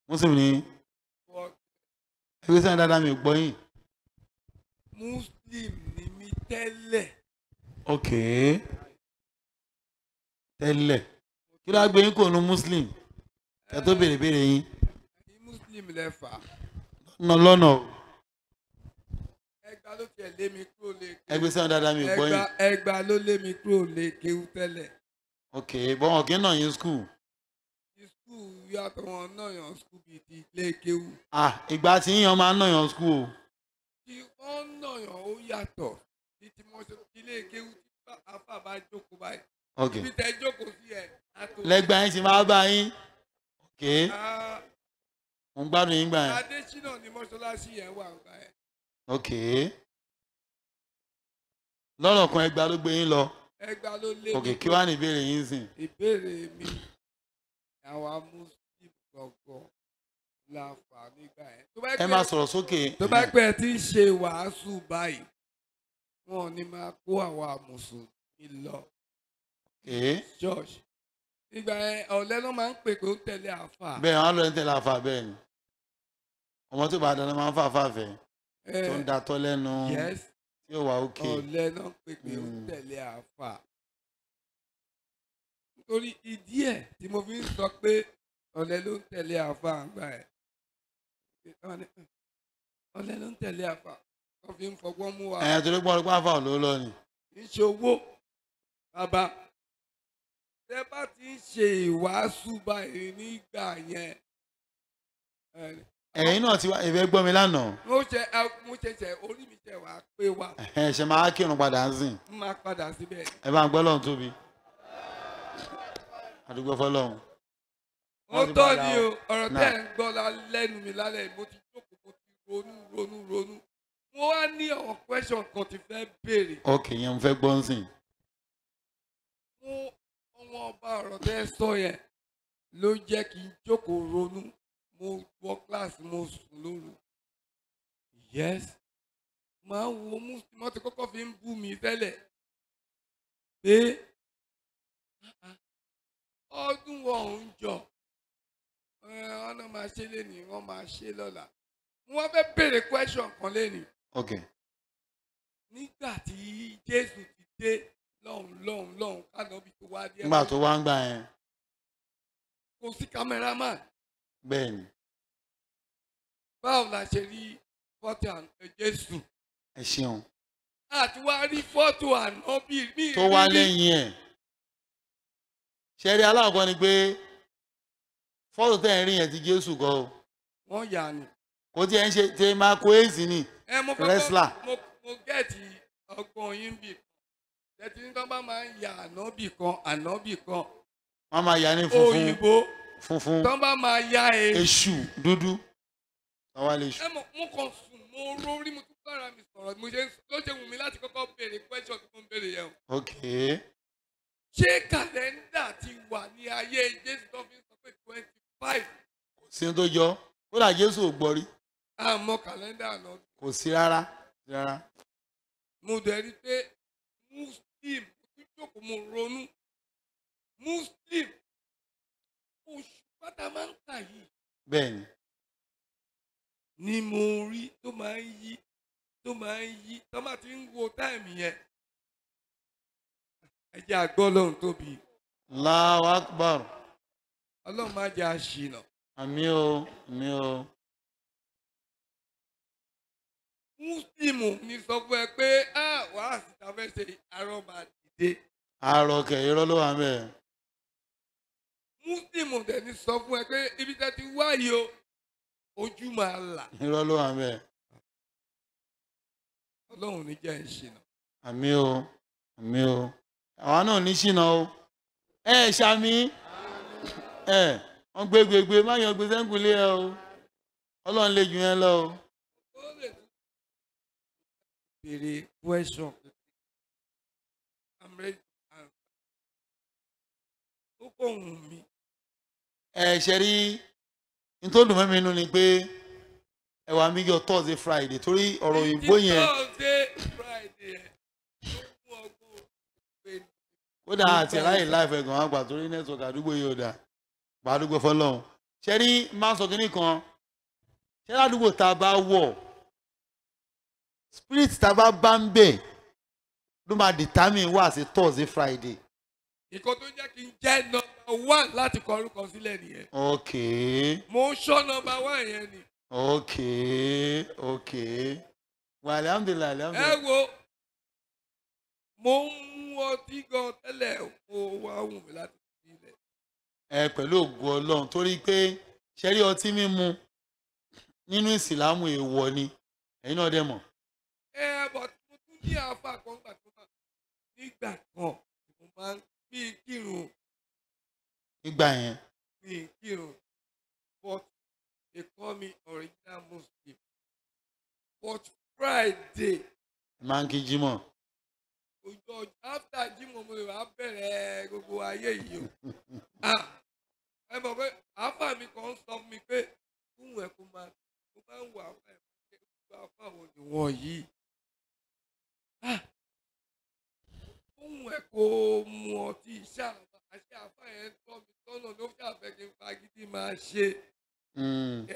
A: Muslim ní Christian dáadáa mi ò gbọ́ yín.
J: Muslim ni mi tẹ́lẹ̀.
A: ok tẹ́lẹ̀ kí ló á gbé yín kò nu Muslim ẹ tó béèrè béèrè yín.
J: Ní Muslim lẹ́fà.
A: lọ́nà o.
J: Ẹgbà ló tiẹ̀ lé mi kúrò lé kéwú.
A: ẹgbẹ́ sẹ́wọ̀n dáadáa mi ò gbọ́ yín.
J: Ẹgbà ló lé mi kúrò lé kéwú tẹ́lẹ̀.
A: ok bọ́n kí náà yín skul.
J: Skul yàtọ̀ wọn náà yàn skul bíi ti ilé kéwú.
A: ìgbà tí yíyan máa ń náà yan skul o.
J: Tí wọ́n náà yàn ó yàtọ̀ ní ti mọ́ṣọ́ ilé kéwú tí afa bá jókòó báyìí.
A: ok
J: ibi tẹ́ jókòó sí ẹ̀.
A: lẹ́gbàá yín ti máa bá yín. ok mo ń gbádùn yín gbà yẹn.
J: Adésínà ni mọ́ṣáláṣí yẹn wà gbà yẹn.
A: ok lọ́rọ̀ kan ẹgbàá ló gbé yín lọ.
J: Ẹgbà ló lé mi.
A: ok kí wàá ní ìbéèrè yín sìn.
J: Ìbéèrè mi àwa Muslim gbọ̀ngàn la fà nígbà yẹn.
A: ẹ máa sọ̀rọ̀ sókè.
J: tó bá pẹ́ tí ń ṣe wàásù báyìí wọn ò ní máa kó àwa mùsùlùmí lọ church. Ìgbà yẹn ọ̀lẹ́ ló máa ń pè pé ó tẹ̀lé àáfà.
A: bẹ́ẹ̀ wọ́n á lọ ní tẹ̀lé àáfà bẹ́ẹ̀ ni ọmọ tó bá dáná máa ń fà fàfẹ́ tó ń datọ́ lẹ́nu tí ó wà òkè.
J: ọ̀lẹ́ náà ń pè pé ó tẹ̀lé àáfà. Nítorí ìdí ẹ̀ tí mo fi ń sọ pé ọ̀lẹ́ ló ń tẹ̀lé àáfà àgbà ẹ̀. ọ̀lẹ́ ló ń tẹ̀lé àáfà wọ́n fi ń fọgbọ́n mú wa.
A: torí gbọ́n ọdún pàfà ló lọ ni.
J: ìṣòwò bàbá tẹ bá ti ń ṣe ìwàásù báyìí nígbà yẹn.
A: ẹ̀yin náà ti wá ìfẹ́ gbọ́ mi lánàá.
J: mo ṣẹ̀ṣẹ̀ orí mi ṣẹ̀ wá pé wá.
A: ṣe máa kírun padà ń sìn.
J: n máa padà síbẹ̀.
A: ẹ bá ń gbọ́ lọ́hùn tóbi. àdúgbò fọlọ́hùn.
J: ó tọ́ ni o ọ̀rọ̀ tẹ́ ẹ̀ ń gbọ́ lẹ́nu mi lálẹ́ mo ti jókòó mo ti ronú. mo wá ní àwọn question kan tí fẹ́ béèrè.
A: ok yẹn mo fẹ́ gbọ́ ń sìn.
J: mo ọba ọ̀rọ̀ tẹ́ ẹ sọ yẹn ló jẹ́ kí n jókòó ronú. Mo wọ kíláàsì mo sùn lóru. Yes. Màá wo Muslim wọ́n ti kọ́kọ́ fi ń bú mi tẹ́lẹ̀. Pé ọdún wọn ò ń jọ. Wọ́n náà máa ṣe lénìí, wọ́n máa ṣe lọ́la. Mo wá fẹ́ béèrè question kan lénìí.
A: Ok.
J: Nígbà tí Jésù ti dé lọ́hùn kánọ́bì tó wá díẹ̀.
A: nígbà tó wá ń gbà yẹn.
J: kò sí kámẹ́rámàn.
A: bẹ́ẹ̀ni.
J: báwo la ṣe rí fọ́tò Jésù.
A: ẹ ṣeun.
J: àti wá rí fọ́tò ànábì mi.
A: tó wá lẹ́yìn ẹ̀. ṣẹ́rí aláàkọ́ ni pé fọ́tò tẹ̀ ń rí yẹn ti Jésù kọ́ o.
J: wọ́n yà ni.
A: kò tí ẹ ń ṣe tẹ máa kó èsì ni. wrestler.
J: mo gẹ̀ẹ́tì ọgbọ́n yín bì kan. tẹ̀tí ní tó bá máa ń ya ànábì kan.
A: wọ́n máa yà ní funfun.
J: òyìnbó.
A: funfun.
J: tó bá máa ya
A: èṣù dúdú. àwa lè ṣù.
J: mo kàn sùn mo rórí mo tún bára mi sọ̀rọ̀ ló ṣe wù mí láti kọ́kọ́ béèrè question tí mo ń béèrè yẹn o.
A: ok.
J: ṣé kàlẹ́ndà ti wà ní ayé Jésù tó fi sọ pé 25.
A: kò sí ní tó jọ kódà Jésù ò gbọ́ rí.
J: àmọ́ kàlẹ́ndà náà.
A: kò sí rárá.
J: mo dẹ̀ rí pé Muslim tó jókòó mo ronú Muslim oṣù pátá máa ń kà yìí.
A: bẹ́ẹ̀ni.
J: ni mo rí tó máa ń yí tó máa ti ń wo táìmù yẹn. ẹ jẹ́ àgbọ́ Ọlọ́run tóbi.
A: Allahu Akbar.
J: Ọlọ́run má jẹ́ àṣìnà.
A: àmín o àmín o.
J: Múslímù ní sọ fún ẹ pé wàá síta fẹ́ ṣe àárọ̀ máa dìde.
A: àárọ̀ kẹ̀ irọ́ ló wà ń bẹ̀.
J: Múslímù dẹ̀ ní sọ fún ẹ pé ibi tẹ́ ti wáyé o ojú máa là.
A: irọ́ ló wà ń bẹ̀.
J: Ọlọ́run ní jẹ́ ìṣìnà.
A: àmín o àmín o. àwa náà ní ṣìnà o. ṣàmì wọ́n gbégbégbé má yan gbé sẹ́ńkùlé ẹ o. Ọlọ́run lè jù yẹn lọ o.
J: Béèrè question. I'm ready to answer. Ó kò wù mí.
A: ṣe rí nítorí mẹ́mi inú ni pé ẹ wà mí yọ Thursday Friday torí ọ̀rọ̀ òyìnbó yẹn.
J: Thursday Friday
A: kódà àti aláì láìfẹ́ gan àgbà torí nẹ́tíwọ̀kì àdúgbò yìí ò dà gbàdúgbò fọlọ́run. ṣe rí máa ń sọ kínní kan ṣe ládùúgbò tá a bá wọ̀ spirit tá a bá ń bẹ̀ ló máa determine wá sí Thursday Friday.
J: Nǹkan tó jẹ́ kí n jẹ́ number 1 láti kọ orúkọ sílẹ̀ nìyẹn.
A: ok.
J: mo ń ṣọ́ number 1 yẹn ni.
A: ok. wà alhamdulilayi alhamdulilayi.
J: ẹ wo mo ń mú ọtí gan tẹ́lẹ̀ ó wá wù mí láti fi ilẹ̀.
A: pẹ̀lú ògo Ọlọ́run torí pé ṣe rí ọtí mímu nínú ìsìlámù èèwọ̀ ni ẹ̀yin náà dẹ̀ mọ̀.
J: bọ̀ mo tún ní àáfà kan gbà tó máa nígbà kan mo máa ń bí kírun.
A: nígbà yẹn.
J: bí kírun but they call me original Muslim but Friday.
A: máa ń kí jímọ̀.
J: ọjọ́ after jímọ̀ mo lè wá bẹ̀rẹ̀ gbogbo ayé yìí o. ẹ mọ̀ pé àáfà mi kan sọ fún mi pé fún ẹ̀ kó máa ń wà àáfà ẹ̀ pé gbogbo àáfà wọn ni wọ́n yìí. fún ẹ̀ kó mu ọtí àṣẹ àáfà yẹn tọ́ mi tọ́nà ló ṣàfẹ́ kí n fagídí máa ṣe.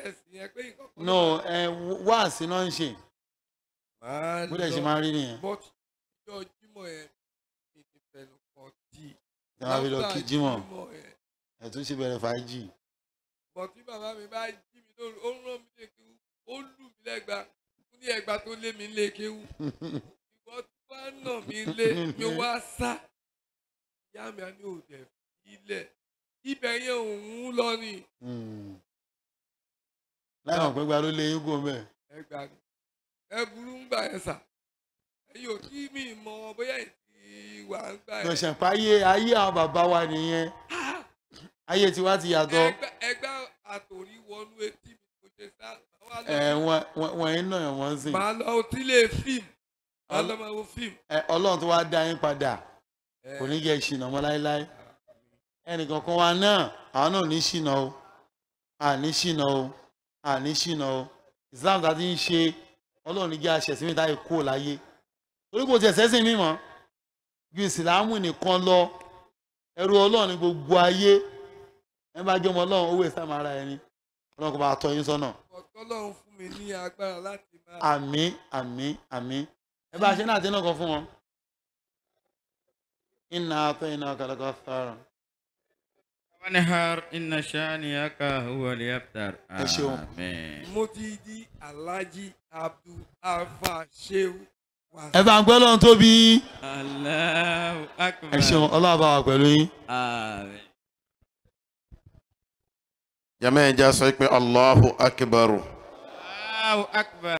J: ẹ̀sìn yẹn pé nǹkan kan.
A: no wáàsí náà ń ṣe. bó dẹ̀ ṣe máa rí nìyẹn.
J: but ìjọ jímọ̀ yẹn mi ti fẹ̀lú kan tí.
A: ẹ máa fi lọ kí jímọ̀ ẹ̀ tún ṣe bẹ̀rẹ̀ fàájì.
J: but tí bàbá mi bá jí mi lóru ó rán mi lékewu ó lù mí lẹ́gba fún ní ẹ̀gbà tó lé mi lékewu ìwọ tí wàá nà mí lé mi wá sá ìyá mi á ní òde ilẹ̀ ibẹ̀ yẹn òun lọ ni.
A: láì mọ̀ pé gba ló lé yín kó mẹ́.
J: ẹ gbà ní ẹ burú ń gbà ẹ sà ẹ̀yin ò tí mi mọ bóyá ìtì wà ń gbà ẹ.
A: lọ́sẹ̀ pa ayé àwọn bàbá wa nìyẹn ayé tiwa ti yàtọ̀.
J: ẹgbẹ́ àtòrí wọnú etí mi kò ṣe sá.
A: wọ́n yín náà wọ́n sìn.
J: màá lọ sílé fíìmù màá lọ máa wo fíìmù.
A: Ọlọ́run tó wá dá yín padà kò ní jẹ́ ìṣìnà mọ́ láéláé ẹnìkan kan wa náà àwọn náà ní ṣìnà o àní ṣìnà o àní ṣìnà o Islam tá a ti ń ṣe Ọlọ́run ní jẹ́ àṣẹ̀sìn mi táyé kúrò láyé torí kò tiẹ̀ sẹ́sìn mímọ́ ju ìsìlámù nìkan lọ ẹrú Ọlọ́run ní gbogbo ayé ẹ bá jọmọ Ọlọ́run owó ìsàmù ara ẹni Ọlọ́run kò bá tọ́ yín sọ́nà.
J: Ọlọ́run fún mi ní agbára láti máa.
A: àmín àmín àmín ẹ bá ṣe náà àti náà kan fún wọn. إنا أعطيناك الكوثر
I: ونهار إن شانئك هو الأبتر
A: آمين.
J: mo ti di Alhaji Abdul Alfa Shehu.
A: ẹ bá ń gbọ́ lọ́run tóbi.
I: Allahu Akbar.
A: ẹ ṣeun Ọlọ́run bá wà pẹ̀lú yín.
I: Àmín.
F: jama ẹ já sọ pé Allahu Akbar.
I: Allahu Akbar.